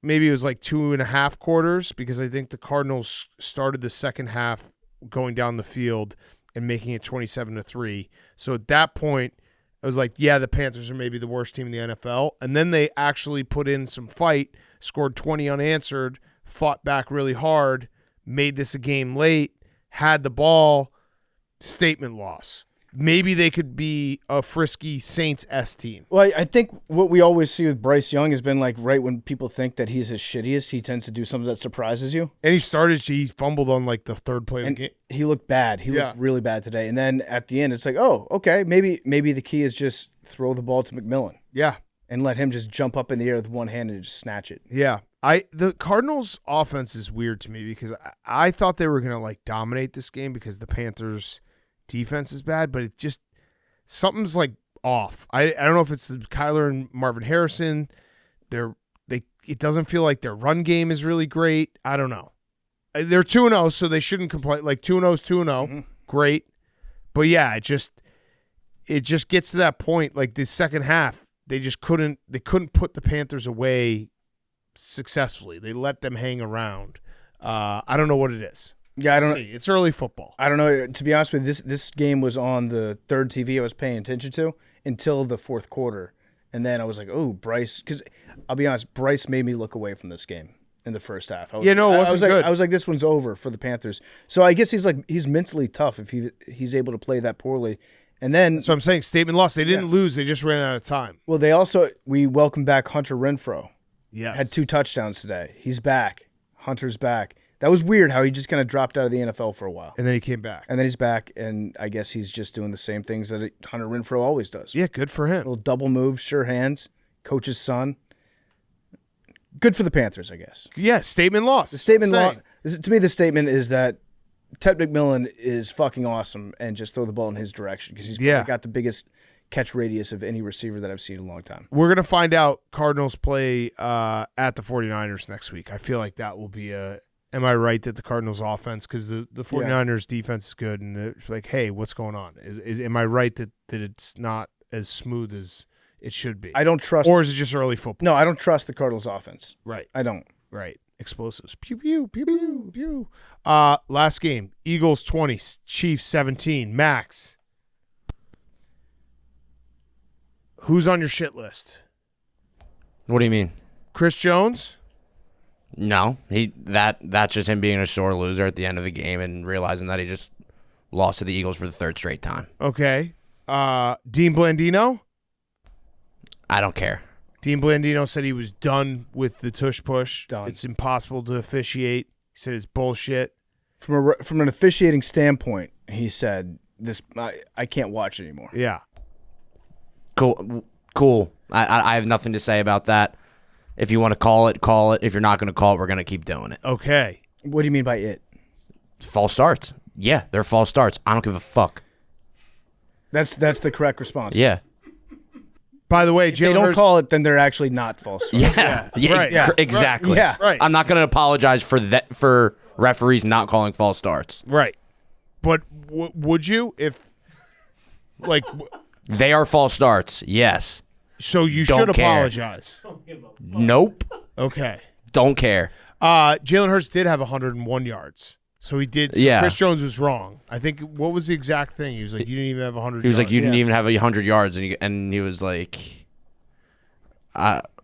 maybe it was like 2.5 quarters, because I think the Cardinals started the second half going down the field and making it 27-3. So at that point, I was like, yeah, the Panthers are maybe the worst team in the NFL. And then they actually put in some fight, scored 20 unanswered, fought back really hard, made this a game late, had the ball, statement loss. Maybe they could be a frisky Saints-S team. Well, I think what we always see with Bryce Young has been like right when people think that he's his shittiest, he tends to do something that surprises you. And he fumbled on like the third play of the game. He looked bad. He looked really bad today. And then at the end, it's like, oh, okay, maybe the key is just throw the ball to McMillan. Yeah. And let him just jump up in the air with one hand and just snatch it. Yeah. The Cardinals' offense is weird to me because I thought they were going to like dominate this game because the Panthers' defense is bad, but it just something's like off. I don't know if it's Kyler and Marvin Harrison. It doesn't feel like their run game is really great. I don't know. They're 2-0, so they shouldn't complain. Like 2-0 is 2-0, great. But yeah, it just gets to that point. Like the second half, they couldn't put the Panthers away successfully. They let them hang around. I don't know what it is. Yeah, I don't know. It's early football. I don't know. To be honest with you, this game was on the third TV I was paying attention to until the fourth quarter. And then I was like, oh, Bryce. Because I'll be honest, Bryce made me look away from this game in the first half. It wasn't good. I was like, this one's over for the Panthers. So I guess he's mentally tough if he's able to play that poorly. And then, so I'm saying statement loss. They didn't lose. They just ran out of time. Well, we welcomed back Hunter Renfrow. Yes. Had 2 touchdowns today. He's back. Hunter's back. That was weird how he just kind of dropped out of the NFL for a while. And then he came back. And then he's back, and I guess he's just doing the same things that Hunter Renfrow always does. Yeah, good for him. Little double move, sure hands, coach's son. Good for the Panthers, I guess. Yeah, statement loss. The statement to me, the statement is that Ted McMillan is fucking awesome and just throw the ball in his direction because he's probably got the biggest catch radius of any receiver that I've seen in a long time. We're going to find out Cardinals play at the 49ers next week. I feel like that will be am I right that the Cardinals offense, because the 49ers defense is good, and it's like, hey, what's going on? Am I right that it's not as smooth as it should be? I don't trust. Or is it just early football? No, I don't trust the Cardinals offense. Right. I don't. Right. Explosives. Pew, pew, pew, pew, pew. Last game, Eagles 20, Chiefs 17. Max, who's on your shit list? What do you mean? Chris Jones? No, that's just him being a sore loser at the end of the game and realizing that he just lost to the Eagles for the 3rd straight time. Okay. Dean Blandino? I don't care. Dean Blandino said he was done with the tush push. Done. It's impossible to officiate. He said it's bullshit. From an officiating standpoint, he said this. I can't watch it anymore. Yeah. Cool. I have nothing to say about that. If you want to call it, call it. If you're not going to call it, we're going to keep doing it. Okay. What do you mean by it? False starts. Yeah, they're false starts. I don't give a fuck. That's the correct response. Yeah. By the way, if they don't call it, then they're actually not false starts. Yeah. Right. Yeah. Exactly. Yeah. Right. I'm not going to apologize for referees not calling false starts. Right. But would you if, like... They are false starts, yes. So you Don't should care. apologize. Nope. Okay. Don't care. Jalen Hurts did have 101 yards. So he did. So Yeah. Chris Jones was wrong. I think, what was the exact thing? He was like, you didn't even have 100 yards. He was like, you didn't even have 100 yards, and he was like,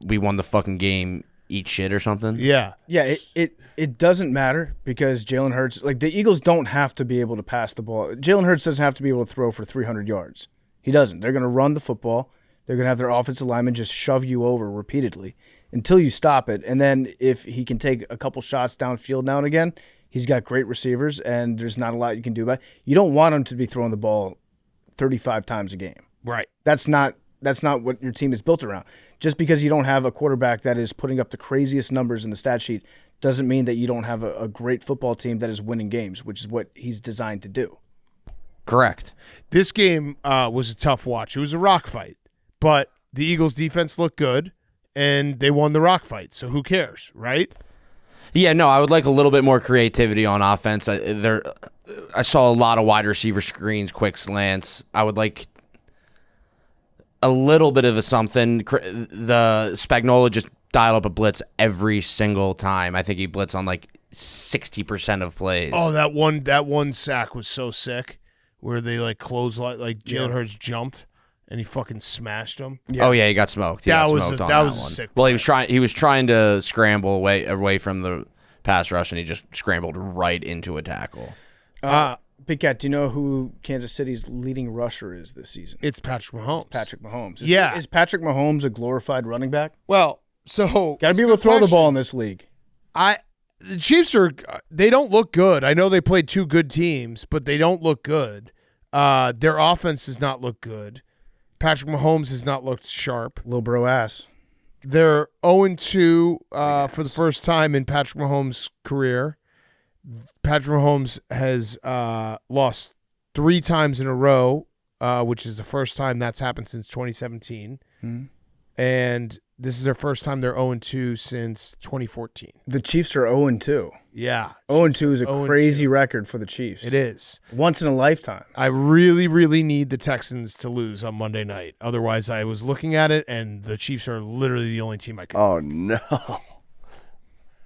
we won the fucking game, eat shit or something. Yeah. Yeah, it doesn't matter because Jalen Hurts, like the Eagles don't have to be able to pass the ball. Jalen Hurts doesn't have to be able to throw for 300 yards. He doesn't. They're going to run the football. They're going to have their offensive linemen just shove you over repeatedly until you stop it. And then if he can take a couple shots downfield now and again, he's got great receivers, and there's not a lot you can do about it. You don't want him to be throwing the ball 35 times a game. Right. That's not what your team is built around. Just because you don't have a quarterback that is putting up the craziest numbers in the stat sheet doesn't mean that you don't have a great football team that is winning games, which is what he's designed to do. Correct. This game was a tough watch. It was a rock fight, but the Eagles' defense looked good, and they won the rock fight, so who cares, right? Yeah, no, I would like a little bit more creativity on offense. I saw a lot of wide receiver screens, quick slants. I would like a little bit of a something. The Spagnuolo just dialed up a blitz every single time. I think he blitzed on like 60% of plays. Oh, that one sack was so sick, where they like closed like Jalen Hurts jumped and he fucking smashed him. Yeah. Oh yeah, he got smoked. That was a sick Well, he was trying to scramble away from the pass rush, and he just scrambled right into a tackle. Big Cat, do you know who Kansas City's leading rusher is this season? It's Patrick Mahomes. Is Patrick Mahomes a glorified running back? Well, so got to be able to throw the ball in this league. The Chiefs they don't look good. I know they played two good teams, but they don't look good. Their offense does not look good. Patrick Mahomes has not looked sharp. Little bro ass. They're 0-2 for the first time in Patrick Mahomes' career. Patrick Mahomes has lost 3 times in a row, which is the first time that's happened since 2017. Mm-hmm. And this is their first time they're 0-2 since 2014. The Chiefs are 0-2. Yeah. 0-2 is a crazy record for the Chiefs. It is. Once in a lifetime. I really, really need the Texans to lose on Monday night. Otherwise, I was looking at it, and the Chiefs are literally the only team I can. Oh, no.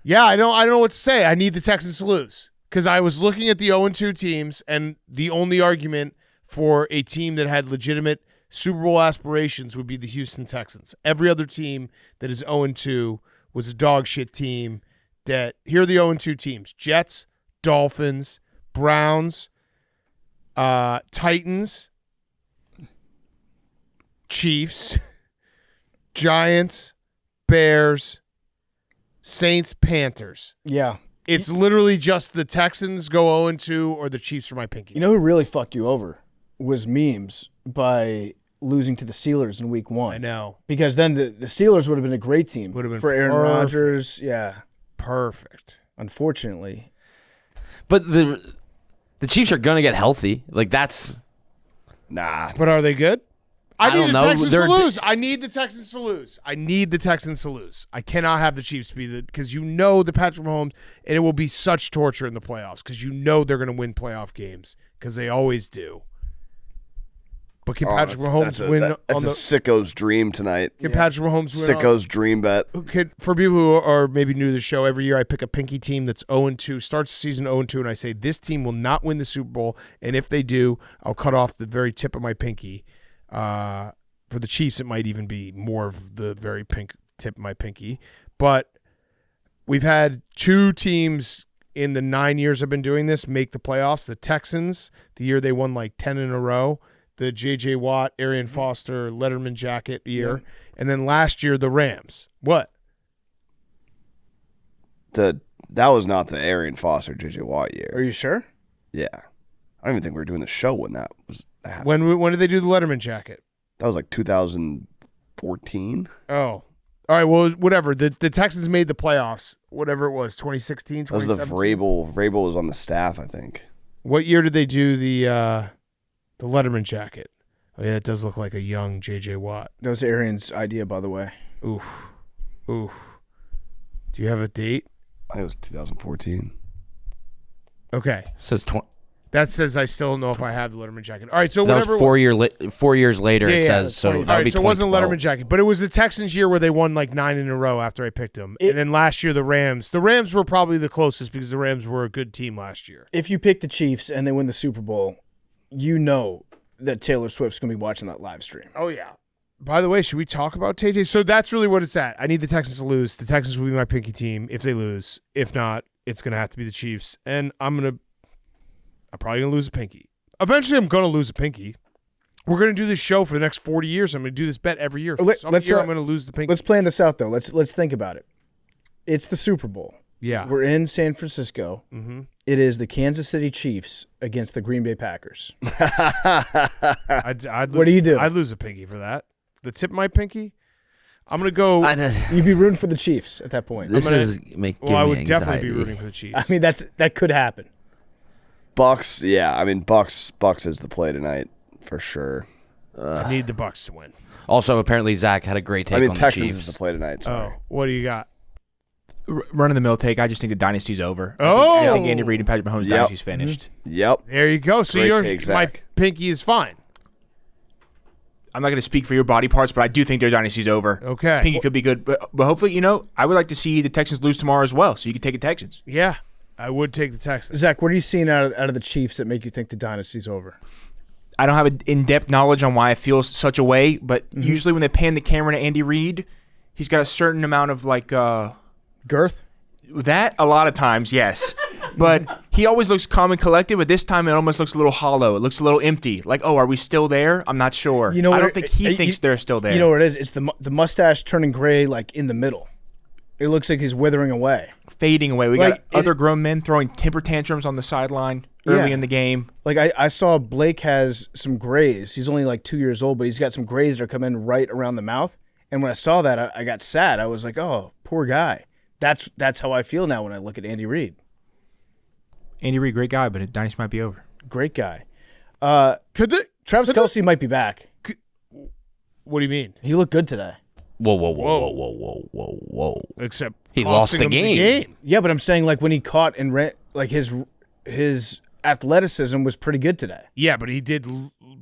Yeah, I don't know what to say. I need the Texans to lose because I was looking at the 0-2 teams, and the only argument for a team that had legitimate Super Bowl aspirations would be the Houston Texans. Every other team that is 0-2 was a dog shit team. Here are the 0-2 teams: Jets, Dolphins, Browns, Titans, Chiefs, Giants, Bears, Saints, Panthers. Yeah. It's literally just the Texans go 0-2 or the Chiefs are my pinky. You know who really fucked you over was memes by losing to the Steelers in week 1. I know. Because then the Steelers would have been a great team. Would have been for Aaron Rodgers. Yeah. Perfect. Unfortunately. But the Chiefs are going to get healthy. Like, that's... Nah. But are they good? I need the Texans to lose. I need the Texans to lose. I cannot have the Chiefs be because the Patrick Mahomes, and it will be such torture in the playoffs because they're going to win playoff games because they always do. But can Patrick Mahomes win? That's a sicko's dream tonight. Can Patrick Mahomes win? Sicko's dream bet. For people who are maybe new to the show, every year I pick a pinky team that's 0-2, starts the season 0-2, and I say this team will not win the Super Bowl, and if they do, I'll cut off the very tip of my pinky. For the Chiefs, it might even be more of the very pink tip of my pinky. But we've had 2 teams in the 9 years I've been doing this make the playoffs. The Texans, the year they won like 10 in a row. The J.J. Watt, Arian Foster, Letterman jacket year. Yeah. And then last year, the Rams. What? That was not the Arian Foster, J.J. Watt year. Are you sure? Yeah. I don't even think we were doing the show when that was happening. When did they do the Letterman jacket? That was like 2014. Oh. All right, well, whatever. The Texans made the playoffs, whatever it was, 2016, 2017? That was the Vrabel. Vrabel was on the staff, I think. What year did they do the Letterman jacket? Oh, yeah, it does look like a young J.J. Watt. That was Arian's idea, by the way. Oof. Do you have a date? I think it was 2014. Okay. Says that says I still don't know if I have the Letterman jacket. All right, so that whatever. Was 4 years later. It says so. All right, so it wasn't a Letterman jacket, but it was the Texans year where they won like 9 in a row after I picked them, and then last year the Rams. The Rams were probably the closest because the Rams were a good team last year. If you pick the Chiefs and they win the Super Bowl, you know that Taylor Swift's going to be watching that live stream. Oh, yeah. By the way, should we talk about Tay-Tay? So that's really what it's at. I need the Texans to lose. The Texans will be my pinky team if they lose. If not, it's going to have to be the Chiefs. And I'm probably going to lose a pinky. Eventually, I'm going to lose a pinky. We're going to do this show for the next 40 years. I'm going to do this bet every year. Some year I'm going to lose the pinky. Let's plan this out, though. Let's think about it. It's the Super Bowl. Yeah. We're in San Francisco. Mm-hmm. It is the Kansas City Chiefs against the Green Bay Packers. What do you do? I'd lose a pinky for that. The tip of my pinky? I'm going to go. You'd be rooting for the Chiefs at that point. I would definitely be rooting for the Chiefs. I mean, that could happen. Bucks, yeah. I mean, Bucks is the play tonight for sure. I need the Bucks to win. Also, apparently, Zach had a great take on Texans the Chiefs. is the play tonight. Sorry. Oh, what do you got? Run-of-the-mill take. I just think the dynasty's over. Oh! I think Andy Reid and Patrick Mahomes' dynasty's finished. Yep. There you go. So Great take, my Zach. pinky is fine. I'm not going to speak for your body parts, but I do think their dynasty's over. Okay. Pinky could be good, but hopefully, I would like to see the Texans lose tomorrow as well, so you can take the Texans. Yeah, I would take the Texans. Zach, what are you seeing out of the Chiefs that make you think the dynasty's over? I don't have an in-depth knowledge on why I feel such a way, but usually when they pan the camera to Andy Reid, he's got a certain amount of girth. That a lot of times, yes. But he always looks calm and collected, but this time it almost looks a little hollow. It looks a little empty. Like, are we still there? I'm not sure. I don't think he thinks they're still there. You know what it is? It's the mustache turning gray, like in the middle. It looks like he's withering away. Fading away. We got other grown men throwing temper tantrums on the sideline early in the game. Like I saw Blake has some grays. He's only like 2 years old, but he's got some grays that are coming right around the mouth. And when I saw that, I got sad. I was like, oh, poor guy. That's how I feel now when I look at Andy Reid. Andy Reid, great guy, but dynasty might be over. Great guy. Travis Kelce might be back. What do you mean? He looked good today. Whoa. Except he lost the game. Yeah, but I'm saying like when he caught and ran, like his athleticism was pretty good today. Yeah, but he did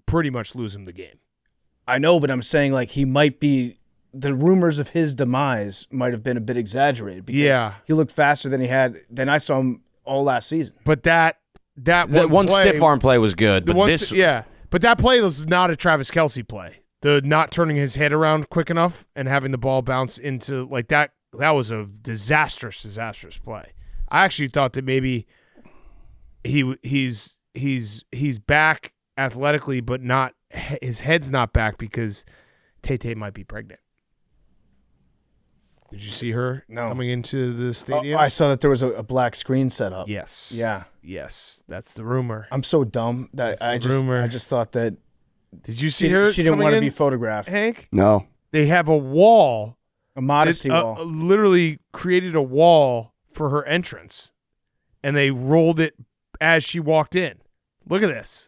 pretty much lose him the game. I know, but I'm saying like he might be. The rumors of his demise might have been a bit exaggerated. Because he looked faster than I saw him all last season. But that one stiff arm play was good. But but that play was not a Travis Kelce play. The not turning his head around quick enough and having the ball bounce into like that. That was a disastrous play. I actually thought that maybe he's back athletically, but not his head's not back because Tay might be pregnant. Did you see her coming into the stadium? I saw that there was a black screen set up. Yes. Yeah. Yes, that's the rumor. I'm so dumb that I just thought that. Did you see her? She didn't want to be photographed. Hank? No. They have a wall. A modesty wall. Literally created a wall for her entrance, and they rolled it as she walked in. Look at this.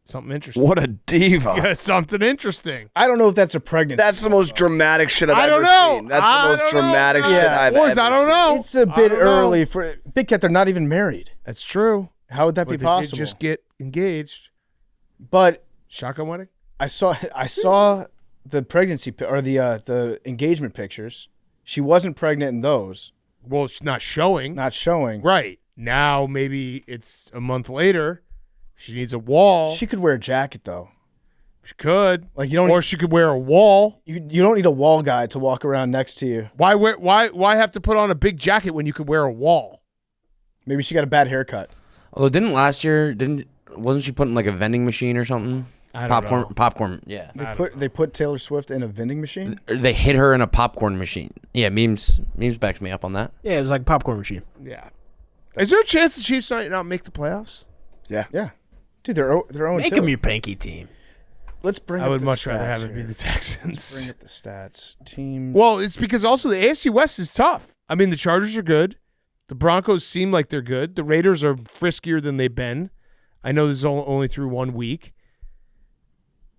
Something interesting. What a diva. Yeah, something interesting. I don't know if that's a pregnancy. That's the most dramatic shit I've I ever don't know. seen. That's the most dramatic shit I've ever seen. I don't know. It's a bit early for Big Cat. They're not even married. That's true. How would that be possible? They just get engaged. But shotgun wedding. I saw the pregnancy or the engagement pictures. She wasn't pregnant in those. Well, it's not showing. Not showing. Right. Now maybe it's a month later. She needs a wall. She could wear a jacket though. She could. Like you don't. Or she could wear a wall. You don't need a wall guy to walk around next to you. Why have to put on a big jacket when you could wear a wall? Maybe she got a bad haircut. Although wasn't she putting like a vending machine or something? I don't know. Popcorn. Yeah. They put Taylor Swift in a vending machine. They hit her in a popcorn machine. Yeah, memes backs me up on that. Yeah, it was like a popcorn machine. Yeah. Is there a chance the Chiefs might not make the playoffs? Yeah. Yeah. Dude, they're 0-2. Make them your pinky team. Let's bring. I would much rather have it be the Texans. Let's bring up the stats. Team. Well, it's because also the AFC West is tough. I mean, the Chargers are good. The Broncos seem like they're good. The Raiders are friskier than they've been. I know this is only through 1 week.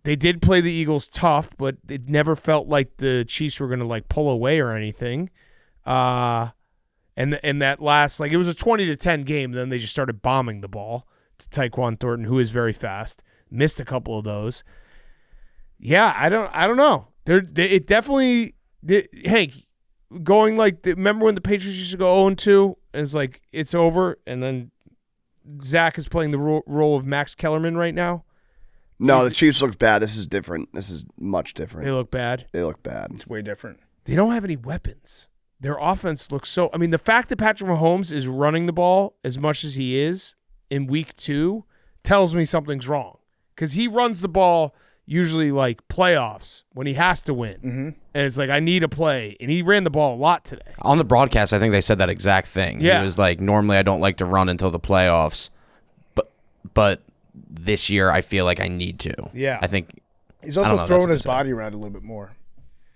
They did play the Eagles tough, but it never felt like the Chiefs were going to like pull away or anything. And that last, like, it was a 20-10 game. Then they just started bombing the ball to Tyquan Thornton, who is very fast. Missed a couple of those. Yeah, I don't know. It definitely, Hank, going like, remember when the Patriots used to go 0-2? And it's like, it's over. And then Zach is playing the role of Max Kellerman right now. No, the Chiefs look bad. This is different. This is much different. They look bad. They look bad. It's way different. They don't have any weapons. Their offense looks so. I mean, the fact that Patrick Mahomes is running the ball as much as he is in week 2 tells me something's wrong. Because he runs the ball usually like playoffs when he has to win. Mm-hmm. And it's like, I need a play. And he ran the ball a lot today. On the broadcast, I think they said that exact thing. Yeah. He was like, normally I don't like to run until the playoffs, but this year I feel like I need to. Yeah. I think he's also that's throwing what his they said. body around a little bit more,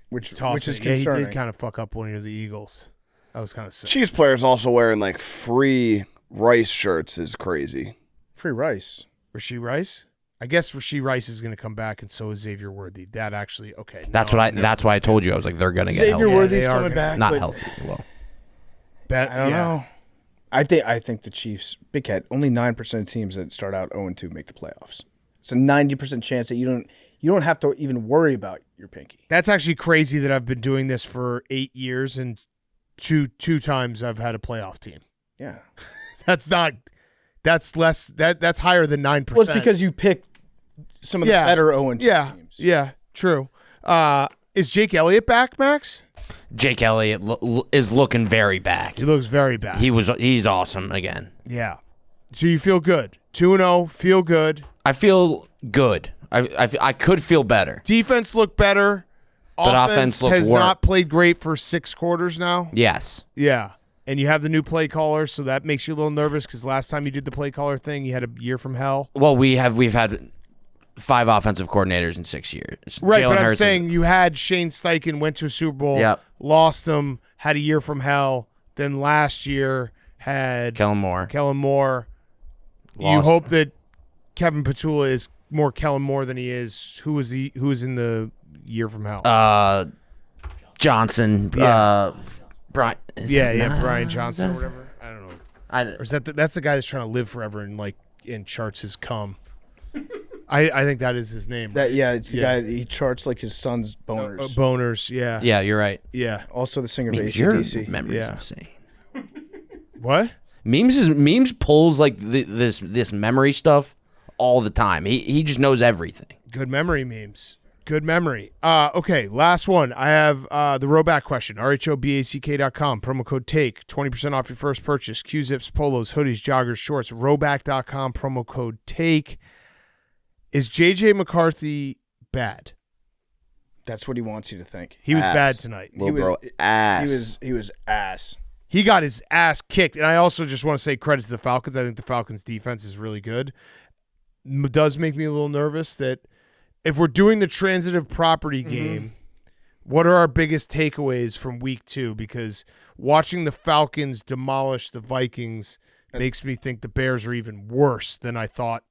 which is Yeah, concerning. he did kind of fuck up one of the Eagles. That was kind of sick. Chiefs players also wearing like free Rice shirts is crazy. Free rice. Rasheed Rice? I guess Rashee Rice is going to come back, and so is Xavier Worthy. That actually, okay. That's why I told you. I was like, they're going to get Xavier healthy. Worthy's coming back. Not but healthy. Well, I don't know. I think the Chiefs, Big Cat, only 9% of teams that start out 0-2 make the playoffs. It's a 90% chance that you don't have to even worry about your pinky. That's actually crazy that I've been doing this for 8 years, and two times I've had a playoff team. Yeah. That's less. That's higher than 9%. Well, it's because you pick some of the better 0-2 teams. Yeah, true. Is Jake Elliott back, Max? Jake Elliott is looking very back. He looks very back. He's awesome again. Yeah. So you feel good. 2-0, feel good. I feel good. I could feel better. Defense looked better. But offense looked has worse. not played great for 6 quarters now. Yes. Yeah. And you have the new play caller, so that makes you a little nervous because last time you did the play caller thing, you had a year from hell. Well, we've had 5 offensive coordinators in 6 years. Right, Jalen but I'm Hurts saying you had Shane Steichen, went to a Super Bowl, lost him, had a year from hell. Then last year had Kellen Moore. You hope that Kevin Petula is more Kellen Moore than he is. Who was in the year from hell? Johnson. Yeah. Brian. Brian Johnson or whatever. I don't know. Or is that's the guy that's trying to live forever and charts his cum. I think that is his name. It's the guy that he charts like his son's boners. Boners, yeah. Yeah, you're right. Yeah. Also the singer of Your AC/DC. memory's insane. What? Memes pulls like this memory stuff all the time. He just knows everything. Good memory memes. Good memory. Okay, last one. I have the rowback question. RHOBACK.com. Promo code TAKE. 20% off your first purchase. Q-zips, polos, hoodies, joggers, shorts. Rowback.com. Promo code TAKE. Is J.J. McCarthy bad? That's what he wants you to think. He was bad tonight. Ass. He was ass. He got his ass kicked. And I also just want to say credit to the Falcons. I think the Falcons' defense is really good. It does make me a little nervous that if we're doing the transitive property game, what are our biggest takeaways from week 2? Because watching the Falcons demolish the Vikings makes me think the Bears are even worse than I thought.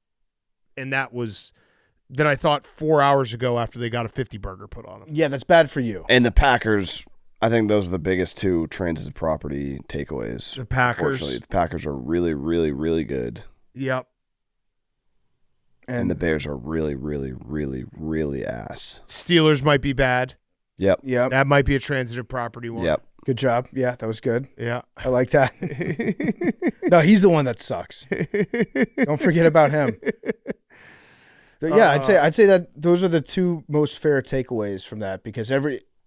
And than I thought 4 hours ago after they got a 50 burger put on them. Yeah, that's bad for you. And the Packers, I think those are the biggest 2 transitive property takeaways. The Packers. Unfortunately, the Packers are really, really, really good. Yep. And the Bears are really, really, really, really ass. Steelers might be bad. Yep. That might be a transitive property one. Yep. Good job. Yeah, that was good. Yeah. I like that. No, he's the one that sucks. Don't forget about him. Yeah, I'd say that those are the 2 most fair takeaways from that because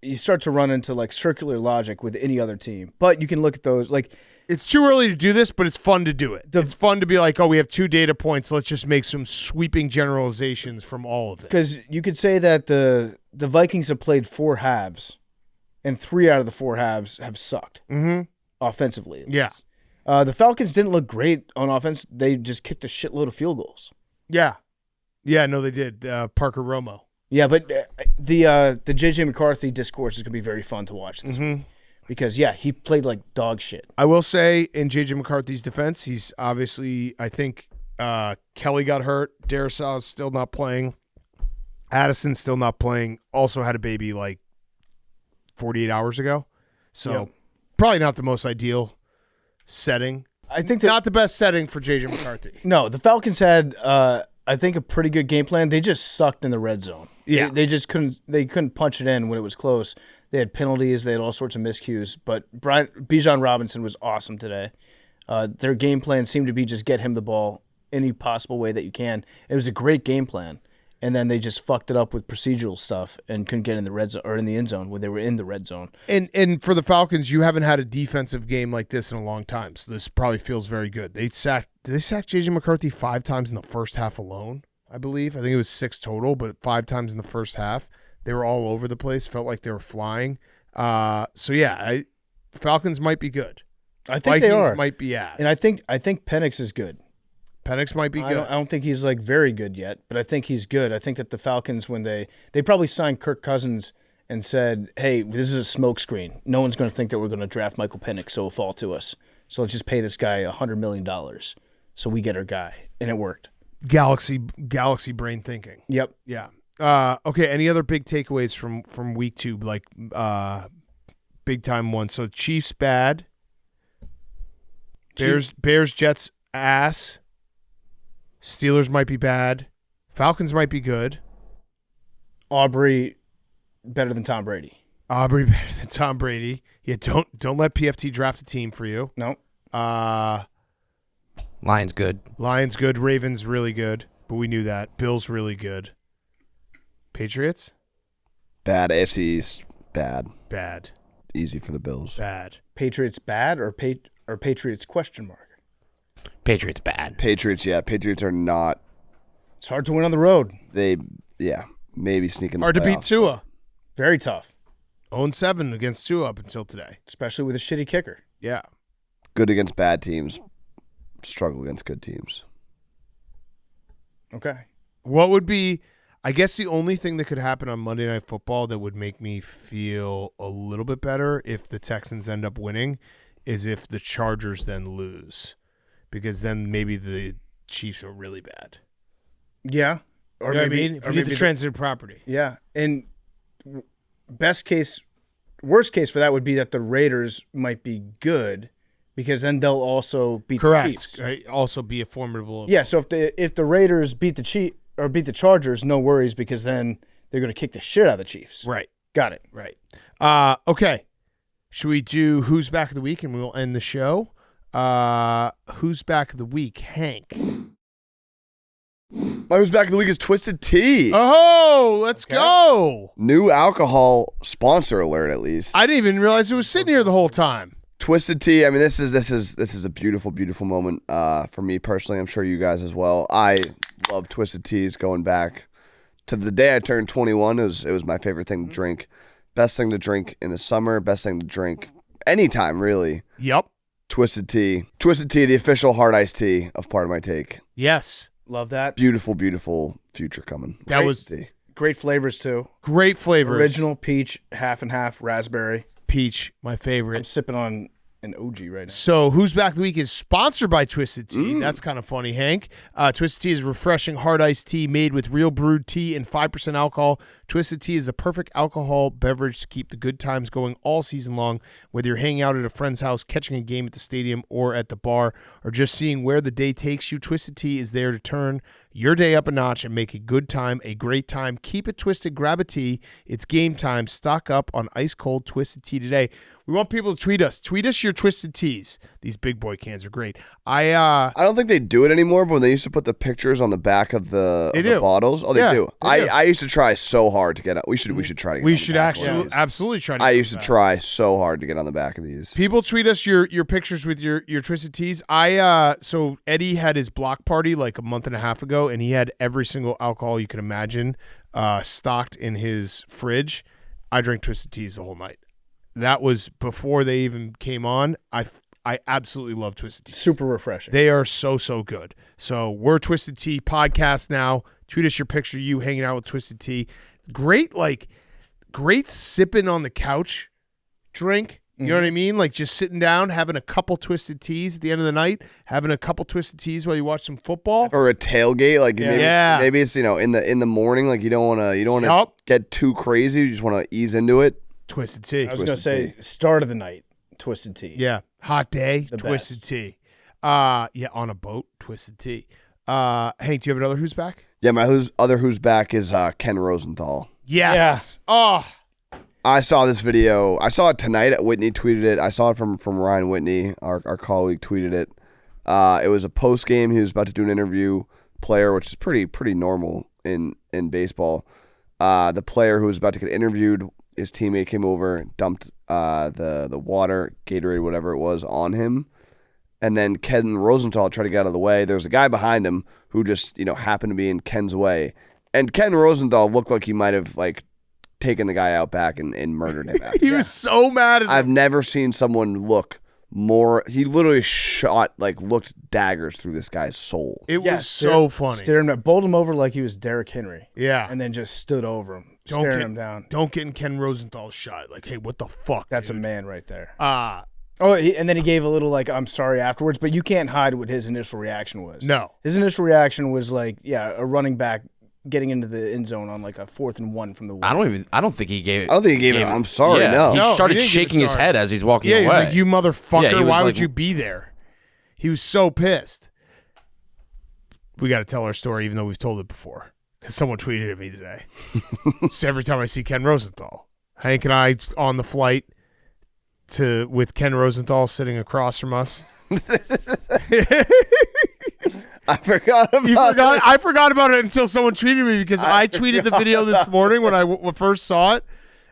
you start to run into like circular logic with any other team. But you can look at those like it's too early to do this, but it's fun to do it. It's fun to be like, oh, we have 2 data points. Let's just make some sweeping generalizations from all of it. Because you could say that the Vikings have played 4 halves, and 3 out of the 4 halves have sucked offensively. Yeah. The Falcons didn't look great on offense. They just kicked a shitload of field goals. Yeah. Yeah, no, they did. Parker Romo. Yeah, but the J.J. McCarthy discourse is going to be very fun to watch this week. Because, he played like dog shit. I will say, in J.J. McCarthy's defense, he's obviously, I think Kelly got hurt. Darisaw is still not playing. Addison's still not playing. Also had a baby like 48 hours ago. So probably not the most ideal setting. I think not the best setting for J.J. McCarthy. No, the Falcons had, I think, a pretty good game plan. They just sucked in the red zone. Yeah. They just couldn't punch it in when it was close. They had penalties. They had all sorts of miscues. But Bijan Robinson was awesome today. Their game plan seemed to be just get him the ball any possible way that you can. It was a great game plan. And then they just fucked it up with procedural stuff and couldn't get in the red zone or in the end zone when they were in the red zone. And for the Falcons, you haven't had a defensive game like this in a long time. So this probably feels very good. Did they sack J.J. McCarthy 5 times in the first half alone, I believe? I think it was 6 total, but 5 times in the first half. They were all over the place. Felt like they were flying. Falcons might be good. I think Vikings they are. Might be ass. And I think Penix is good. Penix might be good. I don't think he's like very good yet, but I think he's good. I think that the Falcons, when they probably signed Kirk Cousins and said, hey, this is a smokescreen. No one's going to think that we're going to draft Michael Penix, so it'll fall to us. So let's just pay this guy $100 million so we get our guy. And it worked. Galaxy brain thinking. Yep. Yeah. Okay. Any other big takeaways from week 2? Like big time ones. So Chiefs bad. Bears Jets ass. Steelers might be bad. Falcons might be good. Aubrey better than Tom Brady. Aubrey better than Tom Brady. Yeah. Don't let PFT draft a team for you. No. Lions good. Lions good. Ravens really good. But we knew that. Bills really good. Patriots? Bad. AFC East, bad. Bad. Easy for the Bills. Bad. Patriots bad or Patriots question mark? Patriots bad. Patriots, yeah. Patriots are not. It's hard to win on the road. Maybe sneaking the Hard to beat playoffs. Tua. Very tough. 0-7 against Tua up until today. Especially with a shitty kicker. Yeah. Good against bad teams. Struggle against good teams. Okay. What would be, I guess the only thing that could happen on Monday Night Football that would make me feel a little bit better if the Texans end up winning is if the Chargers then lose. Because then maybe the Chiefs are really bad. Yeah. Or You know what I maybe, mean? If or you did maybe the transitive property. Yeah. And worst case for that would be that the Raiders might be good because then they'll also beat the Chiefs. Correct. Also be a formidable. Yeah, so if the Raiders beat the Chargers, no worries because then they're going to kick the shit out of the Chiefs. Right. Got it. Right. Okay. Should we do Who's Back of the Week and we'll end the show? Who's Back of the Week? Hank. My Who's Back of the Week is Twisted Tea. Oh, let's go. New alcohol sponsor alert, at least. I didn't even realize it was sitting here the whole time. Twisted Tea. I mean, this is a beautiful, beautiful moment for me personally. I'm sure you guys as well. I love Twisted Teas going back to the day I turned 21. It was my favorite thing to drink. Best thing to drink in the summer. Best thing to drink anytime, really. Yep. Twisted Tea. Twisted Tea, the official hard iced tea of Part of My Take. Yes. Love that. Beautiful, beautiful future coming. That was tea. Great flavors too. Great flavors. Original peach, half and half raspberry. Peach, my favorite. I'm sipping on an OG right now. So, Who's Back of the Week is sponsored by Twisted Tea. That's kind of funny, Hank. Twisted Tea is refreshing hard iced tea made with real brewed tea and 5% alcohol. Twisted Tea is the perfect alcohol beverage to keep the good times going all season long. Whether you're hanging out at a friend's house, catching a game at the stadium or at the bar, or just seeing where the day takes you, Twisted Tea is there to turn your day up a notch and make a good time a great time. Keep it twisted. Grab a tea. It's game time. Stock up on ice cold Twisted Tea today. We want people to tweet us. Tweet us your Twisted Teas. These big boy cans are great. I don't think they do it anymore, but when they used to put the pictures on the back of the bottles, they do. I used to try so hard to get out. We should try to get we on should the back actually of these. absolutely try to I get used to try so hard to get on the back of these. People tweet us your pictures with your Twisted Teas. So Eddie had his block party like a month and a half ago, and he had every single alcohol you can imagine stocked in his fridge. I drank Twisted Teas the whole night. That was before they even came on. I absolutely love Twisted Teas. Super refreshing. They are so good. So we're Twisted Tea podcast now. Tweet us your picture of you hanging out with Twisted Tea. Great sipping on the couch drink. You know what I mean? Like just sitting down, having a couple Twisted Teas at the end of the night, having a couple Twisted Teas while you watch some football. Or a tailgate, like maybe it's in the morning, like you don't want to get too crazy. You just want to ease into it. Twisted Tea. I was going to say start of the night, Twisted Tea. Yeah. Hot day, The Twisted best. Tea. Yeah, on a boat, Twisted Tea. Hank, do you have another Who's Back? Yeah, my Who's Back is Ken Rosenthal. Yes. Yeah. Oh. I saw this video. I saw it tonight. Whitney tweeted it. I saw it from Ryan Whitney, our colleague, tweeted it. It was a post game. He was about to do an interview. Player, which is pretty normal in baseball. The player who was about to get interviewed, his teammate came over, dumped the water, Gatorade, whatever it was, on him. And then Ken Rosenthal tried to get out of the way. There was a guy behind him who just, happened to be in Ken's way. And Ken Rosenthal looked like he might have, taken the guy out back and murdered him after. He was so mad at him. I've never seen someone look more. He literally looked daggers through this guy's soul. It was so funny. Staring at, bowled him over like he was Derrick Henry. Yeah. And then just stood over him, staring him down. Don't get in Ken Rosenthal's shot. Like, hey, what the fuck? That's dude? a man right there. Oh, and then he gave a little like, I'm sorry afterwards, but you can't hide what his initial reaction was. No. His initial reaction was like, a running back getting into the end zone on like a 4th and 1 from the 1. I don't think he gave it. I don't think he gave it. I'm sorry. Yeah, No. he started he didn't give shaking it his sorry. head as he's walking Yeah, away. he's like, you motherfucker, Yeah, he was why would like- you be there? He was so pissed. We got to tell our story, even though we've told it before, because someone tweeted at me today. So every time I see Ken Rosenthal, Hank and I on the flight with Ken Rosenthal sitting across from us. I forgot about it. I forgot about it until someone tweeted me because I tweeted the video this morning when I first saw it,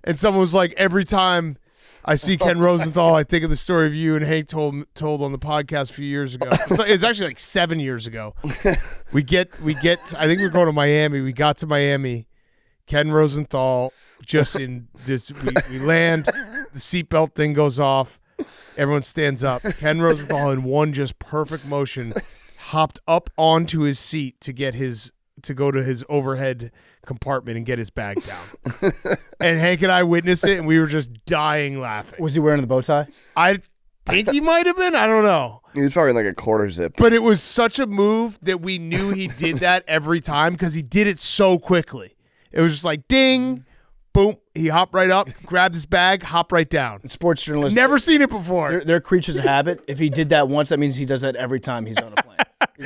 and someone was like, every time I see Ken Rosenthal, I think of the story of you and Hank told on the podcast a few years ago. It's actually like 7 years ago. We get. I think we're going to Miami. We got to Miami. Ken Rosenthal just in this. We land. The seatbelt thing goes off. Everyone stands up. Ken Rosenthal in one just perfect motion hopped up onto his seat to go to his overhead compartment and get his bag down. And Hank and I witnessed it, and we were just dying laughing. Was he wearing the bow tie? I think he might have been. I don't know. He was probably like a quarter zip. But it was such a move that we knew he did that every time because he did it so quickly. It was just like, ding, boom. He hopped right up, grabbed his bag, hopped right down. Sports journalists. Never seen it before. They're creatures of habit. If he did that once, that means he does that every time he's on a plane.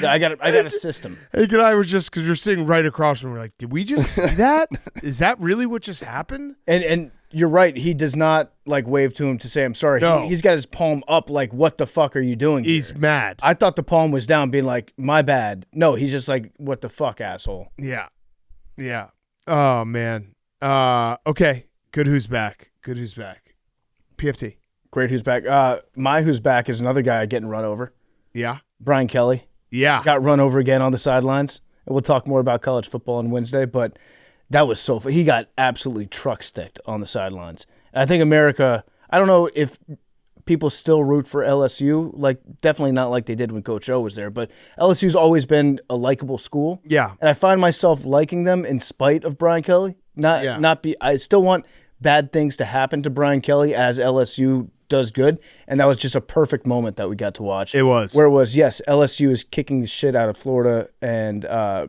I got a system. Hank and I were just, because we're sitting right across from him, we're like, did we just see that? Is that really what just happened? And you're right. He does not like wave to him to say, I'm sorry. No. He's got his palm up like, what the fuck are you doing He's here? mad. I thought the palm was down being like, my bad. No, he's just like, what the fuck, asshole. Yeah. Yeah. Oh, man. Okay. Good who's back. Good who's back. PFT. Great who's back. My who's back is another guy getting run over. Yeah. Brian Kelly. Yeah. Got run over again on the sidelines. And we'll talk more about college football on Wednesday, but that was so fun. He got absolutely truck sticked on the sidelines. And I think America, I don't know if people still root for LSU, like definitely not like they did when Coach O was there, but LSU's always been a likable school. Yeah. And I find myself liking them in spite of Brian Kelly. I still want bad things to happen to Brian Kelly as LSU does good, and that was just a perfect moment that we got to watch. It was. Where it was, yes, LSU is kicking the shit out of Florida, and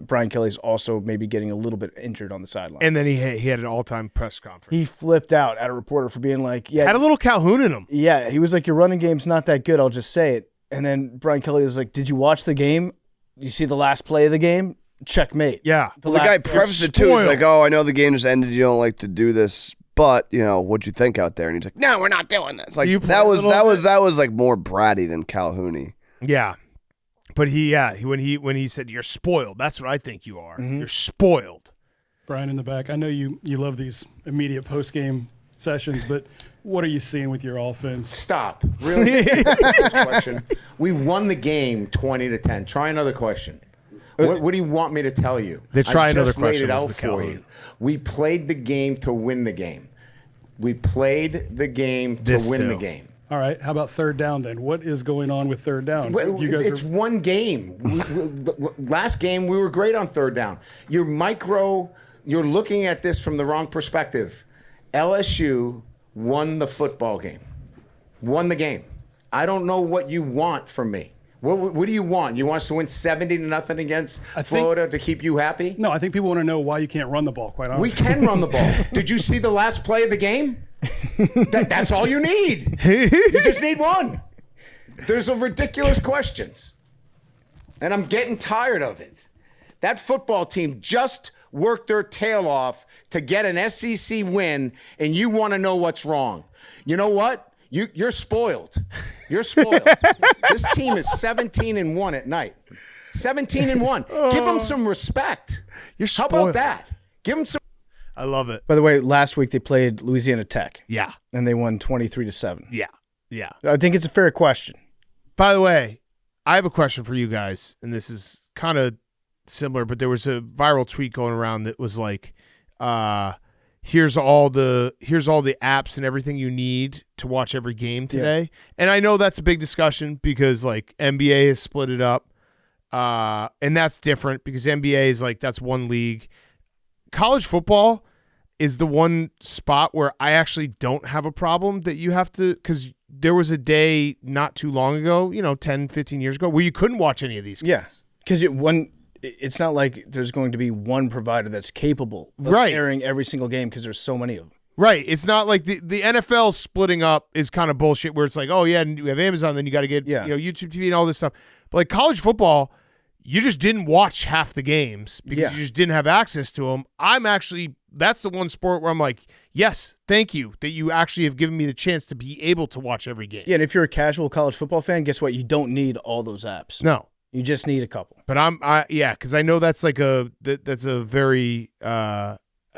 Brian Kelly's also maybe getting a little bit injured on the sideline. And then he had an all-time press conference. He flipped out at a reporter for being like, Had a little Calhoun in him. Yeah, he was like, your running game's not that good, I'll just say it. And then Brian Kelly was like, did you watch the game? You see the last play of the game? Checkmate. Yeah. The guy prefaced it too. He's like, oh, I know the game just ended. You don't like to do this. But what'd you think out there? And he's like, "No, we're not doing this." Like that was like more bratty than Calhoun-y. Yeah, but when he said you're spoiled, that's what I think you are. Mm-hmm. You're spoiled. Brian in the back. I know you love these immediate post game sessions, but what are you seeing with your offense? Stop. Really? Question. We won the game 20-10. Try another question. What do you want me to tell you? Try another question. I just laid it out for you. We played the game to win the game. We played the game to win the game. All right. How about third down then? What is going on with third down? It's one game. Last game, we were great on third down. You're looking at this from the wrong perspective. LSU won the football game. Won the game. I don't know what you want from me. What do you want? You want us to win 70-0 against Florida to keep you happy? No, I think people want to know why you can't run the ball, quite honestly. We can run the ball. Did you see the last play of the game? That's all you need. You just need one. There's ridiculous questions. And I'm getting tired of it. That football team just worked their tail off to get an SEC win, and you want to know what's wrong. You know what? You're spoiled. You're spoiled. This team is 17-1 at night. 17-1. Give them some respect. You're spoiled. How about that? Give them some. I love it. By the way, last week they played Louisiana Tech. Yeah. And they won 23-7. Yeah. Yeah. I think it's a fair question. By the way, I have a question for you guys, and this is kind of similar, but there was a viral tweet going around that was like, here's all the apps and everything you need to watch every game today. Yeah. And I know that's a big discussion because like NBA has split it up. And that's different because NBA is like, that's one league. College football is the one spot where I actually don't have a problem that you have to, because there was a day not too long ago, 10, 15 years ago, where you couldn't watch any of these games. Yeah, because it's not like there's going to be one provider that's capable of airing every single game because there's so many of them. Right. It's not like the NFL splitting up is kind of bullshit where it's like, oh, yeah, and you have Amazon, then you got to get YouTube TV and all this stuff. But like college football, you just didn't watch half the games because you just didn't have access to them. That's the one sport where I'm like, yes, thank you that you actually have given me the chance to be able to watch every game. Yeah, and if you're a casual college football fan, guess what? You don't need all those apps. No. You just need a couple. But because I know that's like that's a very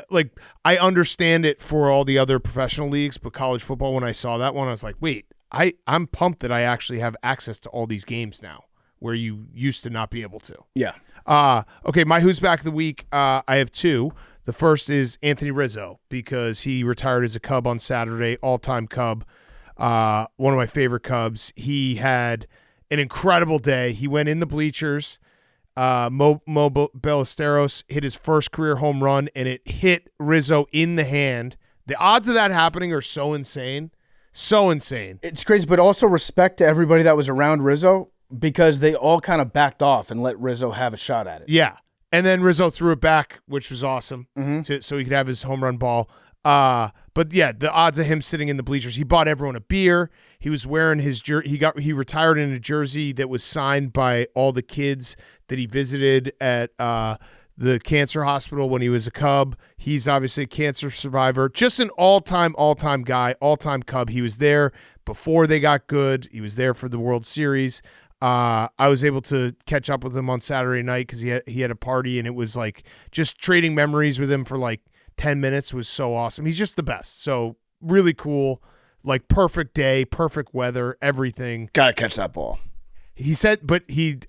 like I understand it for all the other professional leagues, but college football, when I saw that one, I was like, wait, I'm pumped that I actually have access to all these games now, where you used to not be able to. Yeah. Okay, my Who's Back of the Week, I have two. The first is Anthony Rizzo, because he retired as a Cub on Saturday, all-time Cub, one of my favorite Cubs. He had an incredible day. He went in the bleachers. Mo Ballesteros hit his first career home run, and it hit Rizzo in the hand. The odds of that happening are so insane. So insane. It's crazy, but also respect to everybody that was around Rizzo, because they all kind of backed off and let Rizzo have a shot at it. Yeah. And then Rizzo threw it back, which was awesome, so he could have his home run ball. But yeah, the odds of him sitting in the bleachers. He bought everyone a beer. He was wearing his jersey. He retired in a jersey that was signed by all the kids that he visited at the cancer hospital when he was a Cub. He's obviously a cancer survivor. Just an all-time guy, all-time Cub. He was there before they got good. He was there for the World Series. I was able to catch up with him on Saturday night because he had a party, and it was like just trading memories with him for like 10 minutes was so awesome. He's just the best. So really cool, like perfect day, perfect weather, everything. Gotta catch that ball. He said, but he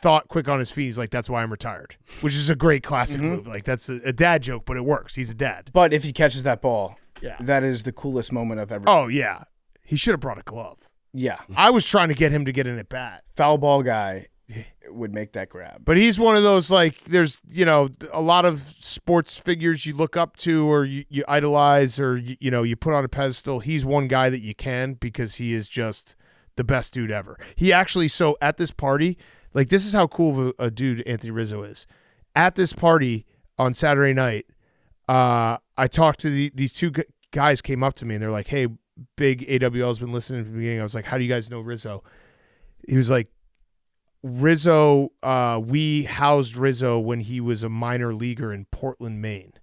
thought quick on his feet. He's like, that's why I'm retired, which is a great classic move. Like that's a dad joke, but it works. He's a dad. But if he catches that ball, that is the coolest moment I've ever seen. Oh, yeah. He should have brought a glove. Yeah. I was trying to get him to get in at bat. Foul ball guy would make that grab. But he's one of those, like, there's, a lot of sports figures you look up to or you idolize or, you put on a pedestal. He's one guy that you can, because he is just the best dude ever. He actually, so at this party, like, this is how cool of a dude Anthony Rizzo is. At this party on Saturday night, I talked to these two guys came up to me and they're like, hey, big AWL has been listening from the beginning. I was like, how do you guys know Rizzo? He was like, Rizzo, we housed Rizzo when he was a minor leaguer in Portland, Maine.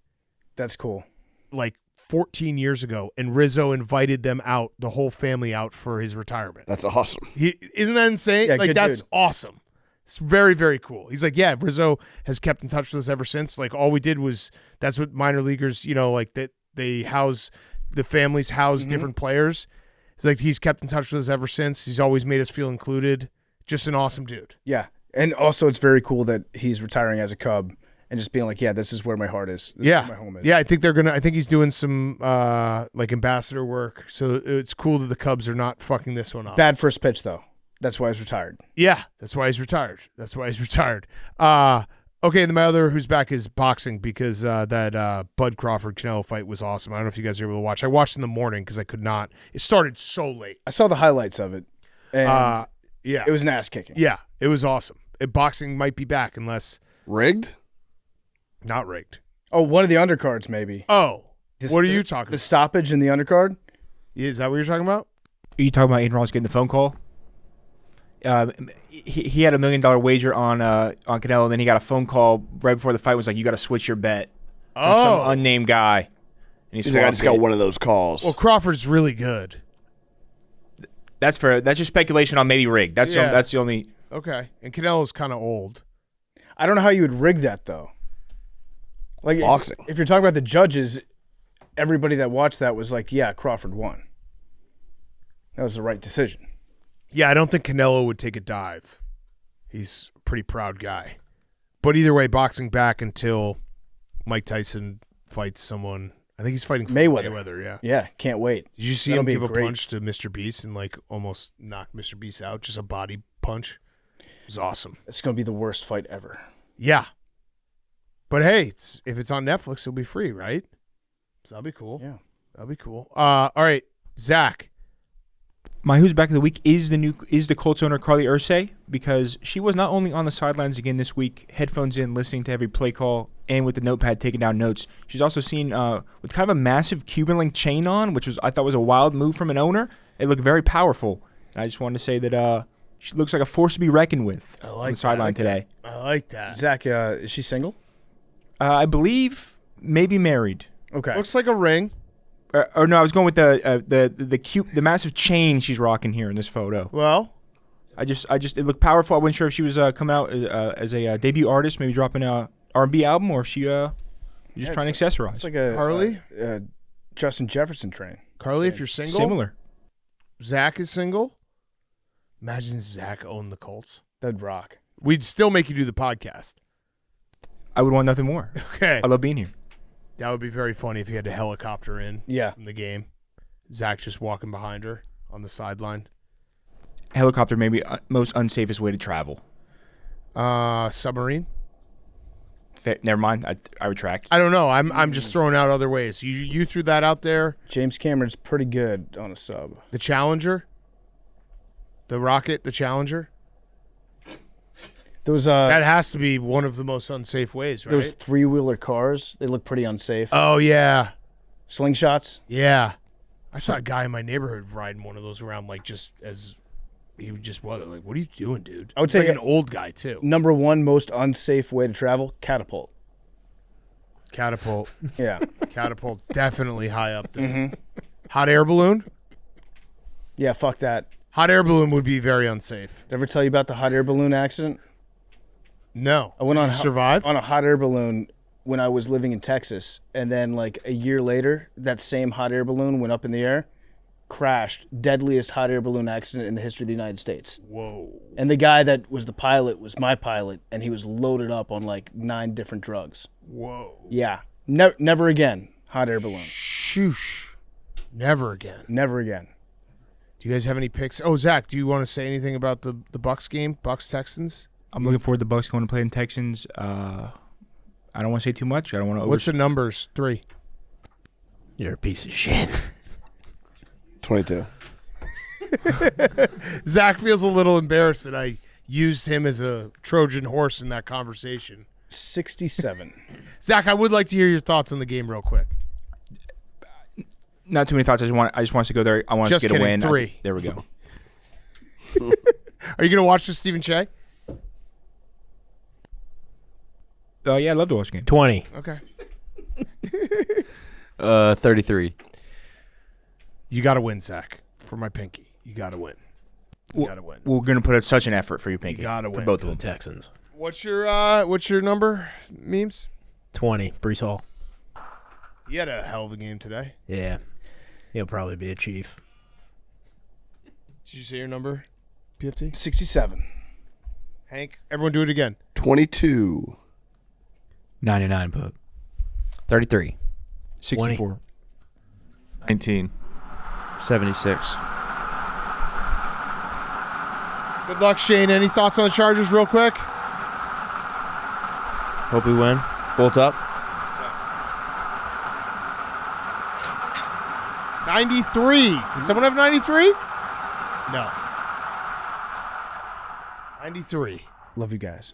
That's cool. Like 14 years ago. And Rizzo invited them out, the whole family out, for his retirement. That's awesome. Isn't that insane? Yeah, like, that's dude. awesome. It's very, very cool. He's like, yeah, Rizzo has kept in touch with us ever since. Like, all we did was, that's what minor leaguers, like that they house, the families house different players. It's like, he's kept in touch with us ever since. He's always made us feel included. Just an awesome dude. Yeah. And also, it's very cool that he's retiring as a Cub and just being like, yeah, this is where my heart is. This is where my home is. Yeah, I think he's doing some like ambassador work. So it's cool that the Cubs are not fucking this one up. Bad first pitch, though. That's why he's retired. Yeah, that's why he's retired. Okay, and my other Who's Back is boxing, because that Bud Crawford-Canelo fight was awesome. I don't know if you guys were able to watch. I watched in the morning because I could not. It started so late. I saw the highlights of it. And yeah. It was an ass kicking. Yeah, it was awesome. Boxing might be back unless... Rigged? Not rigged. Oh, one of the undercards, maybe. Oh, what are you talking about? The stoppage in the undercard? Is that what you're talking about? Are you talking about Aiden Ross getting the phone call? He had $1 million wager on Canelo, and then he got a phone call right before the fight. Was like, you got to switch your bet. From some unnamed guy. And He's like, I just got one of those calls. Well, Crawford's really good. That's just speculation on maybe rigged. That's the only. Okay, and Canelo's kind of old. I don't know how you would rig that, though. Like, boxing. If you're talking about the judges, everybody that watched that was like, yeah, Crawford won. That was the right decision. Yeah, I don't think Canelo would take a dive. He's a pretty proud guy. But either way, boxing back until Mike Tyson fights someone. I think he's fighting Mayweather, yeah. Yeah, can't wait. Did you see him give a punch to Mr. Beast and like almost knock Mr. Beast out? Just a body punch. It was awesome. It's going to be the worst fight ever. Yeah. But hey, if it's on Netflix, it'll be free, right? So that'll be cool. Yeah. That'll be cool. All right, Zach. My Who's Back of the Week is the Colts owner Carly Ursay, because she was not only on the sidelines again this week, headphones in, listening to every play call, and with the notepad taking down notes. She's also seen with kind of a massive Cuban link chain on, which I thought was a wild move from an owner. It looked very powerful. And I just wanted to say that she looks like a force to be reckoned with on the sideline today. I like that. Zach, is she single? I believe maybe married. Okay. Looks like a ring. Or no, I was going with the massive chain she's rocking here in this photo. Well, I just it looked powerful. I wasn't sure if she was coming out as a debut artist, maybe dropping a R&B album, or if she just trying to accessorize. It's like a Carly, Justin Jefferson train. Carly, if you're single, Similar. Zach is single. Imagine Zach owned the Colts. That'd rock. We'd still make you do the podcast. I would want nothing more. Okay, I love being here. that would be very funny if you had to helicopter in. Yeah. From the game. Zach just walking behind her on the sideline. Helicopter may be most unsafest way to travel. Submarine. Never mind. I retract. I don't know. I'm just throwing out other ways. You threw that out there. James Cameron's pretty good on a sub. The Challenger. The rocket. The Challenger. Those that has to be one of the most unsafe ways, right? Those 3-wheeler cars, they look pretty unsafe. Oh yeah. Slingshots. Yeah. I saw a guy in my neighborhood riding one of those around, like, just as he just was like, "What are you doing, dude?" I would say like an old guy too. Number one most unsafe way to travel: catapult. Catapult. Yeah. Catapult definitely high up there. Mm-hmm. Hot air balloon. Yeah, fuck that. Hot air balloon would be very unsafe. Did I ever tell you about the hot air balloon accident? No. I went on survive on a hot air balloon when I was living in Texas, and then like a year later, that same hot air balloon went up in the air, crashed. Deadliest hot air balloon accident in the history of the United States. Whoa. And the guy that was the pilot was my pilot, and he was loaded up on like 9 different drugs. Whoa. Yeah. Never again. Hot air balloon. Shoosh. Never again. Never again. Do you guys have any picks? Oh, Zach, do you want to say anything about the Bucs game? Bucs Texans? I'm looking forward to the Bucs going to play in Texans. I don't want to say too much. I don't want to. What's the numbers? 3. You're a piece of shit. 22. Zach feels a little embarrassed that I used him as a Trojan horse in that conversation. 67. Zach, I would like to hear your thoughts on the game real quick. Not too many thoughts. I just want us to go there. I want us to get a win. 3. There we go. Are you going to watch this, Stephen Shea? Yeah, I'd love to watch the game. 20. Okay. 33. You got to win, Zach. For my pinky, you got to win. You got to win. We're going to put such an effort for you, Pinky. You got to for win. both of them. Texans. What's your number, Memes? 20. Brees Hall. You had a hell of a game today. Yeah. He'll probably be a Chief. Did you say your number, PFT? 67. Hank, everyone do it again. 22. 99, Puck. 33. 64. 19. 76. Good luck, Shane. Any thoughts on the Chargers real quick? Hope we win. Bolt up. 93. Does someone have 93? No. 93. Love you guys.